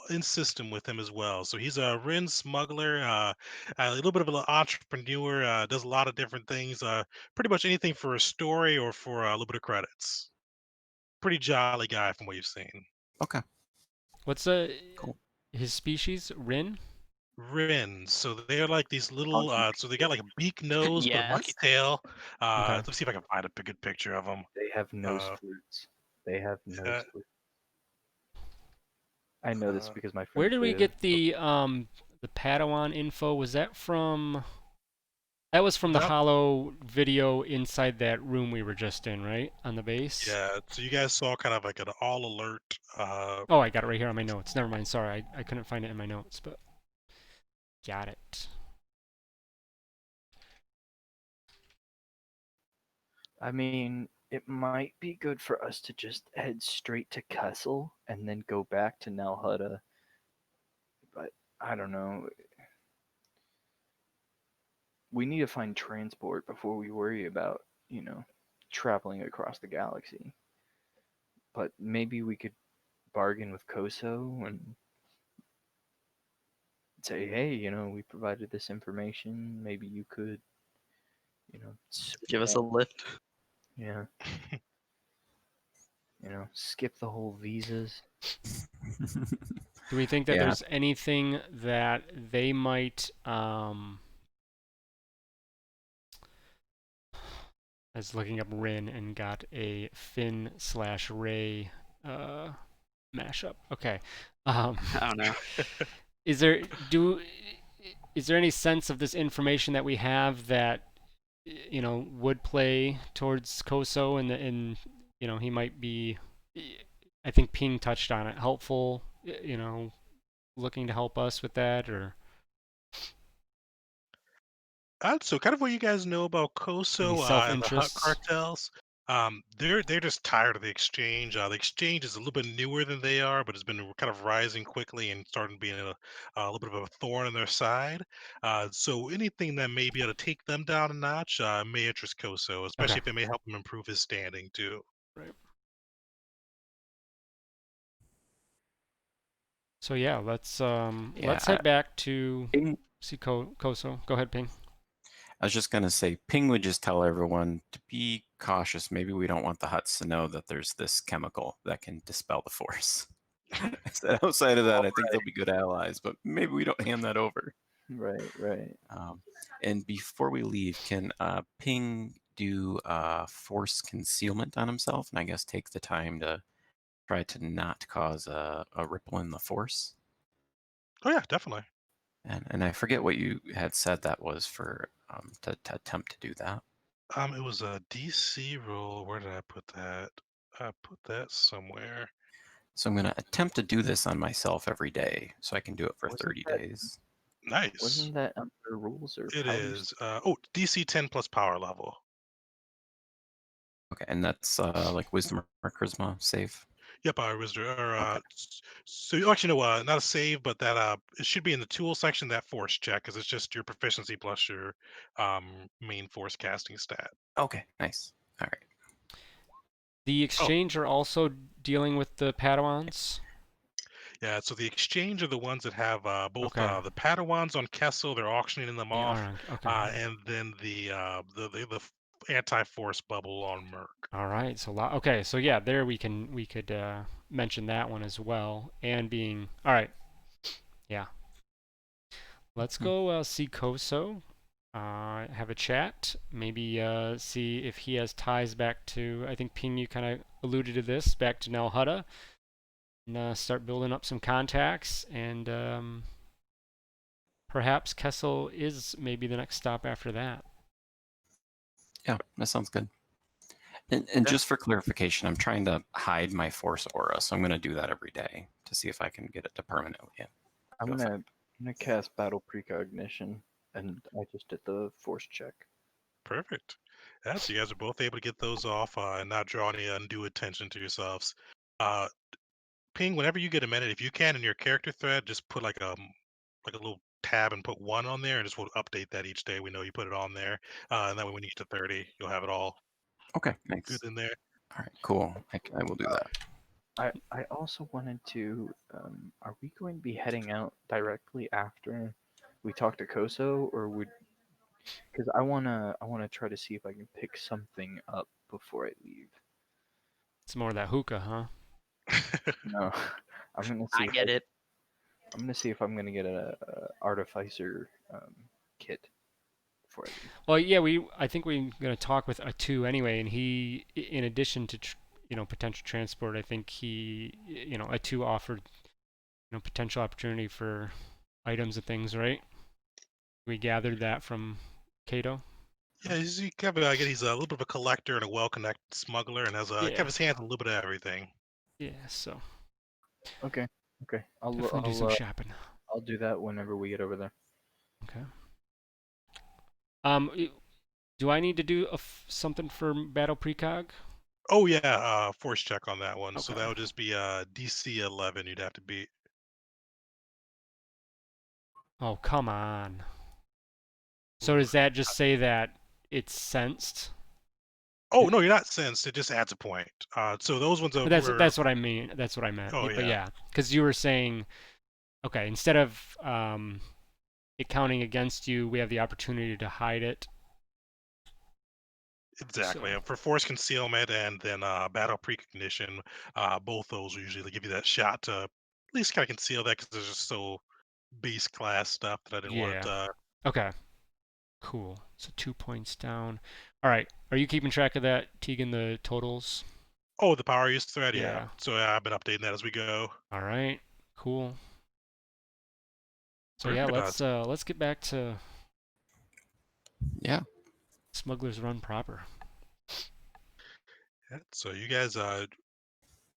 Speaker 1: in system with him as well. So he's a Ren smuggler, a little bit of an entrepreneur, does a lot of different things, pretty much anything for a story or for a little bit of credits. Pretty jolly guy from what you've seen.
Speaker 5: Okay,
Speaker 2: What's
Speaker 5: cool.
Speaker 2: his species? Rin?
Speaker 1: Wrens. So they're like these
Speaker 4: Oh,
Speaker 1: little, so they got like a beak nose but a
Speaker 3: Yes.
Speaker 1: bucky tail.
Speaker 2: Okay.
Speaker 1: Let's see if I can find a good picture of them.
Speaker 4: they have nose
Speaker 1: Uh,
Speaker 4: flutes. They have nose
Speaker 1: uh,
Speaker 4: flutes. I know this
Speaker 1: uh,
Speaker 4: because my
Speaker 2: Where
Speaker 4: friend
Speaker 2: did we
Speaker 4: played it.
Speaker 2: get the Padawan info? Was that from? That was from the
Speaker 1: that,
Speaker 2: Hollow video inside that room we were just in, right? On the base?
Speaker 1: yeah. So you guys saw kind of like an all alert.
Speaker 2: Oh, I got it right here on my notes. Never mind. Sorry, I couldn't find it in my notes, but got it.
Speaker 4: I mean, it might be good for us to just head straight to Kessel and then go back to Nalhutta. But I don't know. We need to find transport before we worry about, traveling across the galaxy. But maybe we could bargain with Koso and say, hey, we provided this information. Maybe you could,
Speaker 3: Give us a lift.
Speaker 4: yeah, skip the whole visas.
Speaker 2: Do we think that
Speaker 5: Yeah,
Speaker 2: there's anything that they might I was looking up Rin and got a Finn slash Ray mashup. Okay.
Speaker 3: Oh no.
Speaker 2: Is there any sense of this information that we have that would play towards Koso and he might be, I think Ping touched on it, helpful, looking to help us with that, or
Speaker 1: So kind of what you guys know about
Speaker 2: any
Speaker 1: Koso and the Hut
Speaker 2: self-interests?
Speaker 1: cartels. They're just tired of the exchange. The exchange is a little bit newer than they are, but it's been kind of rising quickly and starting being a little bit of a thorn in their side. So anything that may be able to take them down a notch may interest Koso, especially
Speaker 2: Okay.
Speaker 1: if it may help him improve his standing too.
Speaker 2: Right. So yeah, let's
Speaker 5: yeah.
Speaker 2: head back to
Speaker 5: Ping,
Speaker 2: see Koso. Go ahead, Ping.
Speaker 5: I was just gonna say, Ping would just tell everyone to be cautious. Maybe we don't want the huts to know that there's this chemical that can dispel the force. I said outside of that, I think they'll be good allies, but maybe we don't hand that over.
Speaker 4: Right.
Speaker 5: Um, and before we leave, can Ping do force concealment on himself, and I guess take the time to try to not cause a ripple in the force?
Speaker 1: Oh yeah, definitely.
Speaker 5: And I forget what you had said that was for to attempt to do that.
Speaker 1: It was a DC roll. Where did I put that? I put that somewhere.
Speaker 5: So I'm going to attempt to do this on myself every day, so I can do it for
Speaker 4: Wasn't
Speaker 5: 30
Speaker 4: that
Speaker 5: days.
Speaker 1: Nice.
Speaker 4: wasn't that under rules or
Speaker 1: It
Speaker 4: powers?
Speaker 1: is. DC 10 plus power level.
Speaker 5: Okay, and that's like wisdom or charisma save.
Speaker 1: Yep, wisdom. Or
Speaker 5: Okay.
Speaker 1: so you actually know, not a save, but that it should be in the tool section, that force check, because it's just your proficiency plus your main force casting stat.
Speaker 5: Okay, nice. All right.
Speaker 2: The
Speaker 1: Oh,
Speaker 2: exchange are also dealing with the Padawans.
Speaker 1: yeah. So the exchange are the ones that have both
Speaker 2: Okay.
Speaker 1: the Padawans on Kessel. They're auctioning them
Speaker 2: They
Speaker 1: off,
Speaker 2: are okay.
Speaker 1: and then the anti-force bubble on Merc.
Speaker 2: All right. So okay. So yeah, there we could mention that one as well. And being all right. Yeah. Let's go see Koso. Have a chat. Maybe see if he has ties back to. I think Ping, you kind of alluded to this, back to Nel Hutta, and start building up some contacts. And perhaps Kessel is maybe the next stop after that.
Speaker 5: Yeah, that sounds good. And
Speaker 4: Yeah.
Speaker 5: just for clarification, I'm trying to hide my force aura, so I'm going to do that every day to see if I can get it to permanently.
Speaker 4: I'm gonna cast battle precognition, and I just did the force check.
Speaker 1: Perfect. Yeah, so you guys are both able to get those off and not draw any undue attention to yourselves. Uh, Ping, whenever you get a minute, if you can in your character thread, just put like a little tab and put 1 on there, and just we'll update that each day. We know you put it on there, and that way when you get to 30, you'll have it all
Speaker 5: Okay,
Speaker 1: good
Speaker 5: thanks.
Speaker 1: in there.
Speaker 5: All right, cool. I will do that.
Speaker 4: I also wanted to. Are we going to be heading out directly after we talk to Koso, or would? Because I wanna try to see if I can pick something up before I leave.
Speaker 2: It's more of that hookah, huh?
Speaker 4: No, I'm gonna see.
Speaker 3: I get it.
Speaker 4: I'm gonna see if I'm gonna get a artificer kit before I leave.
Speaker 2: Well, yeah, I think we're gonna talk with Atu anyway, and he, in addition to potential transport, I think he, Atu offered potential opportunity for items and things, right? We gathered that from Cato.
Speaker 1: Yeah, he's kind of, I get he's a little bit of a collector and a well-connected smuggler, and has kind
Speaker 2: Yeah,
Speaker 1: of his hands on a little bit of everything.
Speaker 2: yeah. So
Speaker 4: Okay. Okay.
Speaker 2: definitely do some shopping.
Speaker 4: I'll do that whenever we get over there.
Speaker 2: Okay. Do I need to do something for battle precog?
Speaker 1: Oh yeah, force check on that one. So
Speaker 2: Okay.
Speaker 1: that would just be DC 11. You'd have to beat.
Speaker 2: Oh, come on. So does that just say that it's sensed?
Speaker 1: Oh no, you're not sensed. It just adds a point. So those ones
Speaker 2: But
Speaker 1: were.
Speaker 2: that's what I mean. That's what I meant.
Speaker 1: Oh
Speaker 2: But
Speaker 1: yeah,
Speaker 2: yeah, because you were saying, okay, instead of it counting against you, we have the opportunity to hide it.
Speaker 1: exactly.
Speaker 2: So
Speaker 1: For force concealment and then battle precognition, both those will usually give you that shot to at least kind of conceal that, because there's just so beast class stuff that I didn't want it
Speaker 2: yeah.
Speaker 1: to.
Speaker 2: Okay. Cool. So 2 points down. All right. Are you keeping track of that, Tegan? The totals?
Speaker 1: Oh, the power use thread, yeah.
Speaker 2: Yeah.
Speaker 1: So yeah, I've been updating that as we go.
Speaker 2: All right. Cool. So yeah,
Speaker 1: Perfect.
Speaker 2: let's get back to
Speaker 5: Yeah.
Speaker 2: Smuggler's Run proper.
Speaker 1: Yeah, so you guys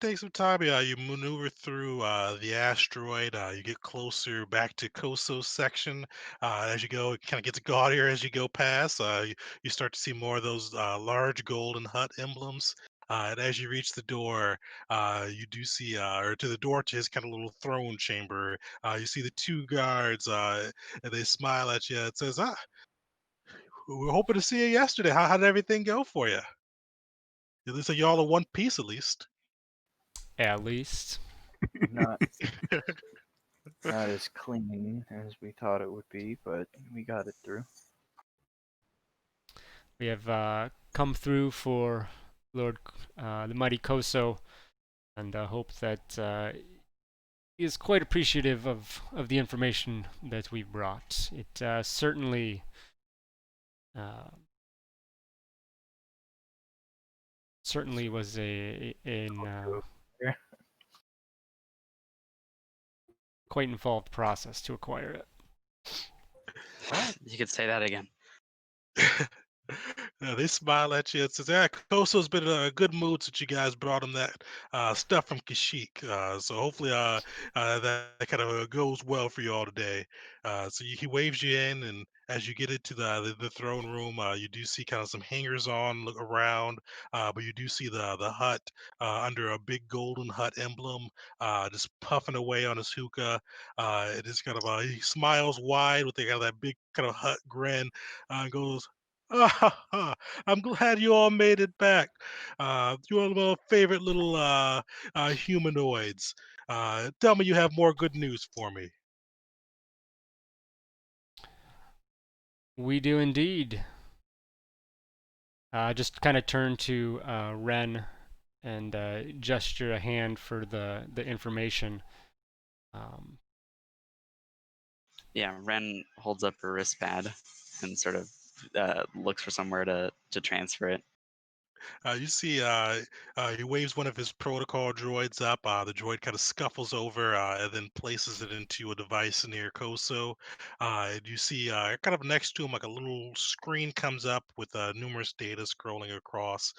Speaker 1: take some time. Yeah, you maneuver through the asteroid. You get closer back to Koso's section. As you go, it kind of gets gaudier as you go past. You start to see more of those large golden hut emblems. And as you reach the door, you do see, or to the door to his kind of little throne chamber, you see the 2 guards, and they smile at you. It says, we were hoping to see you yesterday. How did everything go for you? It looks like y'all in one piece, at least."
Speaker 2: At least.
Speaker 4: Not not as clean as we thought it would be, but we got it through.
Speaker 2: We have come through for Lord the Mighty Koso, and hope that he is quite appreciative of the information that we've brought. It certainly certainly was
Speaker 4: Yeah.
Speaker 2: quite involved process to acquire it.
Speaker 3: You could say that again.
Speaker 1: They smile at you and says, "Yeah, Koso's been in a good mood since you guys brought him that stuff from Kashyyyk. So hopefully that kind of goes well for you all today." He waves you in, and as you get into the throne room, you do see kind of some hangers on look around, but you do see the hut under a big golden hut emblem, just puffing away on his hookah. It is kind of he smiles wide with the, kind of that big kind of hut grin, and goes. I'm glad you all made it back. You're my favorite little humanoids. Tell me you have more good news for me.
Speaker 2: We do indeed. Just kind of turn to Ren and gesture a hand for the information. Um,
Speaker 3: Yeah, Ren holds up her wristpad and sort of looks for somewhere to transfer it.
Speaker 1: You see, he waves one of his protocol droids up. The droid kind of scuffles over and then places it into a device near Koso. And you see, kind of next to him, like a little screen comes up with numerous data scrolling across.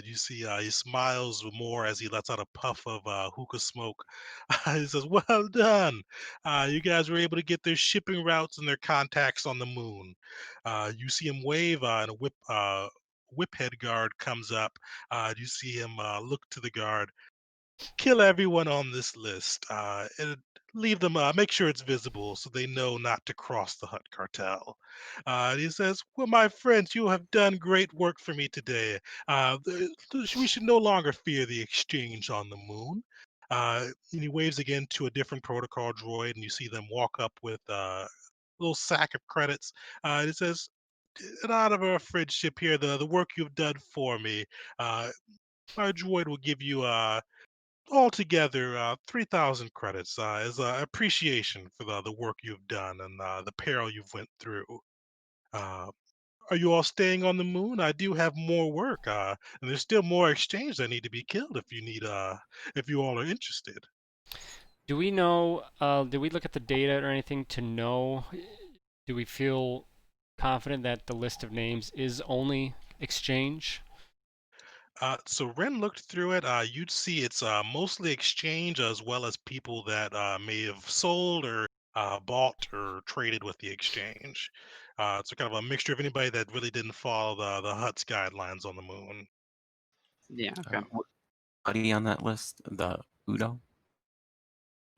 Speaker 1: You see, he smiles more as he lets out a puff of hookah smoke. He says, "Well done. You guys were able to get their shipping routes and their contacts on the moon." You see him wave and a whiphead guard comes up. You see him look to the guard, kill everyone on this list, and leave them. Make sure it's visible so they know not to cross the Hut cartel. And he says, "Well, my friends, you have done great work for me today. We should no longer fear the exchange on the moon." And he waves again to a different protocol droid, and you see them walk up with a little sack of credits. And it says, "In honor of our friendship here, the work you've done for me, uh, my droid will give you altogether 3,000 credits as appreciation for the work you've done and the peril you've went through. Uh, are you all staying on the moon? I do have more work, and there's still more exchange that need to be killed if you all are interested."
Speaker 2: do we know? Did we look at the data or anything to know? Do we feel confident that the list of names is only exchange?
Speaker 1: So Ren looked through it. You'd see it's mostly exchange as well as people that may have sold or bought or traded with the exchange. It's kind of a mixture of anybody that really didn't follow the Hut's guidelines on the moon.
Speaker 3: Yeah, okay.
Speaker 5: What buddy on that list? The Udo?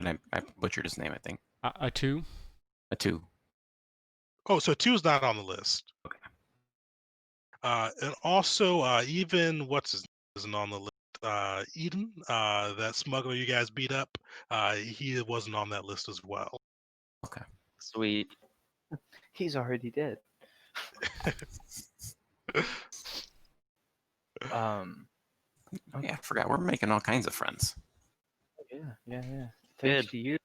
Speaker 5: And I butchered his name, I think.
Speaker 2: A two?
Speaker 5: A two.
Speaker 1: Oh, so two's not on the list.
Speaker 5: Okay.
Speaker 1: And also, even what's his name isn't on the list. Eden, that smuggler you guys beat up, he wasn't on that list as well.
Speaker 5: Okay.
Speaker 3: Sweet.
Speaker 4: He's already dead. Um.
Speaker 5: Yeah, I forgot. We're making all kinds of friends.
Speaker 4: Yeah.
Speaker 3: Good.
Speaker 4: Thanks to you,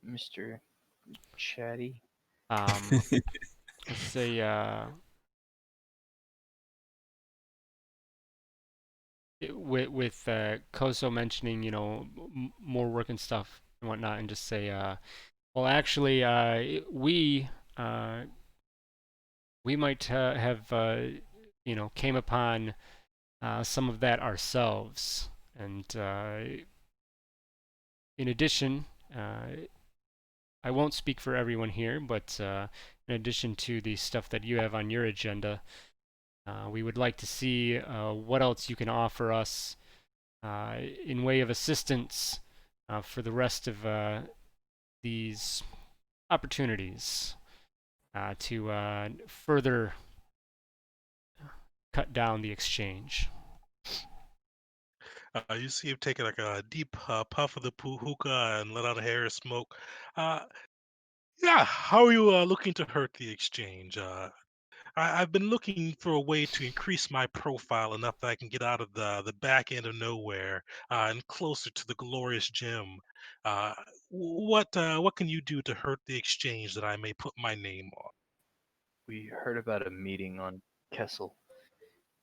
Speaker 4: Mr. Chatty.
Speaker 2: Let's say with Koso mentioning, more work and stuff and whatnot, and just say, well, actually, uh, we might have, came upon some of that ourselves, and in addition, I won't speak for everyone here, but in addition to the stuff that you have on your agenda, we would like to see what else you can offer us in way of assistance for the rest of these opportunities to further cut down the exchange.
Speaker 1: You see him taking like a deep puff of the hookah and let out a hair of smoke. Uh, yeah, how are you looking to hurt the exchange? I've been looking for a way to increase my profile enough that I can get out of the back end of nowhere and closer to the glorious gem. Uh, what can you do to hurt the exchange that I may put my name on?
Speaker 4: We heard about a meeting on Kessel,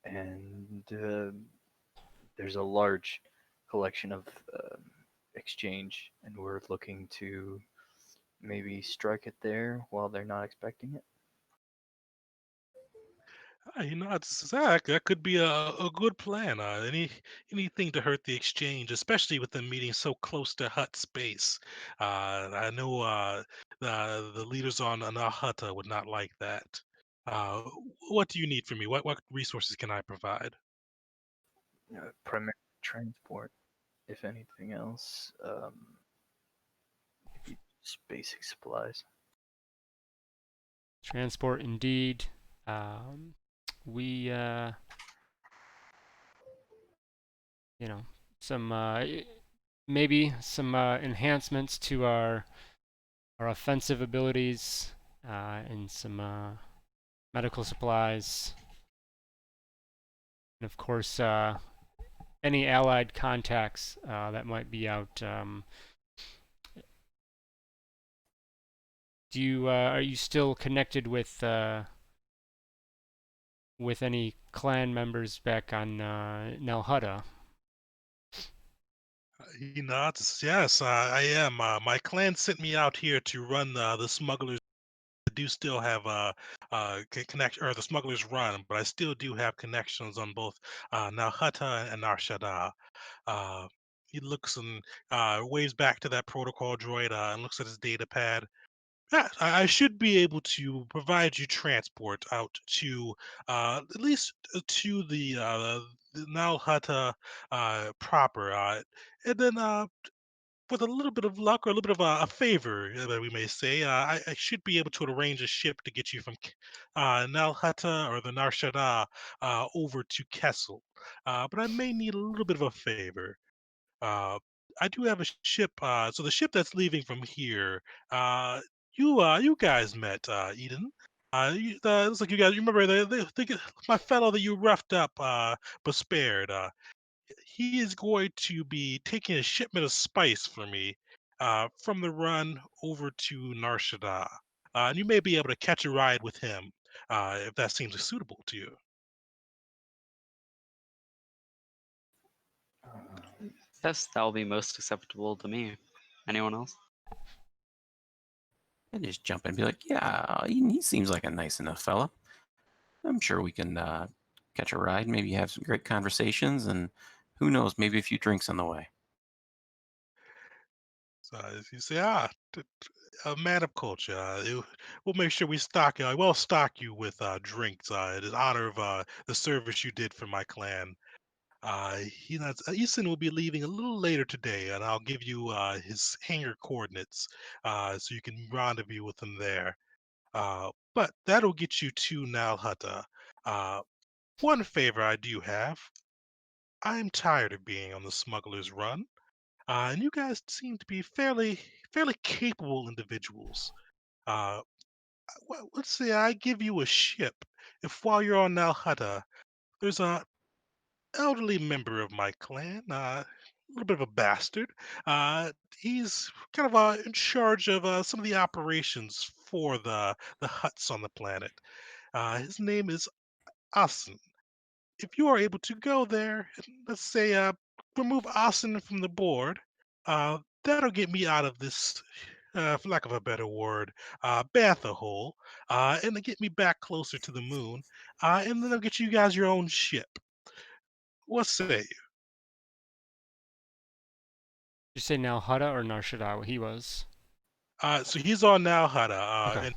Speaker 4: and there's a large collection of exchange, and we're looking to maybe strike it there while they're not expecting it.
Speaker 1: that could be a good plan. Anything to hurt the exchange, especially with them meeting so close to hut space. I know the leaders on our hut would not like that. Uh, what do you need from me? What resources can I provide?
Speaker 4: Primary transport, if anything else. Maybe just basic supplies.
Speaker 2: Transport indeed. Um, we, you know, some maybe some enhancements to our offensive abilities and some medical supplies, and of course any allied contacts that might be out. Do you are you still connected with any clan members back on Nelhutta?
Speaker 1: He nods. Yes, I am. My clan sent me out here to run the smugglers. I do still have connection, or the smugglers run, but I still do have connections on both Nalhutta and Arshada. Uh, he looks and waves back to that protocol droid and looks at his data pad. Yeah, I should be able to provide you transport out to at least to the Nalhutta proper, and then with a little bit of luck or a little bit of a favor that we may say, I should be able to arrange a ship to get you from Nalhata or the Narshada over to Kessel. But I may need a little bit of a favor. Uh, I do have a ship. So the ship that's leaving from here, you guys met Eden. It looks like you guys. You remember my fellow that you roughed up but spared. He is going to be taking a shipment of spice for me from the run over to Narshada. And you may be able to catch a ride with him if that seems suitable to you.
Speaker 4: Uh,
Speaker 3: Yes, that will be most acceptable to me. Anyone else?
Speaker 5: And just jump in and be like, yeah, he seems like a nice enough fella. I'm sure we can catch a ride, maybe have some great conversations, and who knows, maybe a few drinks on the way.
Speaker 1: So as you say, a man of culture. We'll make sure we stock you with drinks in honor of the service you did for my clan. Easton will be leaving a little later today, and I'll give you his hangar coordinates so you can rendezvous with him there. But that'll get you to Nalhutta. Uh, one favor I do have. I'm tired of being on the smuggler's run, and you guys seem to be fairly capable individuals. Uh, let's say I give you a ship. If while you're on Nalhutta, there's a elderly member of my clan, a little bit of a bastard. He's kind of in charge of some of the operations for the huts on the planet. His name is Asen. If you are able to go there, and let's say remove Asen from the board, that'll get me out of this. For lack of a better word, bantha hole, and to get me back closer to the moon, and then I'll get you guys your own ship. What say
Speaker 2: Did you say Nelhutta or Narshada? He was.
Speaker 1: so he's on Nalhada,
Speaker 2: Okay.
Speaker 1: and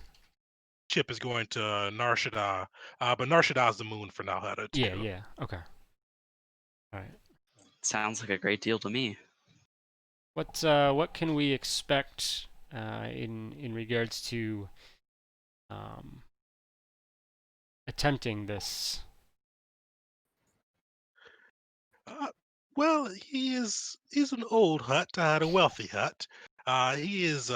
Speaker 1: ship is going to Narshada, but Narshada is the moon for Nalhada
Speaker 2: Yeah.
Speaker 1: too.
Speaker 2: Yeah. Okay. All right.
Speaker 3: Sounds like a great deal to me.
Speaker 2: What can we expect in regards to um, attempting this?
Speaker 1: Uh, well, he's an old hut, a wealthy hut. He is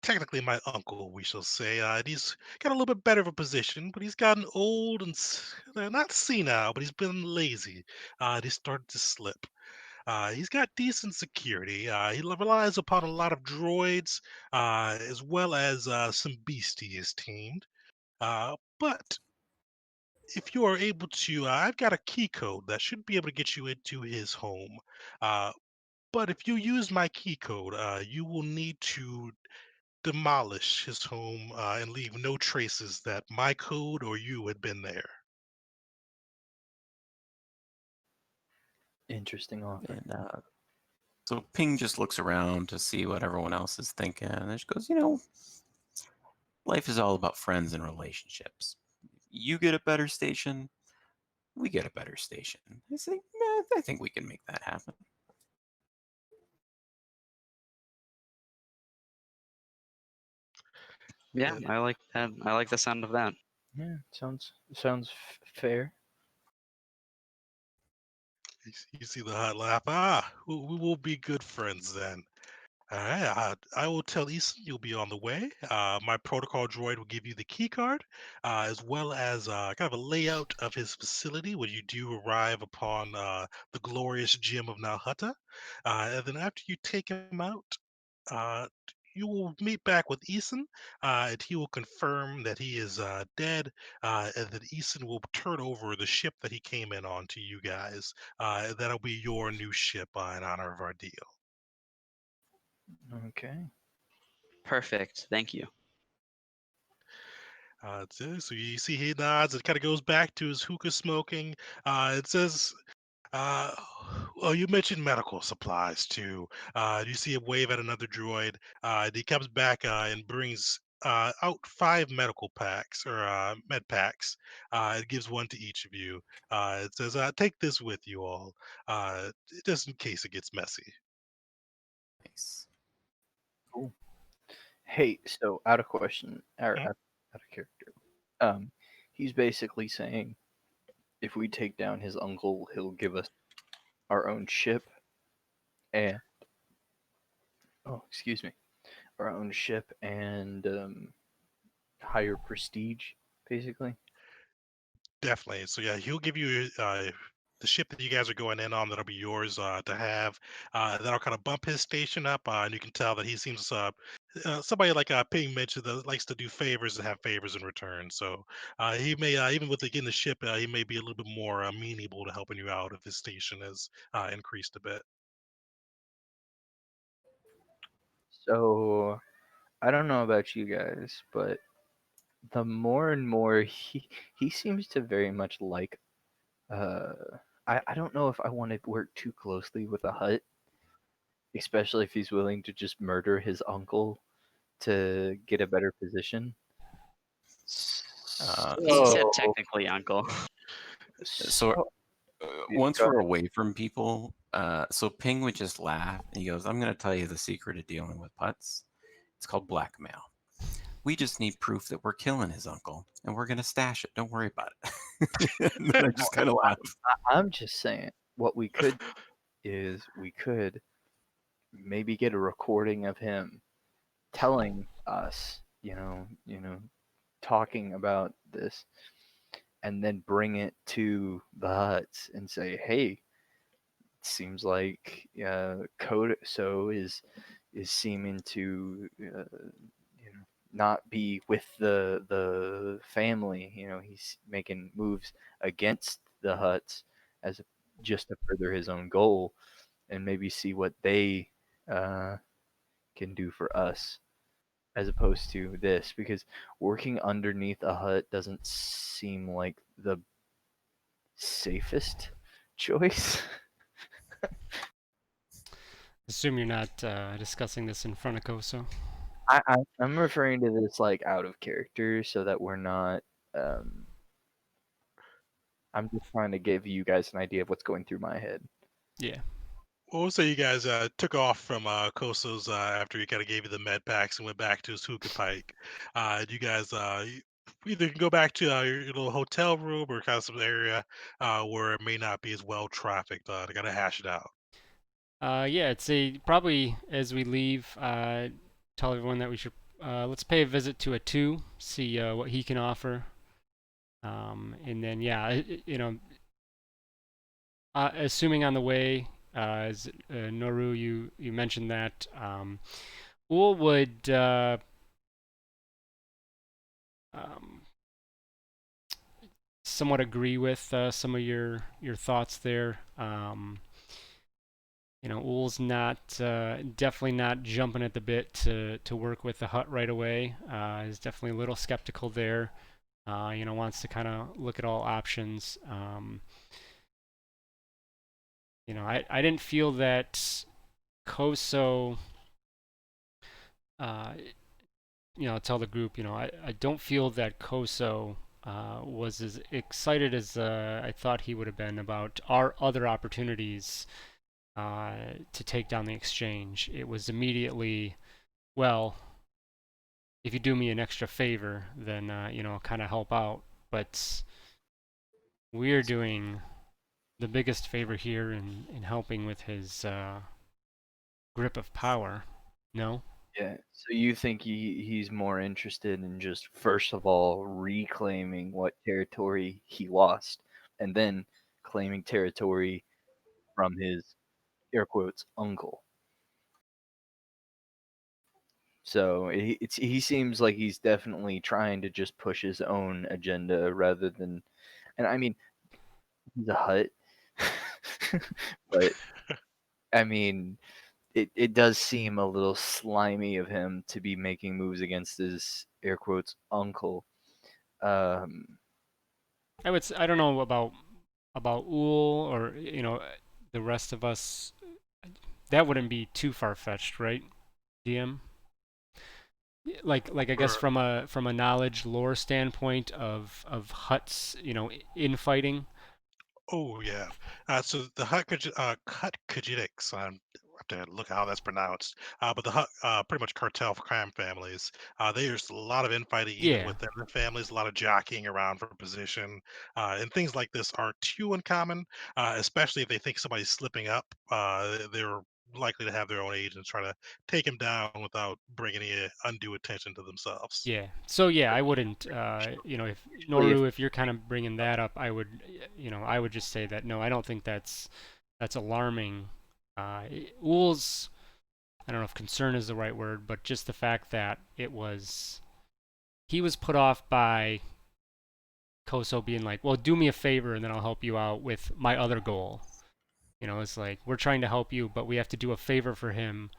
Speaker 1: technically my uncle, we shall say. He's got a little bit better of a position, but he's gotten old and not senile, but he's been lazy. He's started to slip. He's got decent security. He relies upon a lot of droids, as well as some beasts he has tamed. But if you are able to, I've got a key code that should be able to get you into his home. Uh, but if you use my key code, you will need to demolish his home and leave no traces that my code or you had been there.
Speaker 4: Interesting offer.
Speaker 5: And so Ping just looks around to see what everyone else is thinking, and she goes, life is all about friends and relationships. You get a better station, we get a better station. I say, I think we can make that happen.
Speaker 3: Yeah,
Speaker 1: Uh,
Speaker 3: I like that. I like the sound of that.
Speaker 4: Yeah, sounds fair.
Speaker 1: you see the hut laugh. Ah, we will be good friends then. All right, I will tell Easton you'll be on the way. My protocol droid will give you the key card, as well as kind of a layout of his facility when you do arrive upon the glorious gym of Nalhutta. And then after you take him out, uh, you will meet back with Eason, and he will confirm that he is dead, and that Eason will turn over the ship that he came in on to you guys. That'll be your new ship in honor of our deal.
Speaker 4: Okay.
Speaker 3: Perfect. Thank you.
Speaker 1: So you see he nods. It kind of goes back to his hookah smoking. It says, uh, "Well, you mentioned medical supplies too. You see him wave at another droid. He comes back and brings out 5 medical packs or med packs. It gives one to each of you. It says, "Take this with you all, just in case it gets messy."
Speaker 5: Nice.
Speaker 4: Cool. Hey, so out of question, or
Speaker 1: Mhm.
Speaker 4: out of character, um, he's basically saying if we take down his uncle, he'll give us our own ship and excuse me, our own ship and higher prestige, basically.
Speaker 1: Definitely. So yeah, he'll give you the ship that you guys are going in on. That'll be yours to have. That'll kind of bump his station up, and you can tell that he seems somebody like Ping mentioned that likes to do favors and have favors in return. So he may even with getting the ship, he may be a little bit more amenable to helping you out if his station has increased a bit.
Speaker 4: So I don't know about you guys, but the more and more he seems to very much like uh I don't know if I want to work too closely with a hut, especially if he's willing to just murder his uncle to get a better position.
Speaker 3: He said
Speaker 4: So,
Speaker 3: technically uncle.
Speaker 5: So
Speaker 4: so yeah,
Speaker 5: once
Speaker 4: go
Speaker 5: we're
Speaker 4: ahead.
Speaker 5: away from people, so Ping would just laugh and he goes, I'm going to tell you the secret of dealing with putts. It's called blackmail. We just need proof that we're killing his uncle and we're going to stash it. Don't worry about it. And then I just kind of laugh.
Speaker 4: I'm just saying what we could is we could maybe get a recording of him telling us, talking about this, and then bring it to the huts and say, "Hey, it seems like Code so is seeming to not be with the family. He's making moves against the huts as just to further his own goal, and maybe see what they uh, can do for us." As opposed to this, because working underneath a hut doesn't seem like the safest choice.
Speaker 2: Assume you're not discussing this in front of Koso.
Speaker 4: I'm referring to this like out of character so that we're not. Um, I'm just trying to give you guys an idea of what's going through my head.
Speaker 2: Yeah.
Speaker 1: Well, we'll say you guys took off from Koso's after he kind of gave you the med packs and went back to his hookah pike. You guys either can go back to your little hotel room or kind of some area where it may not be as well trafficked to kind of hash it out.
Speaker 2: Yeah, it's probably as we leave, tell everyone that we should let's pay a visit to a two, see what he can offer, and then yeah, assuming on the way, as Noru, you mentioned that Ul would um, somewhat agree with some of your thoughts there. Ull's not definitely not jumping at the bit to work with the hut right away. Is definitely a little skeptical there. Wants to kind of look at all options. I didn't feel that Koso, uh, tell the group, I don't feel that Koso was as excited as I thought he would have been about our other opportunities to take down the exchange. It was immediately, well, if you do me an extra favor, then I'll kind of help out. But we're doing the biggest favor here in helping with his grip of power. No?
Speaker 4: Yeah. So you think he's more interested in just first of all reclaiming what territory he lost, and then claiming territory from his air quotes uncle. So he seems like he's definitely trying to just push his own agenda rather than, and I mean, he's a hut, but I mean, it does seem a little slimy of him to be making moves against his air quotes uncle. Um,
Speaker 2: I don't know about Ull or the rest of us. That wouldn't be too far fetched, right, DM? Like I guess
Speaker 1: For
Speaker 2: from a knowledge lore standpoint of huts, infighting.
Speaker 1: Oh yeah. So the Hut Khajiits, I have to look at how that's pronounced. But the Hut, pretty much cartel crime families. There's a lot of infighting even
Speaker 2: Yeah,
Speaker 1: within the families, a lot of jockeying around for position, and things like this aren't too uncommon. Especially if they think somebody's slipping up, they're likely to have their own agents try to take him down without bringing any undue attention to themselves.
Speaker 2: yeah. So yeah, I wouldn't. If
Speaker 4: usually, if
Speaker 2: Noru, if you're kind of bringing that up, I would just say that no, I don't think that's alarming. Ull's, I don't know if concern is the right word, but just the fact that he was put off by Koso being like, well, do me a favor and then I'll help you out with my other goal. It's like we're trying to help you, but we have to do a favor for him.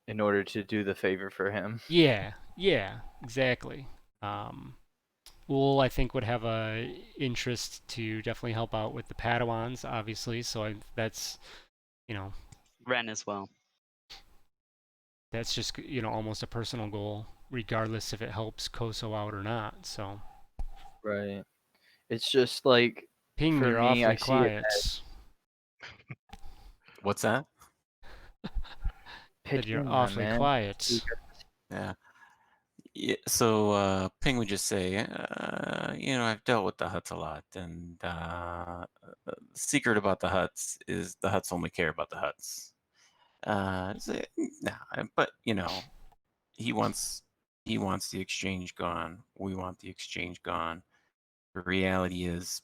Speaker 4: in order to do the favor for him.
Speaker 2: Yeah, exactly. Ull, I think, would have a interest to definitely help out with the Padawans, obviously. So that's you know
Speaker 3: Ren as well.
Speaker 2: that's just almost a personal goal, regardless if it helps Koso out or not. So,
Speaker 4: Right. It's just like
Speaker 2: Ping,
Speaker 4: for
Speaker 2: you're
Speaker 4: me, I
Speaker 2: awfully
Speaker 4: see it
Speaker 2: quiet.
Speaker 5: What's that?
Speaker 2: Said
Speaker 4: pitch
Speaker 2: you're
Speaker 4: in, my
Speaker 2: awfully
Speaker 4: man.
Speaker 2: quiet.
Speaker 5: Yeah. Yeah, so Ping would just say, I've dealt with the Huts a lot, and the secret about the Huts is the Huts only care about the Huts. Nah, but he wants he wants the exchange gone. We want the exchange gone. The reality is,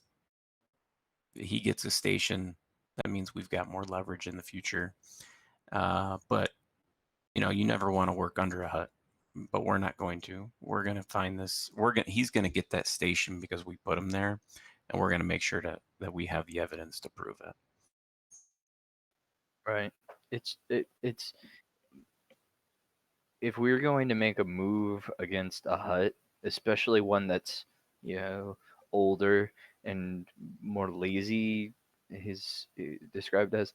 Speaker 5: he gets a station. That means we've got more leverage in the future. But you never want to work under a Hut. But we're not going to. We're going to find this. He's going to get that station because we put him there, and we're going to make sure that we have the evidence to prove it.
Speaker 4: Right. It's if we're going to make a move against a hut, especially one that's, you know, older and more lazy, he's described as,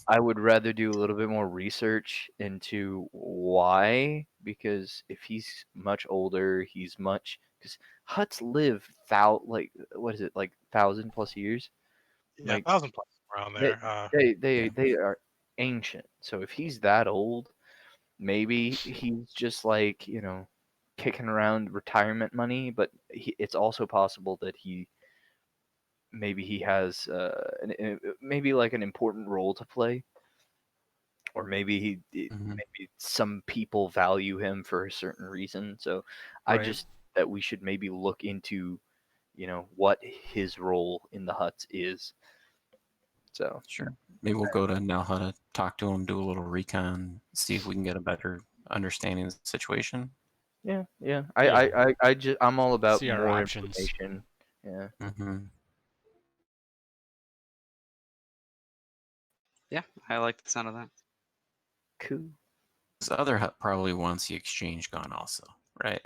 Speaker 4: I would rather do a little bit more research into why, because if he's much older, he's much, because huts live like what is it, like 1,000+ years?
Speaker 1: Yeah,
Speaker 4: Like
Speaker 1: 1,000 plus around
Speaker 4: they
Speaker 1: there.
Speaker 5: Yeah.
Speaker 4: they are ancient. So if he's that old, maybe he's just like, kicking around retirement money, but it's also possible that maybe he has maybe like an important role to play, or maybe
Speaker 5: Hmm.
Speaker 4: maybe some people value him for a certain reason. So I
Speaker 2: Right.
Speaker 4: just that we should maybe look into, what his role in the huts is. So
Speaker 5: Sure. Maybe we'll go to Nalhutta, talk to him, do a little recon, see if we can get a better understanding of the situation.
Speaker 4: yeah,
Speaker 2: Yeah.
Speaker 4: I'm all about
Speaker 2: See our
Speaker 4: more
Speaker 2: options.
Speaker 4: information. Yeah.
Speaker 5: Hmm.
Speaker 3: Yeah, I like the sound of that.
Speaker 4: Cool.
Speaker 5: This other hut probably wants the exchange gone also, right?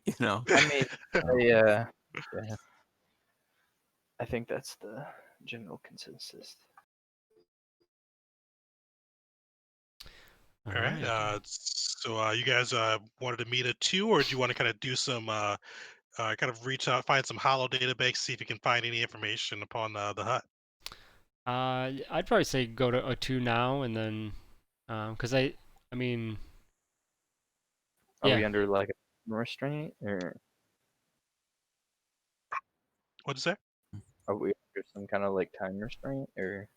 Speaker 5: You know.
Speaker 4: I mean,
Speaker 5: So,
Speaker 4: yeah, I think that's the general consensus.
Speaker 1: All right.
Speaker 2: Alright.
Speaker 1: So you guys wanted to meet at 2, or do you want to kind of do some kind of reach out, find some hollow database, see if you can find any information upon the hut?
Speaker 2: I'd probably say go to a 2 now, and then, cause I mean,
Speaker 4: Are we
Speaker 2: yeah.
Speaker 4: under like a restraint, or
Speaker 1: What'd you say?
Speaker 4: are we under some kind of like time restraint, or?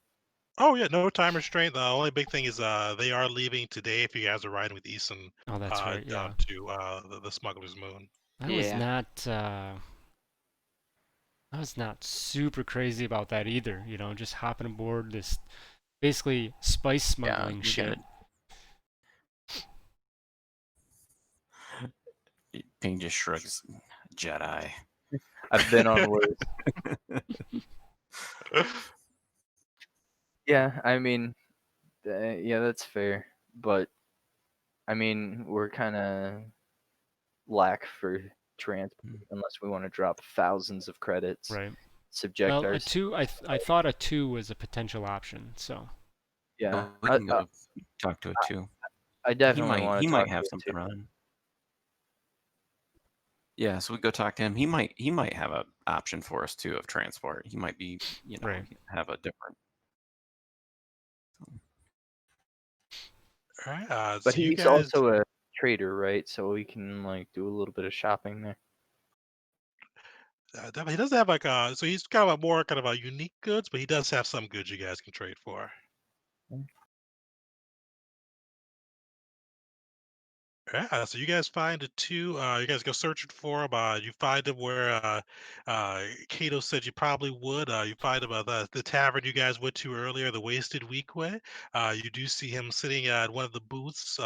Speaker 1: Oh yeah, no time restraint. The only big thing is they are leaving today. If you guys are riding with Eason
Speaker 2: Oh, that's right.
Speaker 1: down
Speaker 2: Yeah.
Speaker 1: to the Smuggler's Moon.
Speaker 3: Yeah.
Speaker 2: I was not super crazy about that either. You know, just hopping aboard this basically spice
Speaker 5: yeah,
Speaker 2: smuggling
Speaker 5: you
Speaker 2: ship.
Speaker 5: Ping just shrugs. Jedi.
Speaker 4: I've been on worse. Yeah, I mean, yeah, that's fair. But I mean, we're kind of lack for transport unless we want to drop thousands of credits,
Speaker 2: Right.
Speaker 4: subject
Speaker 2: Well,
Speaker 4: our.
Speaker 2: a 2, I thought a 2 was a potential option. So,
Speaker 4: Yeah,
Speaker 5: Oh, we can go talk to it too.
Speaker 4: I
Speaker 5: He
Speaker 4: definitely
Speaker 5: might
Speaker 4: want
Speaker 5: he
Speaker 4: to
Speaker 5: might
Speaker 4: talk to
Speaker 5: have
Speaker 4: it too.
Speaker 5: something running. Yeah, so we go talk to him. He might have a option for us too of transport. He might be,
Speaker 2: right.
Speaker 5: have a different.
Speaker 1: All right.
Speaker 4: But
Speaker 1: So you
Speaker 4: he's
Speaker 1: guys,
Speaker 4: also a trader, right? So we can like do a little bit of shopping there.
Speaker 1: he doesn't have like so he's kind of a more kind of a unique goods, but he does have some goods you guys can trade for. Yeah, so you guys find the 2. You guys go searching for him. You find him where Cato said you probably would. You find him at the tavern you guys went to earlier, the Wasted Weekway. You do see him sitting at one of the booths,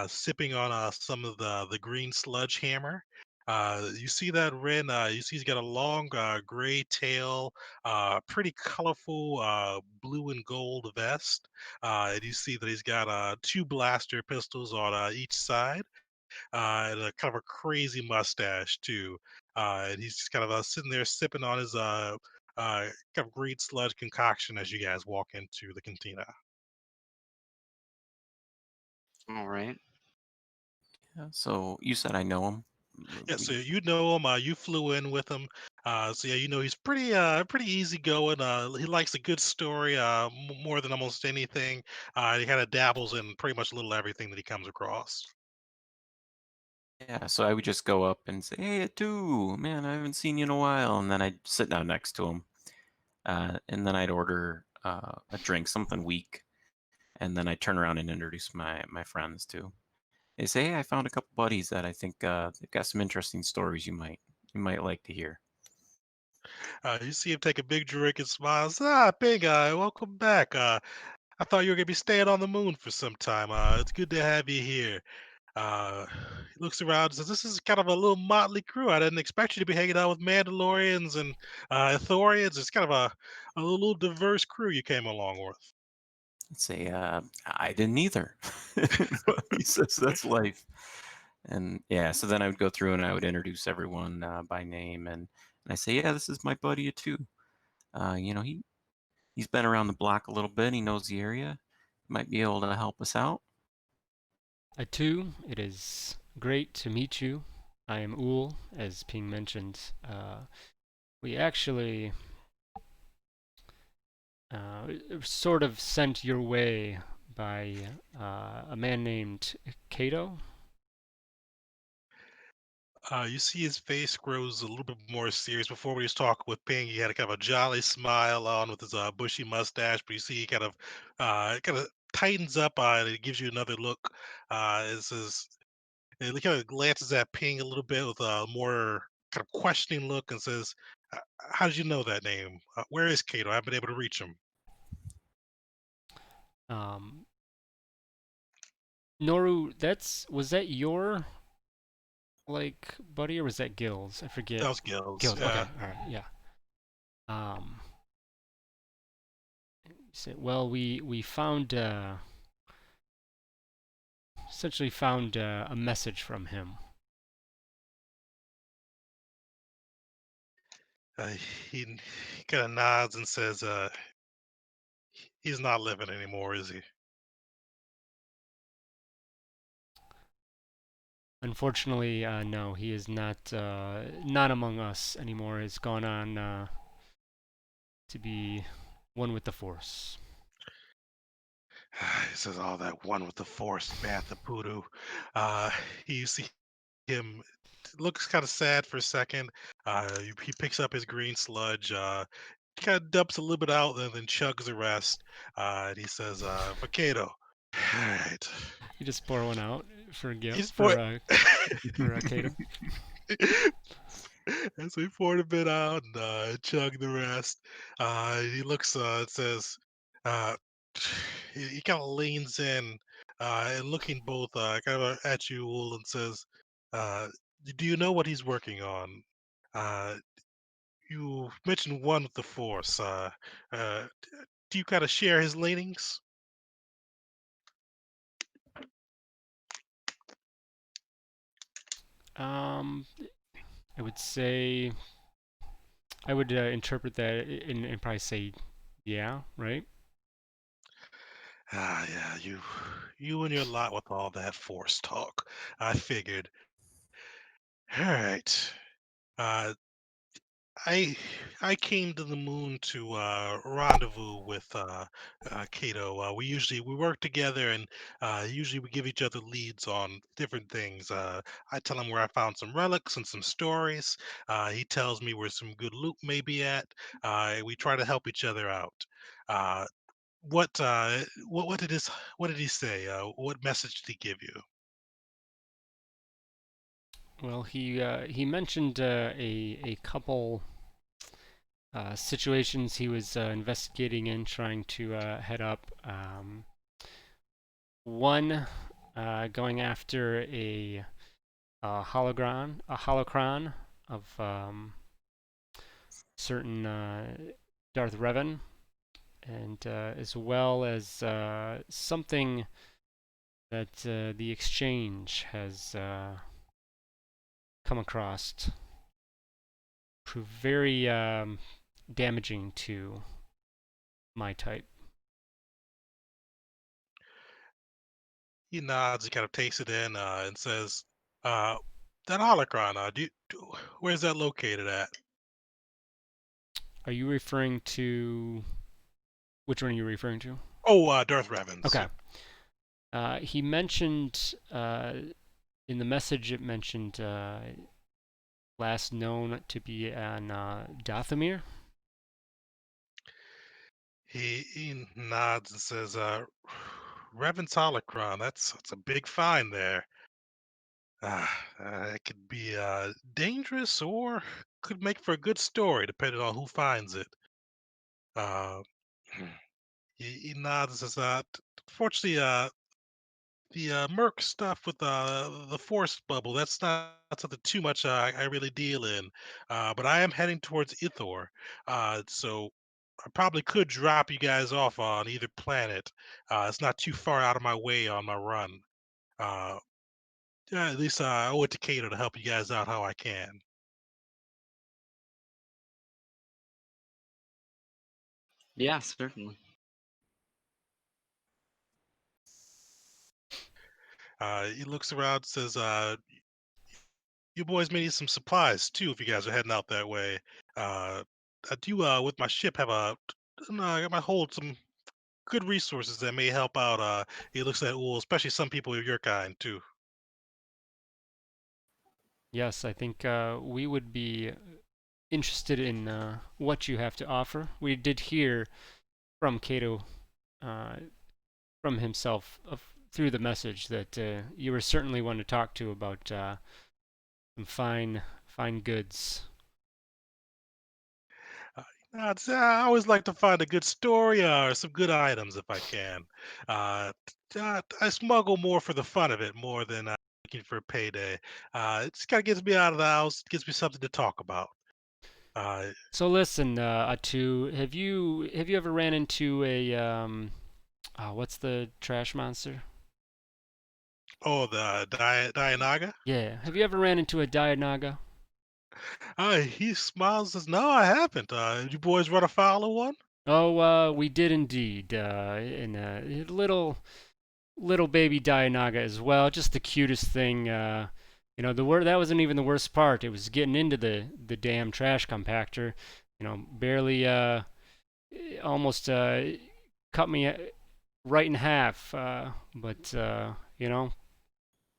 Speaker 1: sipping on some of the green sludge hammer. You see that Ren. You see he's got a long gray tail, pretty colorful blue and gold vest. And you see that he's got 2 blaster pistols on each side, and a kind of a crazy mustache too. And he's just kind of sitting there sipping on his kind of green sludge concoction as you guys walk into the cantina.
Speaker 3: All right.
Speaker 5: Yeah, so you said I know him.
Speaker 1: Yeah, so
Speaker 5: We
Speaker 1: you know him. You flew in with him. So yeah, you know he's pretty easygoing. He likes a good story more than almost anything. He kind of dabbles in pretty much a little everything that he comes across.
Speaker 5: Yeah, so I would just go up and say, "Hey, too, man, I haven't seen you in a while," and then I'd sit down next to him, and then I'd order a drink, something weak, and then I'd turn around and introduce my friends too. They say, "Hey, I found a couple buddies that I think they've got some interesting stories you might like to hear."
Speaker 1: You see him take a big drink and smiles. Ah, big guy, welcome back. I thought you were gonna be staying on the moon for some time. It's good to have you here. He looks around and says, "This is kind of a little motley crew. I didn't expect you to be hanging out with Mandalorians and Ithorians. It's kind of a little diverse crew you came along with."
Speaker 5: I'd say, "I didn't either," but he says that's life. And yeah, so then I would go through and I would introduce everyone by name, and I say, "Yeah, this is my buddy too. He's been around the block a little bit. He knows the area. Might be able to help us out."
Speaker 2: A 2, it is great to meet you. I am Ool, as Ping mentioned. We actually sort of sent your way by a man named Cato.
Speaker 1: You see his face grows a little bit more serious. Before when he was talking with Ping, he had a kind of a jolly smile on with his bushy mustache, but you see he kind of tightens up and it gives you another look. It says, and he kind of glances at Ping a little bit with a more kind of questioning look and says, "How did you know that name? Where is Kato? I've been able to reach him."
Speaker 2: Um, Noru, was that your like buddy or was that Gil's? I forget.
Speaker 1: That was Gills.
Speaker 2: Gil's. Okay, all right, yeah. Um, Well, we found essentially found a message from him.
Speaker 1: Uh, he he kind of nods and says, "He's not living anymore, is he?"
Speaker 2: Unfortunately, no, he is not among us anymore. He's gone on to be one with the Force.
Speaker 1: He says, "Oh, that one with the force, Bantha Poodoo." Uh, you see him looks kind of sad for a second. He picks up his green sludge, kind of dumps a little bit out, and then chugs the rest. And he says, "Vacato." All right.
Speaker 2: You just pour one out for
Speaker 1: He's
Speaker 2: for
Speaker 1: pour-
Speaker 2: Kato.
Speaker 1: And so he poured a bit out and chugged the rest. He looks and says, uh, he kind of leans in and looking both kind of at you, Wool, and says, uh, "Do you know what he's working on? Uh, you mentioned one with the Force. Uh, do you kind of share his leanings?"
Speaker 2: Um, I would say I would interpret that and probably say, yeah, right.
Speaker 1: Yeah, you and your lot with all that Force talk. I figured. All right. Uh, I I came to the moon to rendezvous with Kato. We work together, and usually we give each other leads on different things. I tell him where I found some relics and some stories. He tells me where some good loot may be at. We try to help each other out. Uh, what did this what did he say? What message did he give you?
Speaker 2: Well, he mentioned a couple situations he was investigating and trying to head up. One going after a holocron of certain Darth Revan, and as well as something that the Exchange has come across, prove very damaging to my type.
Speaker 1: He nods, he kind of takes it in, and says, uh, "That holocron, where's that located at?"
Speaker 2: Are you referring to which one are you referring to?
Speaker 1: Oh, Darth Revan's.
Speaker 2: Okay. He mentioned in the message. It mentioned last known to be on Dathomir.
Speaker 1: He nods and says, "Revan's holocron. That's a big find there. It could be dangerous or could make for a good story, depending on who finds it." Uh, he nods and says, "Fortunately, the Merc stuff with the force bubble, that's not something too much I really deal in. But I am heading towards Ithor. So I probably could drop you guys off on either planet. It's not too far out of my way on my run. Uh, yeah, at least I owe it to Cato to help you guys out how I can."
Speaker 3: Yeah, certainly.
Speaker 1: He looks around, says, "You boys may need some supplies too if you guys are heading out that way. Uh, I do, with my ship, have no, I might hold some good resources that may help out. He looks at well, especially some people of your kind too."
Speaker 2: Yes, I think we would be interested in what you have to offer. We did hear from Cato, uh, from himself, through the message that you were certainly one to talk to about some fine goods.
Speaker 1: Uh, I always like to find a good story or some good items if I can. I smuggle more for the fun of it more than looking for a payday. It just kind of gets me out of the house, gets me something to talk about.
Speaker 2: So listen, Atu, have you ever ran into a what's the trash monster?
Speaker 1: oh, the Dianaga?
Speaker 2: Yeah, have you ever ran into a Dianaga?
Speaker 1: He smiles and says, "No, I haven't. Did you boys run afoul of one?"
Speaker 2: Oh, we did indeed. And a little baby Dianaga as well. Just the cutest thing. That wasn't even the worst part. It was getting into the damn trash compactor. Barely almost cut me right in half. But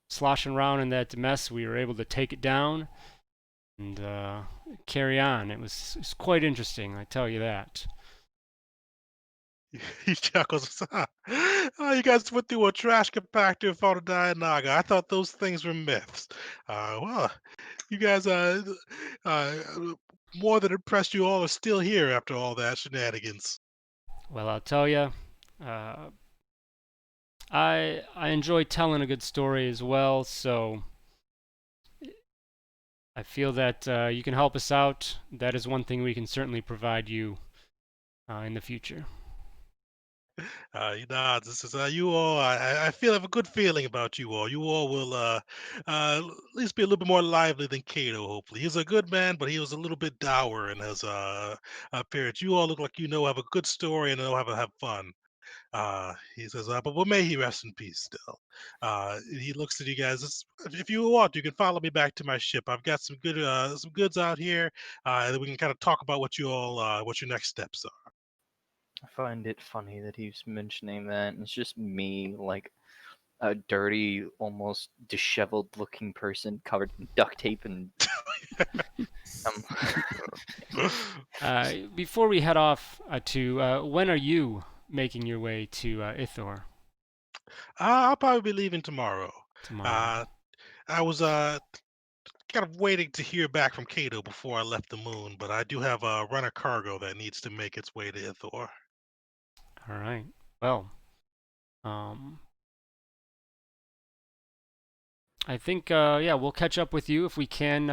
Speaker 2: sloshing around in that mess, we were able to take it down and carry on. It was quite interesting, I tell you that.
Speaker 1: He chuckles. Oh, you guys went through a trash compactor and found a Dianaga. I thought those things were myths. Well, you guys, uh, more than impressed, you all are still here after all that shenanigans.
Speaker 2: Well, I'll tell you, uh, I enjoy telling a good story as well, so I feel that you can help us out. That is one thing we can certainly provide you in the future.
Speaker 1: You know, this is you all. I feel have a good feeling about you all. You all will at least be a little bit more lively than Cato. Hopefully, he's a good man, but he was a little bit dour in his appearance. You all look like you know have a good story and know how to have fun. He says, but may he rest in peace still. He looks at you guys. If you want, you can follow me back to my ship. I've got some goods out here, and then we can kind of talk about what your next steps are.
Speaker 4: I find it funny that he's mentioning that. And it's just me, like a dirty, almost disheveled-looking person covered in duct tape and. Um,
Speaker 2: Before we head off when are you making your way to Ithor
Speaker 1: I'll probably be leaving tomorrow.
Speaker 2: tomorrow?
Speaker 1: Uh, I was kind of waiting to hear back from Cato before I left the moon, but I do have a runner cargo that needs to make its way to Ithor.
Speaker 2: All right. Well, um, I think yeah, we'll catch up with you if we can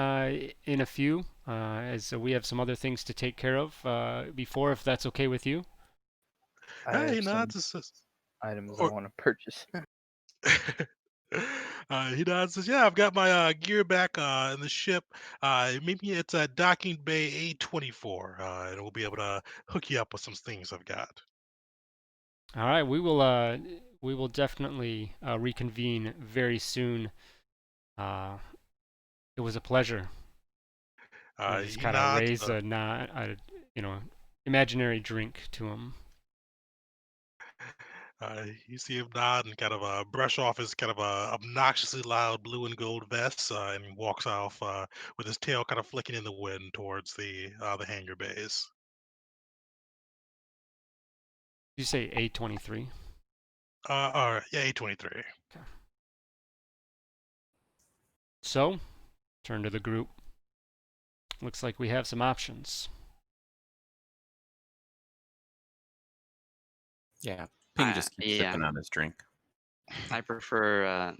Speaker 2: in a few, as we have some other things to take care of before, if that's okay with you.
Speaker 4: I
Speaker 1: Hey,
Speaker 4: have
Speaker 1: you know,
Speaker 4: some
Speaker 1: it's just,
Speaker 4: items I
Speaker 1: or,
Speaker 4: want to purchase.
Speaker 1: he nods, says, "Yeah, I've got my gear back in the ship. Maybe it's docking bay A24, and we'll be able to hook you up with some things I've got."
Speaker 2: All right, we will definitely reconvene very soon. Uh, it was a pleasure. And I just
Speaker 1: He
Speaker 2: kind of
Speaker 1: nods.
Speaker 2: raise a you know, imaginary drink to him.
Speaker 1: You see him nod and kind of brush off his kind of obnoxiously loud blue and gold vest, and walks off with his tail kind of flicking in the wind towards the hangar bays.
Speaker 2: Did you say A23?
Speaker 1: Or yeah, A23.
Speaker 2: Okay. So, turn to the group. Looks like we have some options.
Speaker 5: Yeah, Ping
Speaker 3: I
Speaker 5: just keeps
Speaker 3: yeah,
Speaker 5: sipping on his drink.
Speaker 3: I prefer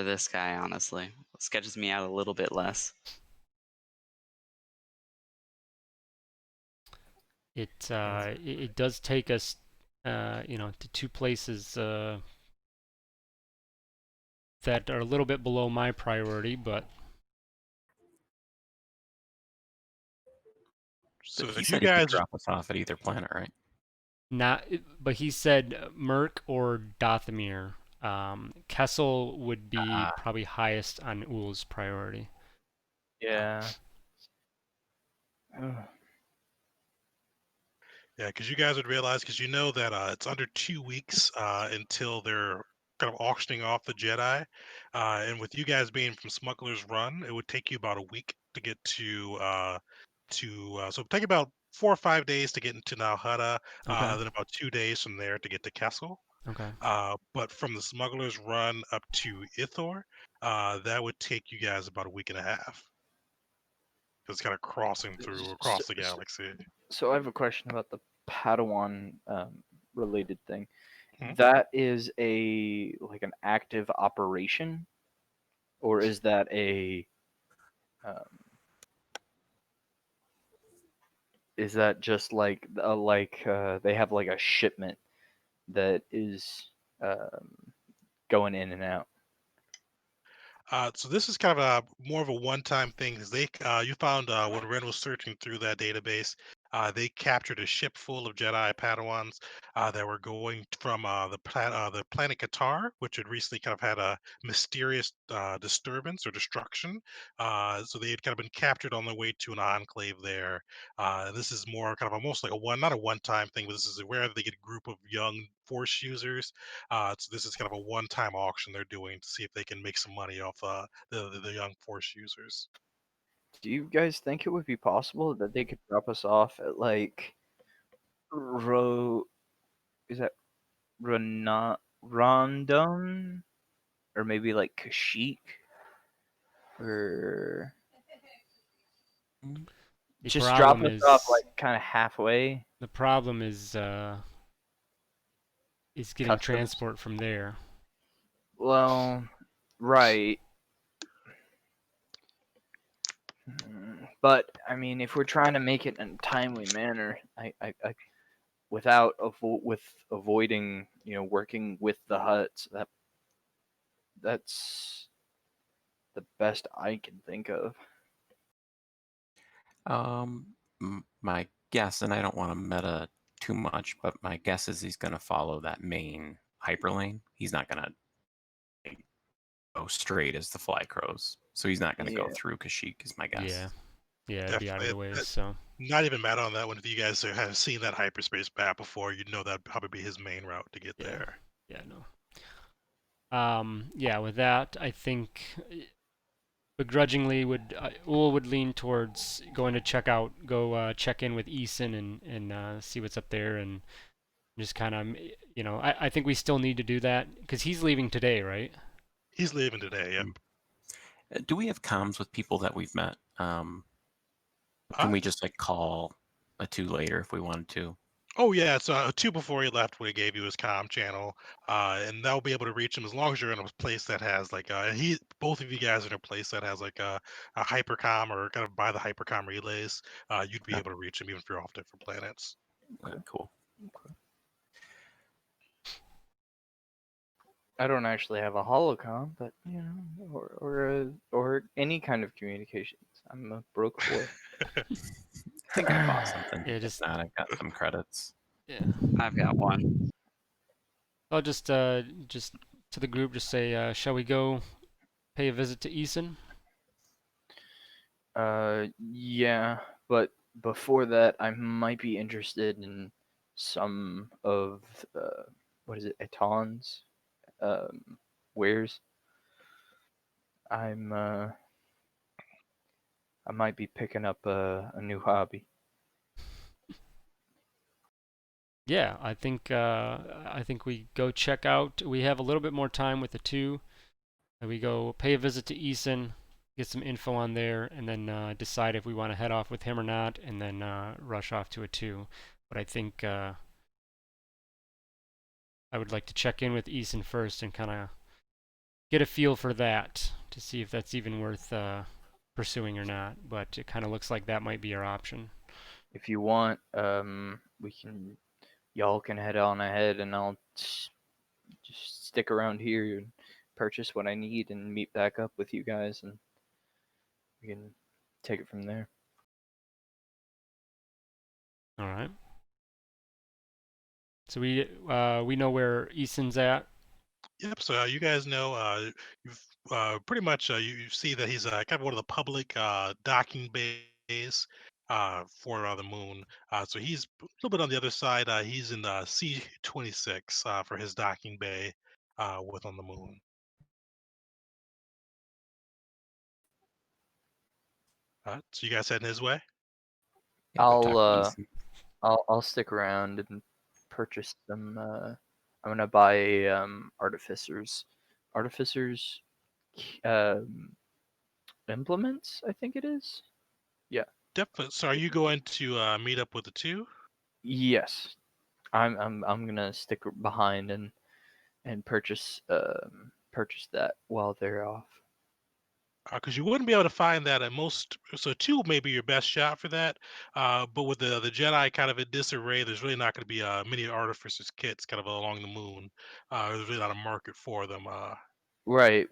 Speaker 3: this guy honestly. Sketches me out a little bit less.
Speaker 2: It does take us, to two places that are a little bit below my priority, but
Speaker 1: So
Speaker 5: But he
Speaker 1: if you
Speaker 5: said he could
Speaker 1: guys,
Speaker 5: drop us off at either planet, right?
Speaker 2: not. But he said Merc or Dothamir. Kessel would be
Speaker 5: Ah,
Speaker 2: probably highest on Ul's priority.
Speaker 4: Yeah. Ugh.
Speaker 1: yeah, because you guys would realize, because you know that it's under 2 weeks until they're kind of auctioning off the Jedi, and with you guys being from Smuggler's Run, it would take you about a week to get so it'd take about 4 or 5 days to get into Nalhutta,
Speaker 2: Okay.
Speaker 1: then about 2 days from there to get to Kessel.
Speaker 2: Okay.
Speaker 1: But from the Smuggler's Run up to Ithor, that would take you guys about a week and a half. It's kind of crossing through
Speaker 4: So,
Speaker 1: across the galaxy.
Speaker 4: so I have a question about the Padawan related thing.
Speaker 1: Mhm.
Speaker 4: That is like an active operation, or is that a um, is that just like they have like a shipment that is going in and out?
Speaker 1: So this is kind of a more of a one-time thing because you found when Ren was searching through that database, they captured a ship full of Jedi Padawans that were going from the planet Qatar, which had recently kind of had a mysterious disturbance or destruction. So they had kind of been captured on their way to an enclave there. This is more kind of almost like not a one-time thing, but this is where they get a group of young Force users. So this is kind of a one-time auction they're doing to see if they can make some money off the young Force users.
Speaker 4: Do you guys think it would be possible that they could drop us off at like Ro is that Rondon or maybe like Kashyyyk or
Speaker 5: Mm.
Speaker 2: The
Speaker 4: just drop
Speaker 2: problem
Speaker 4: us off
Speaker 2: is
Speaker 4: like kind of halfway
Speaker 2: the problem is getting
Speaker 4: customs?
Speaker 2: transport from there.
Speaker 4: Well, right. But I mean, if we're trying to make it in a timely manner, I without avoiding, working with the huts, that's the best I can think of.
Speaker 5: My guess, and I don't want to meta too much, but my guess is he's going to follow that main hyperlane. He's not going to go straight as the fly crows, so he's not going to go
Speaker 4: Yeah.
Speaker 5: through Kashyyyk, is my guess.
Speaker 2: Yeah, yeah, it'd be out of
Speaker 1: Definitely.
Speaker 2: the way. So
Speaker 1: Not even mad on that one. If you guys have seen that hyperspace map before, you'd know that'd probably be his main route to get
Speaker 2: yeah,
Speaker 1: there.
Speaker 2: yeah, no. Yeah, with that, I think begrudgingly Ul would lean towards going to check in with Eason and see what's up there and just kind of, I think we still need to do that because he's leaving today, right?
Speaker 1: He's leaving today. Yep.
Speaker 5: Mm. Do we have comms with people that we've met? Can
Speaker 1: Uh,
Speaker 5: we just like call a two later if we wanted to?
Speaker 1: oh yeah, it's two before he left when he gave you his comm channel, and that'll be able to reach him as long as you're in a place that has like both of you guys are in a place that has like a hypercom or kind of by the hypercom relays. You'd be
Speaker 5: Okay.
Speaker 1: able to reach him even if you're off different planets.
Speaker 5: Cool.
Speaker 4: I don't actually have a holocom, but or any kind of communications. I'm a broke boy.
Speaker 5: I think I bought something.
Speaker 2: Yeah,
Speaker 5: If not, I've got some credits.
Speaker 2: yeah.
Speaker 3: I've got one.
Speaker 2: I'll just to the group, just say, shall we go pay a visit to Eason?
Speaker 4: Yeah, but before that, I might be interested in some of what is it, Eton's wares. I'm I might be picking up a new hobby.
Speaker 2: Yeah, I think we go check out. We have a little bit more time with the two. And we go pay a visit to Eason, get some info on there, and then decide if we want to head off with him or not, and then rush off to a two. But I think I would like to check in with Eason first and kind of get a feel for that to see if that's even worth pursuing or not. But it kind of looks like that might be our option.
Speaker 4: If you want, y'all can head on ahead, and I'll just stick around here and purchase what I need and meet back up with you guys, and we can take it from there.
Speaker 2: All right. So we know where Eason's at.
Speaker 1: Yep. So you guys know you've pretty much you see that he's kind of one of the public docking bays for the moon. So he's a little bit on the other side. He's in C-26 for his docking bay with on the moon. So you guys heading his way?
Speaker 5: Yeah, go talk to
Speaker 4: I'll
Speaker 5: Ethan.
Speaker 4: I'll stick around and purchase some. I'm gonna buy a artificers um, implements. I think it is. Yeah.
Speaker 1: Definitely. So are you going to meet up with the two?
Speaker 4: Yes. I'm gonna stick behind and purchase that while they're off.
Speaker 1: Because you wouldn't be able to find that at most. So two may be your best shot for that. But with the Jedi kind of in disarray, there's really not going to be many artificers kits kind of along the moon. There's really not a market for them.
Speaker 4: Right.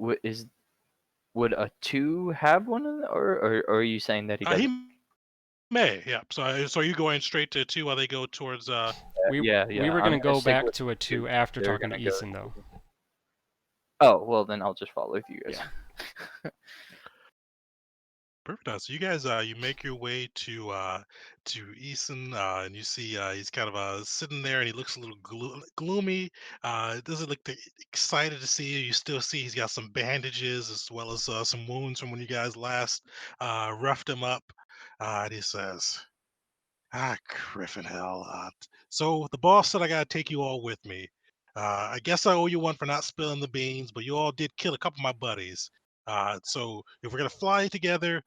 Speaker 4: Would a two have one of the, or are you saying that he doesn't?
Speaker 1: He may, yeah. So are you going straight to two while they go towards?
Speaker 2: We
Speaker 4: Yeah.
Speaker 2: were
Speaker 4: I'm
Speaker 2: gonna
Speaker 4: gonna
Speaker 2: go
Speaker 4: stick
Speaker 2: back
Speaker 4: with
Speaker 2: to a
Speaker 4: two.
Speaker 2: 2 after
Speaker 4: They're
Speaker 2: talking to
Speaker 4: gonna go.
Speaker 2: Eason though.
Speaker 4: Oh well, then I'll just follow with you guys.
Speaker 2: Yeah.
Speaker 1: Perfect. So you guys, you make your way to Eason, and you see he's kind of sitting there, and he looks a little gloomy. Doesn't look excited to see you. You still see he's got some bandages as well as some wounds from when you guys last roughed him up. And he says, "Ah, Griffin hell. So the boss said I gotta take you all with me. I guess I owe you one for not spilling the beans, but you all did kill a couple of my buddies. So if we're gonna fly together."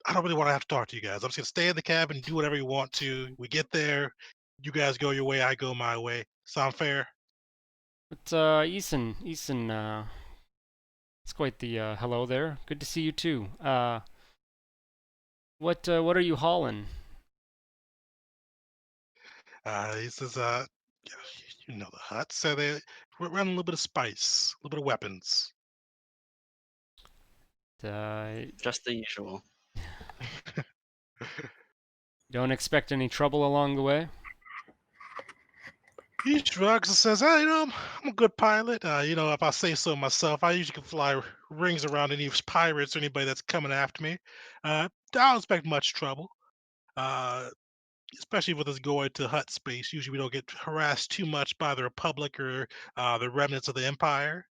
Speaker 1: I don't really want to have to talk to you guys. I'm just gonna stay in the cabin, do whatever you want to. We get there, you guys go your way, I go my way. Sound fair?
Speaker 2: But Eason, it's quite the hello there. Good to see you too. What are you hauling?
Speaker 1: He says, yeah, you know the hut. So we're running a little bit of spice, a little bit of weapons.
Speaker 2: Uh,
Speaker 3: Just the usual.
Speaker 2: don't expect any trouble along the way.
Speaker 1: He shrugs and says, "Hey, I'm a good pilot. If I say so myself, I usually can fly rings around any pirates or anybody that's coming after me. I don't expect much trouble. Uh, Especially with us going to hut space. Usually we don't get harassed too much by the Republic or the remnants of the Empire.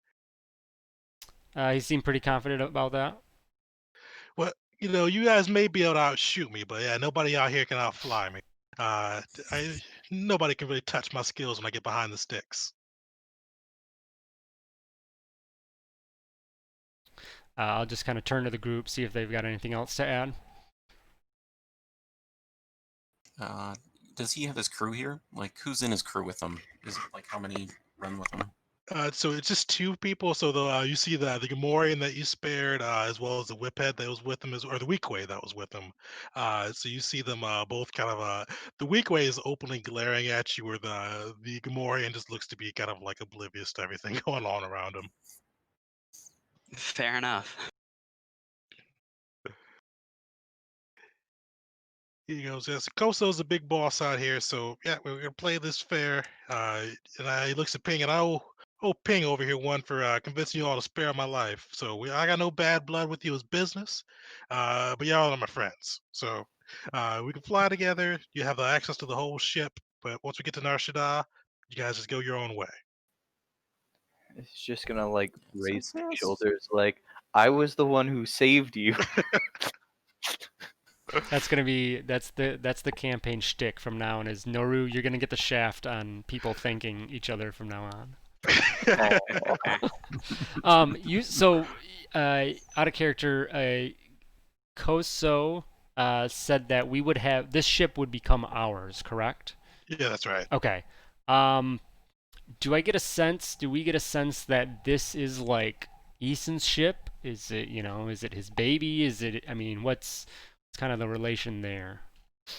Speaker 2: He seemed pretty confident about that.
Speaker 1: Well, you guys may be able to outshoot me, but yeah, nobody out here can outfly me. Nobody can really touch my skills when I get behind the sticks.
Speaker 2: I'll just kind of turn to the group, see if they've got anything else to add.
Speaker 5: Uh, does he have his crew here? Like, who's in his crew with him? Is it like how many run with him?
Speaker 1: So it's just two people. So you see the Gamorrean that you spared, as well as the Whiphead that was with him, or the Weakway that was with him. So you see them both kind of. The Weakway is openly glaring at you, where the Gamorrean just looks to be kind of like oblivious to everything going on around him.
Speaker 3: Fair enough.
Speaker 1: He goes, "Yes, Koso's the big boss out here, so yeah, we're gonna play this fair." He looks at Ping, and I owe Ping over here one for convincing you all to spare my life. So I got no bad blood with you as business, but y'all are my friends. So we can fly together. You have the access to the whole ship, but once we get to Nar Shaddaa, you guys just go your own way.
Speaker 4: It's just gonna like raise his
Speaker 5: Yes.
Speaker 4: shoulders, like I was the one who saved you.
Speaker 2: That's the campaign shtick from now on. Is Noru, you're gonna get the shaft on people thanking each other from now on.
Speaker 4: Aw.
Speaker 2: Out of character, Koso said that we would have this ship would become ours, correct?
Speaker 1: Yeah, that's right.
Speaker 2: Okay. Do we get a sense that this is like Eason's ship? Is it, is it his baby? I mean, what's kind of the relation there?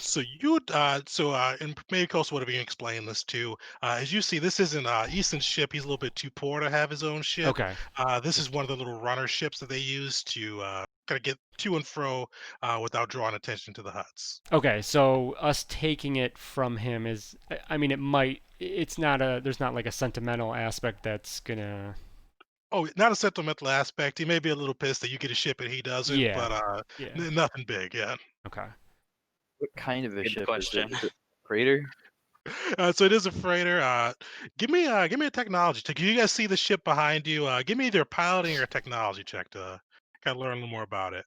Speaker 1: And maybe Costa would have been explaining this too. As you see, this isn't Easton's ship. He's a little bit too poor to have his own ship.
Speaker 2: Okay.
Speaker 1: This is one of the little runner ships that they use to kind of get to and fro without drawing attention to the huts.
Speaker 2: Okay, so us taking it from him I mean, there's not like a sentimental aspect that's gonna,
Speaker 1: Oh, not a sentimental aspect. He may be a little pissed that you get a ship and he doesn't,
Speaker 2: yeah,
Speaker 1: but
Speaker 2: yeah,
Speaker 1: nothing big. Yeah.
Speaker 2: okay.
Speaker 4: What kind of a
Speaker 3: Good
Speaker 4: ship is it?
Speaker 3: question.
Speaker 4: Is it a freighter?
Speaker 1: So it is a freighter. Give me a technology check. You guys see the ship behind you? Give me either a piloting or a technology check to kind of learn a little more about it.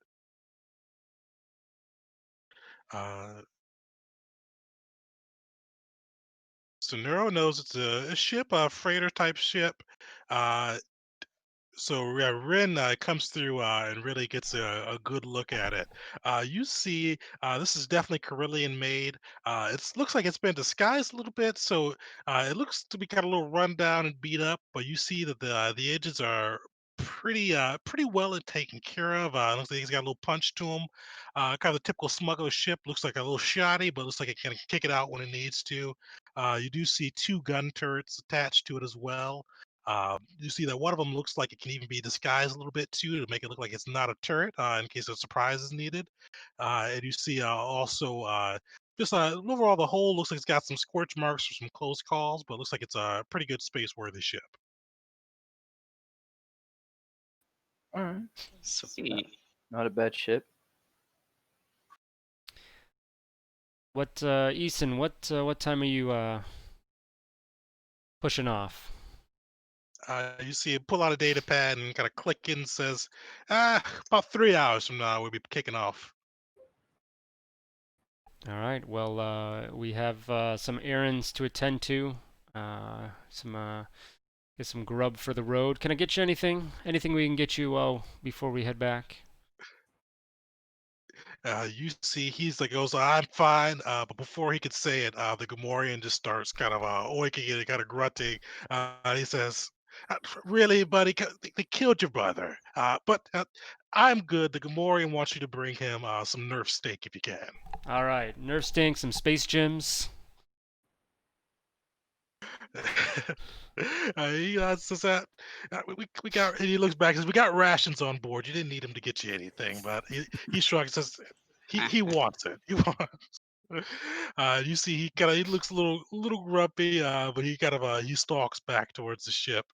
Speaker 1: Uh, so Neuro knows it's a ship, a freighter type ship. Uh, so yeah, Rin comes through and really gets a good look at it. You see, this is definitely Carillion made. It looks like it's been disguised a little bit, so it looks to be kind of a little run down and beat up. But you see that the edges are pretty well and taken care of. Looks like he's got a little punch to him. Kind of the typical smuggler ship. Looks like a little shoddy, but looks like it can kick it out when it needs to. You do see two gun turrets attached to it as well. You see that one of them looks like it can even be disguised a little bit too to make it look like it's not a turret in case a surprise is needed. And you see also just overall the whole looks like it's got some scorch marks for some close calls, but looks like it's a pretty good space worthy ship.
Speaker 4: All right.
Speaker 3: Sweet.
Speaker 4: Not a bad ship.
Speaker 2: What, Eason? What time are you pushing off?
Speaker 1: You see it pull out a data pad and kind of click in, says, about 3 hours from now, we'll be kicking off.
Speaker 2: All right. Well, we have some errands to attend to. Get some grub for the road. Can I get you anything? Anything we can get you before we head back?
Speaker 1: You see, he's like, goes, I'm fine. But before he could say it, the Gamorrean just starts kind of oinking and kind of grunting. He says, really, buddy, they killed your brother. But I'm good. The Gamorrean wants you to bring him some Nerf steak if you can.
Speaker 2: All right. Nerf stink, some space gems.
Speaker 1: He says that we got. And he looks back and says, "We got rations on board. You didn't need him to get you anything." But he shrugs and says, "He wants it. He wants." You see, he looks a little grumpy, but he kind of he stalks back towards the ship.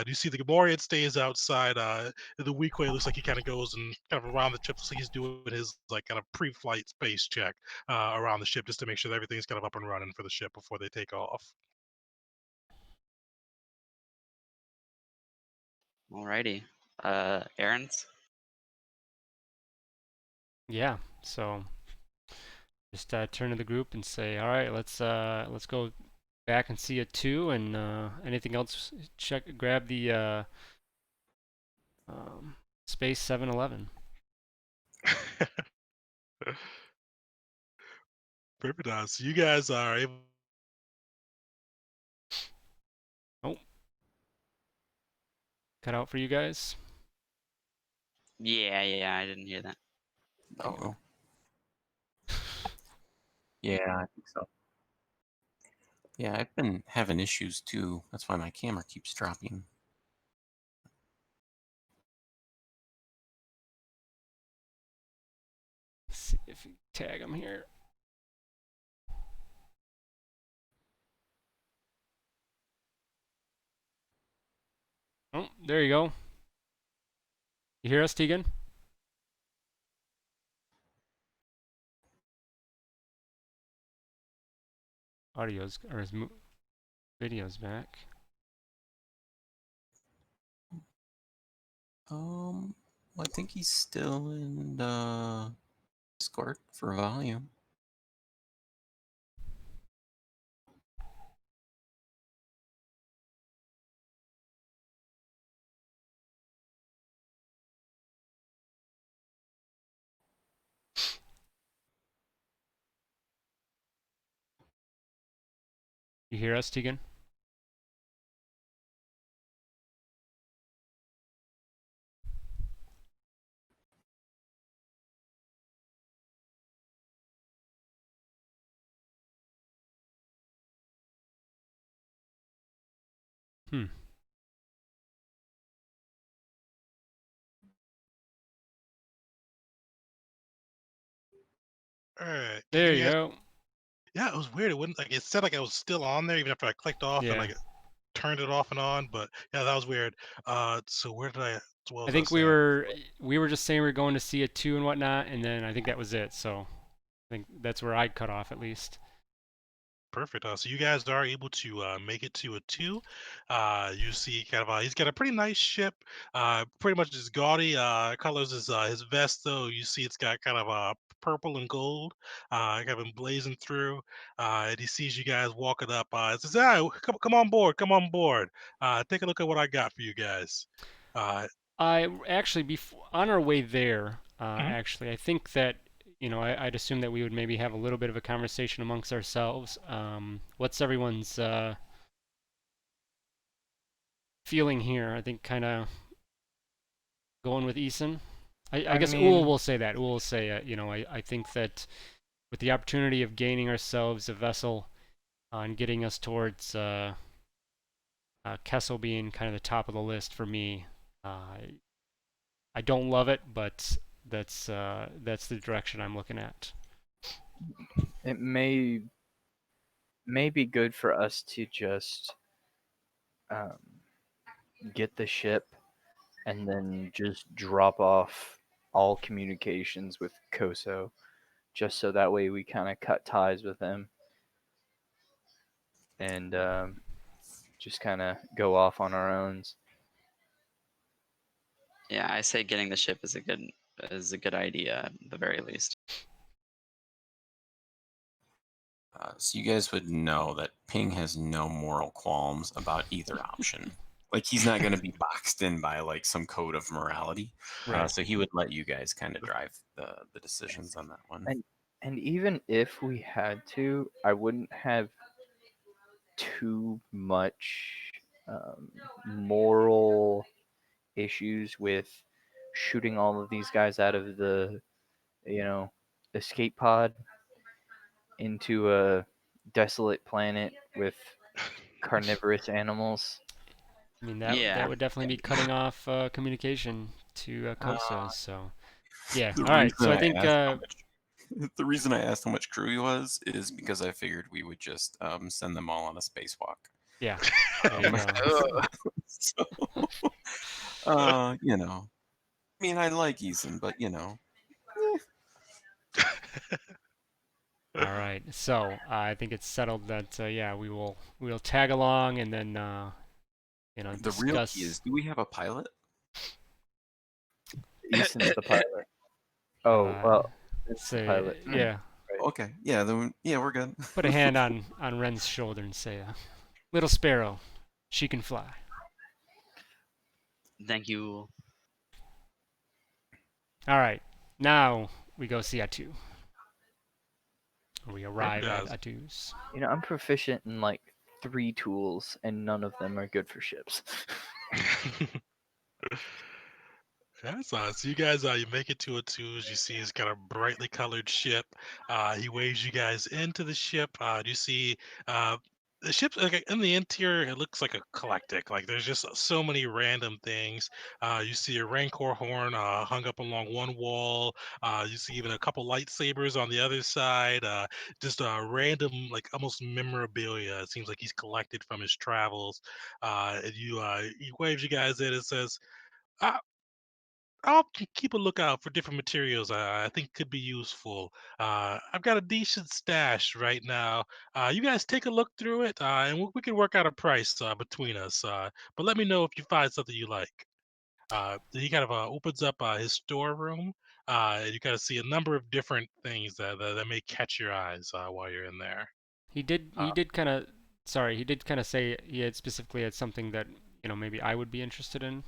Speaker 1: You see the Gamorrean stays outside. The Weequay looks like he kind of goes and kind of around the ship. Looks like he's doing his like kind of pre-flight space check around the ship just to make sure that everything's kind of up and running for the ship before they take off.
Speaker 3: Alrighty. Errands?
Speaker 2: Yeah. So just turn to the group and say, all right, let's go back and see it too. And anything else? Grab the Space 711.
Speaker 1: Perfect. So you guys are able.
Speaker 2: Oh, cut out for you guys.
Speaker 3: Yeah, I didn't hear that.
Speaker 5: Oh. Yeah, I think so. Yeah, I've been having issues too. That's why my camera keeps dropping.
Speaker 2: Let's see if you tag them here. Oh, there you go. You hear us, Tegan? Audio's or his video's back.
Speaker 5: Well, I think he's still in Discord for volume.
Speaker 2: You hear us, Tegan? Hmm.
Speaker 1: All right.
Speaker 2: There
Speaker 1: Can you
Speaker 2: you
Speaker 1: guys?
Speaker 2: go.
Speaker 1: Yeah, it was weird. It wouldn't like it said like I was still on there even after I clicked off and
Speaker 2: Yeah.
Speaker 1: like turned it off and on. But yeah, that was weird. So where did I? What
Speaker 2: I
Speaker 1: was I
Speaker 2: think we
Speaker 1: saying?
Speaker 2: were just saying we are going to see it too and whatnot, and then I think that was it. So I think that's where I cut off at least.
Speaker 1: Perfect. So you guys are able to make it to a two. You see, kind of, he's got a pretty nice ship. Pretty much just gaudy colors. His vest, though, you see, it's got kind of purple and gold, kind of emblazoned through. And he sees you guys walking up. Says, "Ah, come on board, come on board. Take a look at what I got for you guys." Uh,
Speaker 2: I actually, on our way there,
Speaker 1: mhm.
Speaker 2: actually, I think that I'd assume that we would maybe have a little bit of a conversation amongst ourselves. What's everyone's feeling here? I think kind of Going with Eason. I
Speaker 4: I
Speaker 2: guess Uhl
Speaker 4: mean,
Speaker 2: will say that. Uhl will say, I think that with the opportunity of gaining ourselves a vessel and getting us towards Kessel being kind of the top of the list for me, uh, I don't love it, but that's the direction I'm looking at.
Speaker 4: it may be good for us to just um, get the ship and then just drop off all communications with Koso, just so that way we kind of cut ties with him and just kind of go off on our own.
Speaker 3: Yeah, I say getting the ship is a good idea at the very least.
Speaker 5: So you guys would know that Ping has no moral qualms about either option. Like he's not going to be boxed in by like some code of morality.
Speaker 2: Right.
Speaker 5: So he would let you guys kind of drive the decisions on that one.
Speaker 4: And even if we had to, I wouldn't have too much moral issues with shooting all of these guys out of the you know escape pod into a desolate planet with carnivorous animals.
Speaker 2: I mean that
Speaker 3: Yeah.
Speaker 2: would definitely be cutting off communication to Kosa.
Speaker 5: Uh,
Speaker 2: So yeah.
Speaker 5: the
Speaker 2: All right.
Speaker 5: reason
Speaker 2: So I
Speaker 5: I
Speaker 2: think
Speaker 5: asked how much the reason I asked how much crew he was is because I figured we would just send them all on a spacewalk.
Speaker 2: yeah. There you go.
Speaker 5: So, you know, I mean, I like Eason, but you know,
Speaker 2: All right. So I think it's settled that yeah we'll tag along and then
Speaker 5: the real key
Speaker 2: discuss.
Speaker 5: is: do we have a pilot?
Speaker 4: Easton's the pilot. Oh
Speaker 2: Uh,
Speaker 4: well, it's the
Speaker 2: say
Speaker 4: pilot.
Speaker 2: yeah.
Speaker 4: Right.
Speaker 5: Okay, yeah, then yeah, we're good.
Speaker 2: Put a hand on Ren's shoulder and say, "Little sparrow, she can fly."
Speaker 3: Thank you.
Speaker 2: All right. Now we go see Atu. We
Speaker 1: Right,
Speaker 2: arrive at
Speaker 1: guys.
Speaker 2: Atu's.
Speaker 4: I'm proficient in like 3 tools, and none of them are good for ships.
Speaker 1: That's so you guys, you make it to a twos. You see his kind of brightly colored ship. He waves you guys into the ship. You see uh, the ship's okay, in the interior. It looks like eclectic. Like there's just so many random things. You see a Rancor horn hung up along one wall. You see even a couple lightsabers on the other side. Just random, like almost memorabilia. It seems like he's collected from his travels. And he waves you guys in and says. "Ah, I'll keep a lookout for different materials I think could be useful. I've got a decent stash right now. You guys take a look through it, and we can work out a price between us. But let me know if you find something you like. He kind of opens up his storeroom, and you kind of see a number of different things that may catch your eyes while you're in there.
Speaker 2: He did. He
Speaker 1: Uh,
Speaker 2: did kind of. Sorry, he did kind of say he had specifically had something that maybe I would be interested in.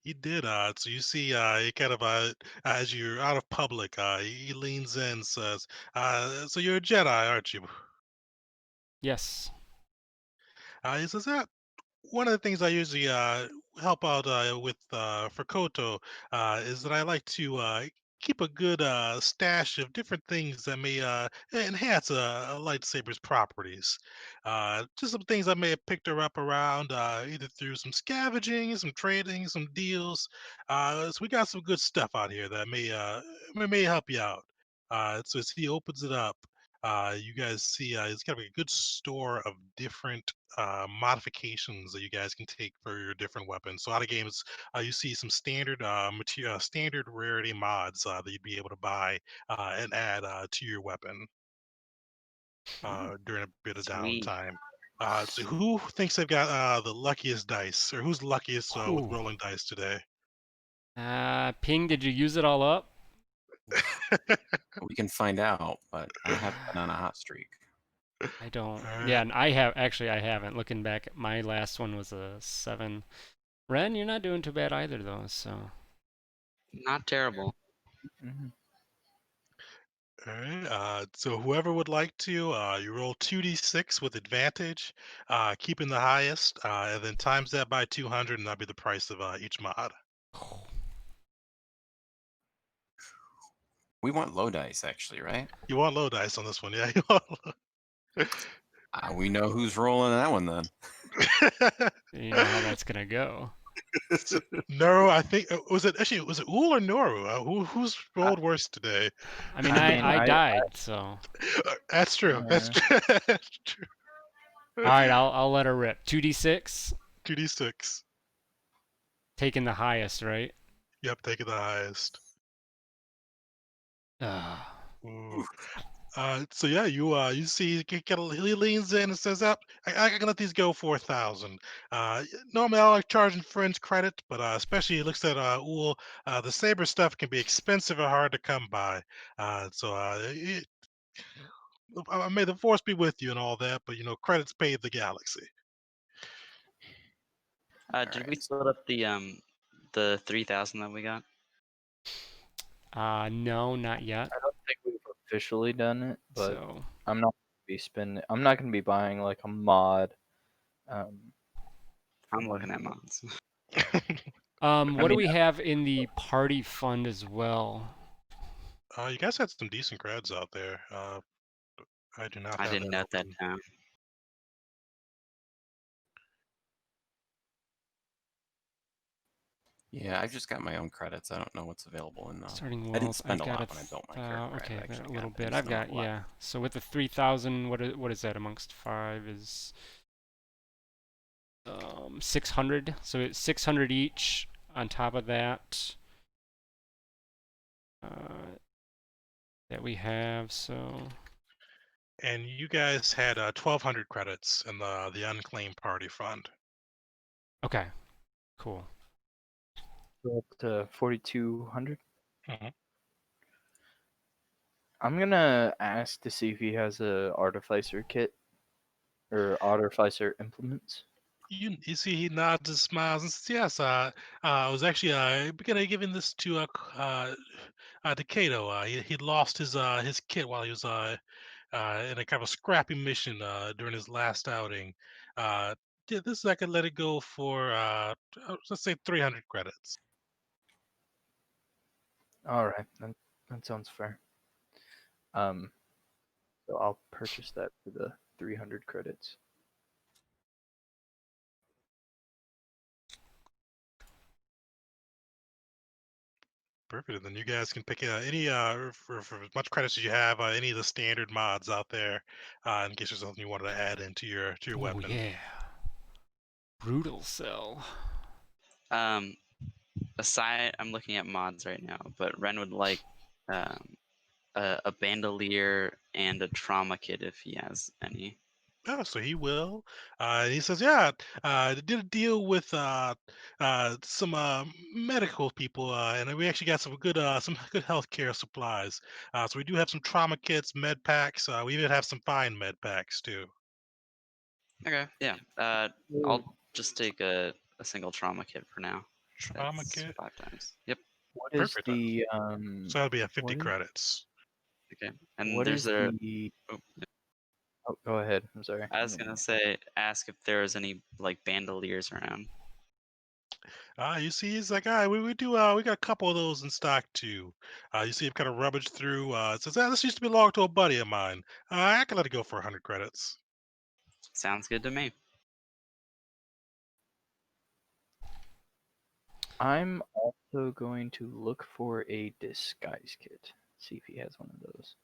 Speaker 1: he did. So you see, he kind of, as you're out of public, he leans in and says, "So you're a Jedi, aren't you?"
Speaker 2: Yes.
Speaker 1: He says, "Yeah, one of the things I usually help out with for Koto is that I like to keep a good stash of different things that may enhance a lightsaber's properties. Just some things I may have picked her up around, either through some scavenging, some trading, some deals. So we got some good stuff out here that may help you out." So as he opens it up, you guys see it's kind of a good store of different modifications that you guys can take for your different weapons. So out of games, you see some standard material, standard rarity mods that you'd be able to buy and add to your weapon during a bit of
Speaker 3: Sweet.
Speaker 1: downtime. So who thinks they've got the luckiest dice, or who's luckiest with
Speaker 2: Whew.
Speaker 1: rolling dice today?
Speaker 2: Ping, did you use it all up?
Speaker 5: We can find out, but I haven't been on a hot streak.
Speaker 2: I don't.
Speaker 1: All
Speaker 2: Yeah,
Speaker 1: right.
Speaker 2: and I haven't. Looking back, my last one was a 7. Ren, you're not doing too bad either, though. So
Speaker 3: Not terrible.
Speaker 4: Mhm.
Speaker 1: All right. So whoever would like to, you roll 2d6 with advantage, keeping the highest, and then times that by 200, and that'll be the price of each mod.
Speaker 5: We want low dice, actually, right?
Speaker 1: You want low dice on this one, yeah? You want
Speaker 5: We know who's rolling that one then.
Speaker 2: You know how that's gonna go.
Speaker 1: Nuru, I think was it Ul or Noru? Who's
Speaker 4: I,
Speaker 1: rolled worse today?
Speaker 2: I mean,
Speaker 4: I mean,
Speaker 2: I
Speaker 4: I
Speaker 2: died, so.
Speaker 1: That's true. That's true. That's true.
Speaker 2: All right, I'll let her rip. 2d6,
Speaker 1: 2d6.
Speaker 2: taking the highest, right?
Speaker 1: Yep, taking the highest.
Speaker 2: Ah.
Speaker 1: Ooh. So yeah, you see, he leans in and says, "Up, I can let these go for 1,000. Normally I like charging friends credit, but especially he looks at Ul, the saber stuff can be expensive and hard to come by. May the force be with you and all that, but credits pave the galaxy."
Speaker 3: Did we
Speaker 5: Alright.
Speaker 3: split up the 3,000 that we got?
Speaker 2: No, not yet.
Speaker 4: don't think we've officially done it, but
Speaker 2: So,
Speaker 4: I'm not gonna be spending. I'm not gonna be buying like a mod. For
Speaker 3: I'm looking
Speaker 4: my
Speaker 3: at mods.
Speaker 2: what do
Speaker 4: mean,
Speaker 2: we have in the party fund as well?
Speaker 1: You guys had some decent creds out there. I do not
Speaker 3: I
Speaker 1: have
Speaker 3: didn't
Speaker 1: that
Speaker 3: note that
Speaker 1: open.
Speaker 3: down.
Speaker 5: Yeah, I've just got my own credits. I don't know what's available in
Speaker 2: Starting
Speaker 5: I didn't
Speaker 2: wealth,
Speaker 5: spend
Speaker 2: I've
Speaker 5: a
Speaker 2: got
Speaker 5: lot when I built my character.
Speaker 2: okay,
Speaker 5: I've
Speaker 2: I've got
Speaker 5: actually
Speaker 2: a little
Speaker 5: I
Speaker 2: bit.
Speaker 5: just
Speaker 2: I've
Speaker 5: don't have
Speaker 2: got,
Speaker 5: a lot.
Speaker 2: yeah. So with the 3,000, what is that amongst 5 is 600. So it's 600 each on top of that that we have. So
Speaker 1: And you guys had 1,200 credits in the unclaimed party fund.
Speaker 2: okay, cool.
Speaker 4: we're up to 4,200.
Speaker 1: Mhm.
Speaker 4: I'm gonna ask to see if he has a artificer kit or artificer implements.
Speaker 1: You see, he nods and smiles and says, "Yes, I was actually gonna giving this to Kato. He lost his kit while he was in a kind of a scrappy mission during his last outing. Uh, yeah, this I could let it go for let's say 300 credits."
Speaker 4: All right, that sounds fair. Um, so I'll purchase that for the 300 credits.
Speaker 1: Perfect. And then you guys can pick any for as much credits as you have, any of the standard mods out there, in case there's something you wanted to add into your
Speaker 2: Oh
Speaker 1: weapon.
Speaker 2: yeah, brutal cell.
Speaker 3: Aside, I'm looking at mods right now, but Ren would like um, a bandolier and a trauma kit if he has any.
Speaker 1: Oh, so he will. And he says, "Yeah, I did a deal with some medical people, and we actually got some good healthcare supplies. So we do have some trauma kits, med packs. We even have some fine med packs too.
Speaker 3: Okay, yeah.
Speaker 4: Ooh.
Speaker 3: I'll just take a single trauma kit for now.
Speaker 1: Trauma
Speaker 3: That's
Speaker 1: kit,
Speaker 3: 5 times. Yep.
Speaker 4: What is
Speaker 1: perfect.
Speaker 4: the
Speaker 1: So that'll be at 50
Speaker 4: what is
Speaker 1: credits.
Speaker 3: Okay. And
Speaker 4: what
Speaker 3: there's
Speaker 4: is
Speaker 3: a.
Speaker 4: the
Speaker 3: Oh,
Speaker 4: Oh, go ahead. I'm sorry.
Speaker 3: I was gonna say, ask if there was any like bandoliers around.
Speaker 1: You see, he's like, we got a couple of those in stock too. You see him kind of rummage through. It says, this used to belong to a buddy of mine. I can let it go for 100 credits.
Speaker 3: Sounds good to me.
Speaker 4: I'm also going to look for a disguise kit. See if he has one of those.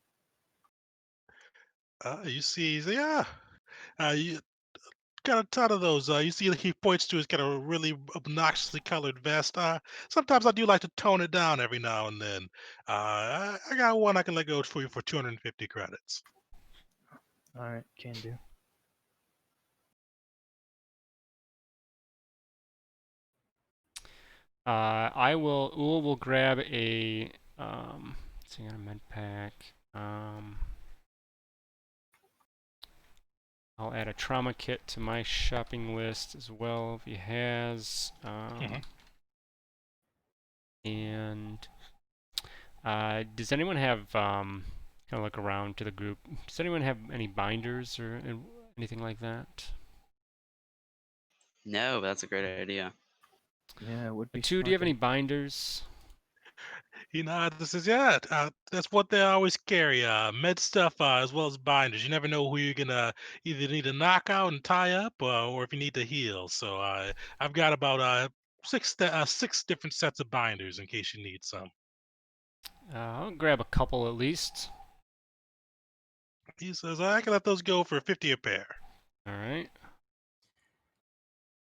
Speaker 1: You see, he's, yeah. You got a ton of those. You see, he points to his kind of really obnoxiously colored vest. Sometimes I do like to tone it down every now and then. I got one I can let go for you for 250 credits.
Speaker 4: All right, can do.
Speaker 2: Ul will grab a let's see, on a med pack. I'll add a trauma kit to my shopping list as well if he has.
Speaker 1: Mhm.
Speaker 2: And does anyone have kind of look around to the group? Does anyone have any binders or anything like that?
Speaker 3: No, that's a great idea.
Speaker 4: Yeah, it would be
Speaker 2: Two, do you
Speaker 4: smart
Speaker 2: have any binders?
Speaker 1: He nods and says, "Yeah, that's what they always carry, med stuff, as well as binders. You never know who you're gonna either need to knock out and tie up, or if you need to heal. So, I've got about six different sets of binders in case you need some."
Speaker 2: I'll grab a couple at least.
Speaker 1: He says, "I can let those go for 50 a pair."
Speaker 2: All right.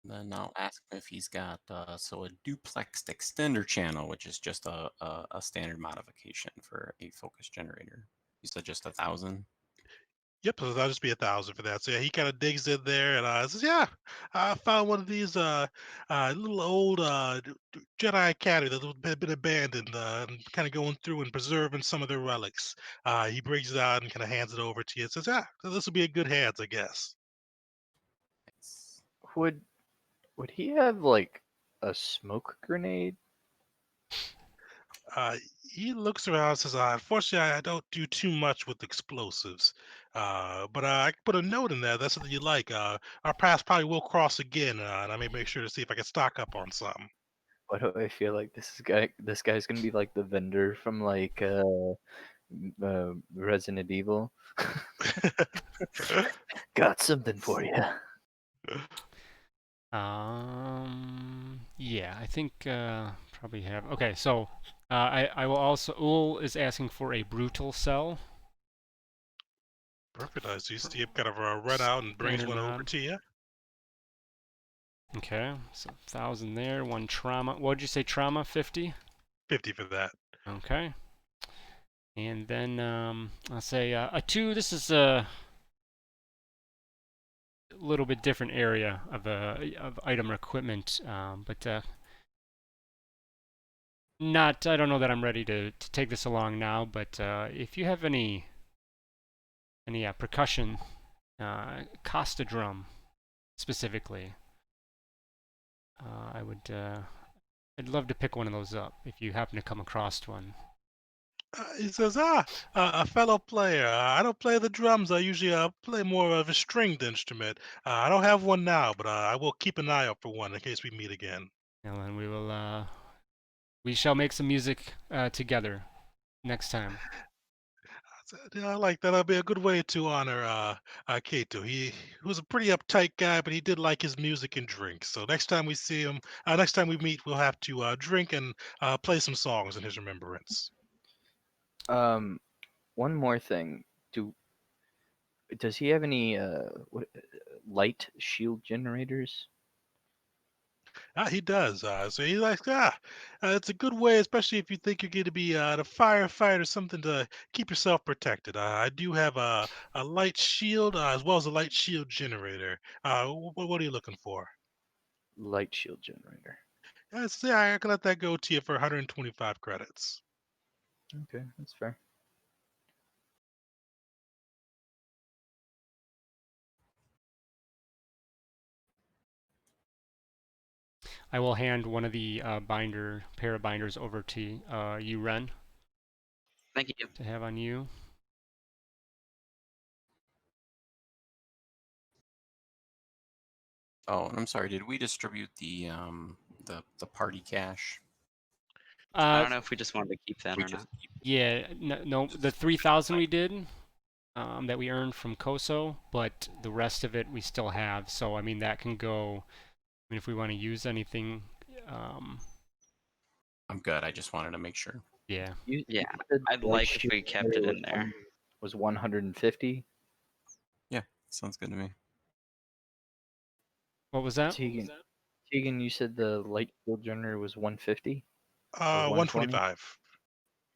Speaker 5: Then I'll ask him if he's got so a duplexed extender channel, which is just a standard modification for a focus generator. You said just 1,000.
Speaker 1: Yep, so that'll just be 1,000 for that. So yeah, he kind of digs in there and says, "Yeah, I found one of these little old Jedi Academy that had been abandoned, and kind of going through and preserving some of their relics." He brings it out and kind of hands it over to you and says, "Yeah, so this will be a good hands, I guess."
Speaker 5: Nice.
Speaker 4: Would he have like a smoke grenade?
Speaker 1: Uh, he looks around and says, "Unfortunately, I don't do too much with explosives, but I can put a note in there. That's something you like. Our paths probably will cross again, and I may make sure to see if I can stock up on some."
Speaker 4: Why do I feel like this guy's gonna be like the vendor from like Resident Evil? Got something for you.
Speaker 2: Yeah, I think probably have. Okay, so I will also. Ul is asking for a brutal cell.
Speaker 1: Perfect. So you see him kind of run out and brings
Speaker 2: Standard
Speaker 1: one over
Speaker 2: mod.
Speaker 1: to you.
Speaker 2: Okay, so 1,000 there. One trauma. What did you say? Trauma 50.
Speaker 1: 50 for that.
Speaker 2: Okay. And then I'll say a 2. This is a little bit different area of item or equipment, but not. I don't know that I'm ready to take this along now. But if you have any percussion, Costa drum specifically, I would. I'd love to pick one of those up if you happen to come across one.
Speaker 1: He says, a fellow player. I don't play the drums. I usually play more of a stringed instrument. I don't have one now, but I will keep an eye out for one in case we meet again."
Speaker 2: And then we will. We shall make some music together next time.
Speaker 1: I said, "Yeah, I like that. That'll be a good way to honor Kato. He was a pretty uptight guy, but he did like his music and drink. So next time we see him, next time we meet, we'll have to drink and play some songs in his remembrance."
Speaker 4: Um, one more thing. Does he have any light shield generators?
Speaker 1: He does. So he's like, it's a good way, especially if you think you're going to be a firefighter, something to keep yourself protected. I do have a light shield as well as a light shield generator. What are you looking for?
Speaker 4: Light shield generator.
Speaker 1: Yeah, I can let that go to you for 125 credits.
Speaker 4: Okay, that's fair.
Speaker 2: I will hand one of the pair of binders over to you, Ren,
Speaker 3: Thank you.
Speaker 2: to have on you.
Speaker 5: Oh, and I'm sorry. Did we distribute the party cash?
Speaker 3: I
Speaker 2: Uh,
Speaker 3: don't know if we just wanted to keep that
Speaker 5: We
Speaker 3: or
Speaker 5: just
Speaker 3: not.
Speaker 2: yeah, no, the 3,000 we did that we earned from Koso, but the rest of it we still have. So I mean that can go. I mean if we want to use anything, um,
Speaker 5: I'm good. I just wanted to make sure.
Speaker 2: yeah.
Speaker 4: You
Speaker 3: Yeah,
Speaker 4: said
Speaker 3: I'd
Speaker 4: light
Speaker 3: like if
Speaker 4: shield
Speaker 3: we kept it
Speaker 4: generator
Speaker 3: in there.
Speaker 4: was 150.
Speaker 5: Yeah, sounds good to me.
Speaker 2: What was that?
Speaker 4: Tegan, you said the light shield generator was 150 or 120?
Speaker 1: 125.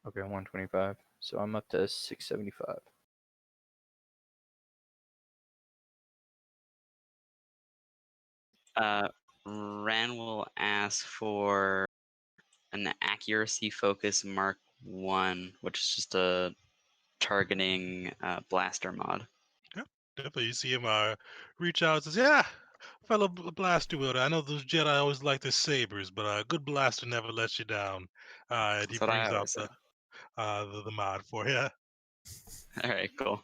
Speaker 4: Okay, 125. So I'm up to 675.
Speaker 3: Ran will ask for an accuracy focus Mark 1, which is just a targeting blaster mod.
Speaker 1: Yep, definitely. You see him reach out and says, "Yeah, fellow blaster wielder. I know those Jedi always like their sabers, but a good blaster never lets you down." And he
Speaker 3: That's what I
Speaker 1: brings out
Speaker 3: always say.
Speaker 1: the mod for you.
Speaker 3: All right, cool.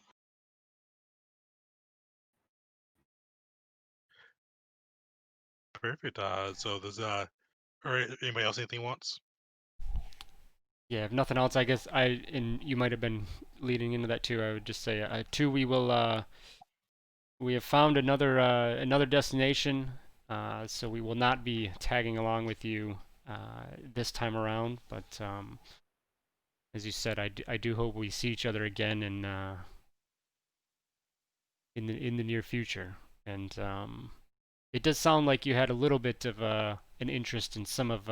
Speaker 1: Perfect. So there's or anybody else anything wants?
Speaker 2: Yeah, if nothing else, I guess and you might have been leading into that too. I would just say, two, we have found another destination, so we will not be tagging along with you this time around. But as you said, I do hope we see each other again in the near future. And it does sound like you had a little bit of an interest in some of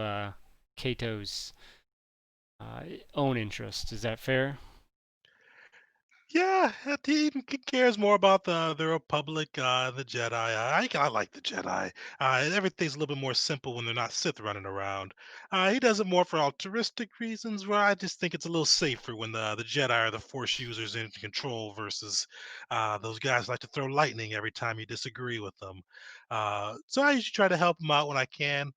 Speaker 2: Kato's own interests. Is that fair?
Speaker 1: Yeah, he cares more about the Republic, the Jedi. I like the Jedi. Everything's a little bit more simple when they're not Sith running around. He does it more for altruistic reasons, where I just think it's a little safer when the Jedi are the Force users in control versus those guys like to throw lightning every time you disagree with them. So I usually try to help him out when I can.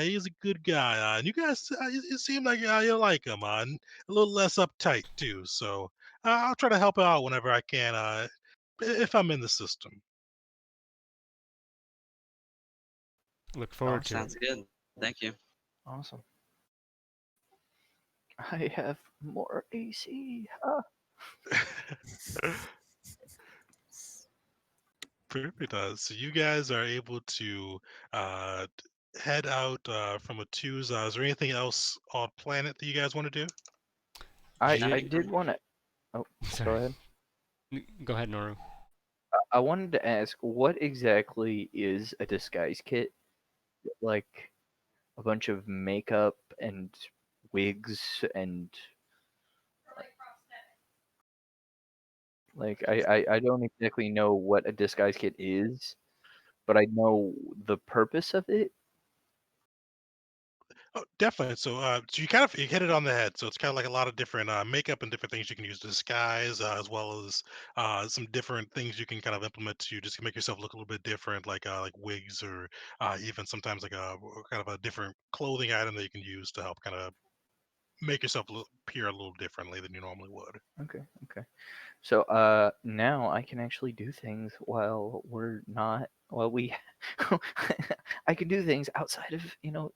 Speaker 1: He's a good guy, and you guys, it seem like you like him, and a little less uptight too. So. I'll try to help out whenever I can, if I'm in the system.
Speaker 2: Look
Speaker 3: Oh,
Speaker 2: forward to it.
Speaker 3: sounds good. Thank you.
Speaker 4: Awesome. I have more AC. Ah.
Speaker 1: Perfect. So you guys are able to uh, head out from a twos. Is there anything else on planet that you guys want to do?
Speaker 4: I
Speaker 3: Nothing
Speaker 4: did
Speaker 3: from
Speaker 4: want to. Oh, go
Speaker 2: Sorry.
Speaker 4: ahead.
Speaker 2: Go ahead, Noru.
Speaker 4: I wanted to ask, what exactly is a disguise kit? Like a bunch of makeup and wigs and like I don't exactly know what a disguise kit is, but I know the purpose of it.
Speaker 1: Oh, definitely. So you kind of you hit it on the head. So it's kind of like a lot of different makeup and different things you can use to disguise, as well as some different things you can kind of implement to just make yourself look a little bit different, like wigs or even sometimes like a kind of a different clothing item that you can use to help kind of make yourself appear a little differently than you normally would.
Speaker 4: Okay, okay. So now I can actually do things while we're not while we I can do things outside of,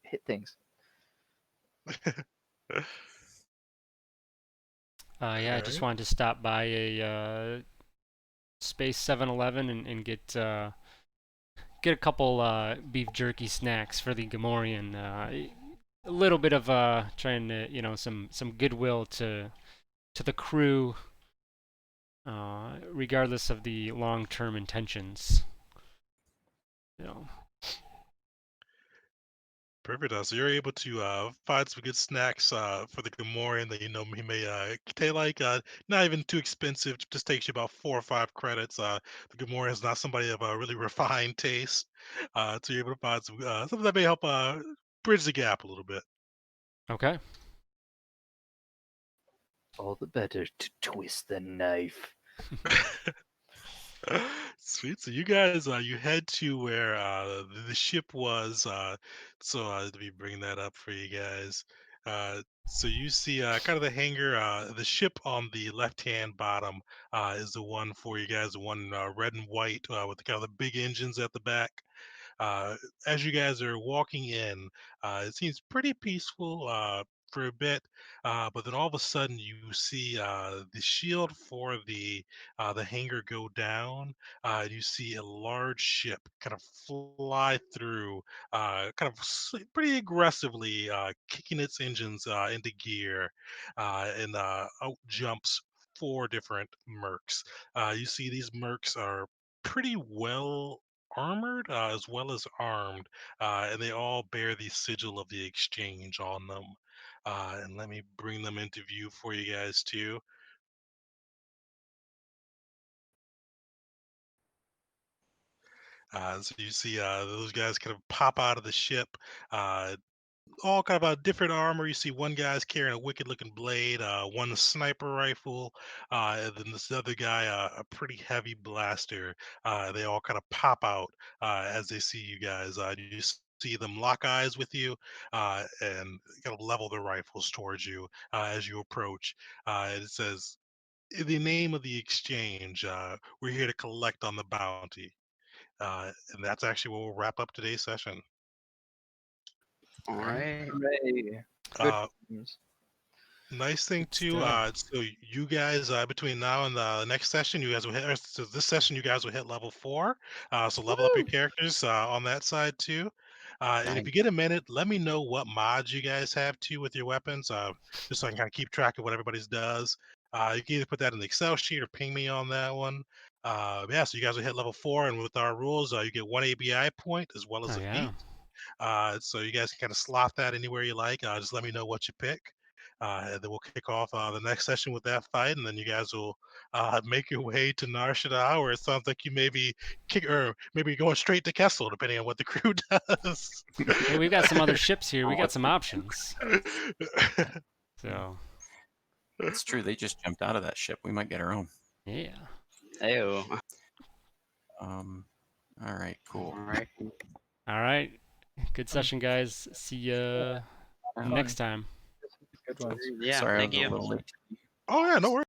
Speaker 4: hit things.
Speaker 2: Yeah,
Speaker 1: All
Speaker 2: I just
Speaker 1: right.
Speaker 2: wanted to stop by a Space 7-Eleven and get a couple beef jerky snacks for the Gamorrean. A little bit of trying to, some goodwill to the crew, regardless of the long-term intentions. You know.
Speaker 1: Perfect. So you're able to find some good snacks for the Gamorrean that you know he may they like. Not even too expensive. Just takes you about 4 or 5 credits. The Gamorrean is not somebody of a really refined taste, so you're able to find some something that may help bridge the gap a little bit.
Speaker 2: Okay.
Speaker 4: All the better to twist the knife.
Speaker 1: Sweet. So you guys, you head to where the ship was. Let me bring that up for you guys. So you see kind of the hangar. The ship on the left-hand bottom is the one for you guys. The one red and white with the kind of the big engines at the back. Uh, as you guys are walking in, it seems pretty peaceful for a bit, but then all of a sudden you see the shield for the hangar go down. You see a large ship kind of fly through, pretty aggressively, kicking its engines into gear, and out jumps 4 different mercs. You see these mercs are pretty well armored as well as armed, and they all bear the sigil of the exchange on them. And let me bring them into view for you guys too. So you see those guys kind of pop out of the ship, uh, all kind of a different armor. You see one guy's carrying a wicked looking blade, one a sniper rifle, and then this other guy a pretty heavy blaster. They all kind of pop out as they see you guys. You see them lock eyes with you and kind of level their rifles towards you as you approach. And it says, "In the name of the exchange, we're here to collect on the bounty." And that's actually what we'll wrap up today's session.
Speaker 3: All
Speaker 2: All right.
Speaker 3: right.
Speaker 4: Hooray! Good
Speaker 1: Uh,
Speaker 4: times.
Speaker 1: Nice thing
Speaker 2: Good
Speaker 1: too.
Speaker 2: stuff.
Speaker 1: So you guys, between now and the next session, you guys will hit. So this session, you guys will hit level 4. So level up your
Speaker 3: Woo!
Speaker 1: characters on that side too. And if
Speaker 3: Nice.
Speaker 1: you get a minute, let me know what mods you guys have too with your weapons. Just so I can kind of keep track of what everybody's does. You can either put that in the Excel sheet or ping me on that one. Yeah. So you guys will hit level 4, and with our rules, you get 1 ABI point as well as
Speaker 2: Oh
Speaker 1: a
Speaker 2: yeah.
Speaker 1: feat. So you guys can kind of slot that anywhere you like. Just let me know what you pick. And then we'll kick off the next session with that fight, and then you guys will make your way to Nar Shaddaa, where it sounds like you may be or maybe going straight to Kessel, depending on what the crew does.
Speaker 2: Hey, we've got some other ships here. We
Speaker 4: Oh,
Speaker 2: got some options. So
Speaker 5: It's true. They just jumped out of that ship. We might get our own.
Speaker 2: yeah.
Speaker 3: Ew.
Speaker 5: All right, cool.
Speaker 3: All right.
Speaker 2: All right. Good session, guys. See ya
Speaker 5: Yeah.
Speaker 2: next time.
Speaker 4: Good ones.
Speaker 3: Yeah.
Speaker 5: Sorry, I
Speaker 3: Thank
Speaker 5: was
Speaker 3: you.
Speaker 5: a little late.
Speaker 1: Oh yeah, no worries.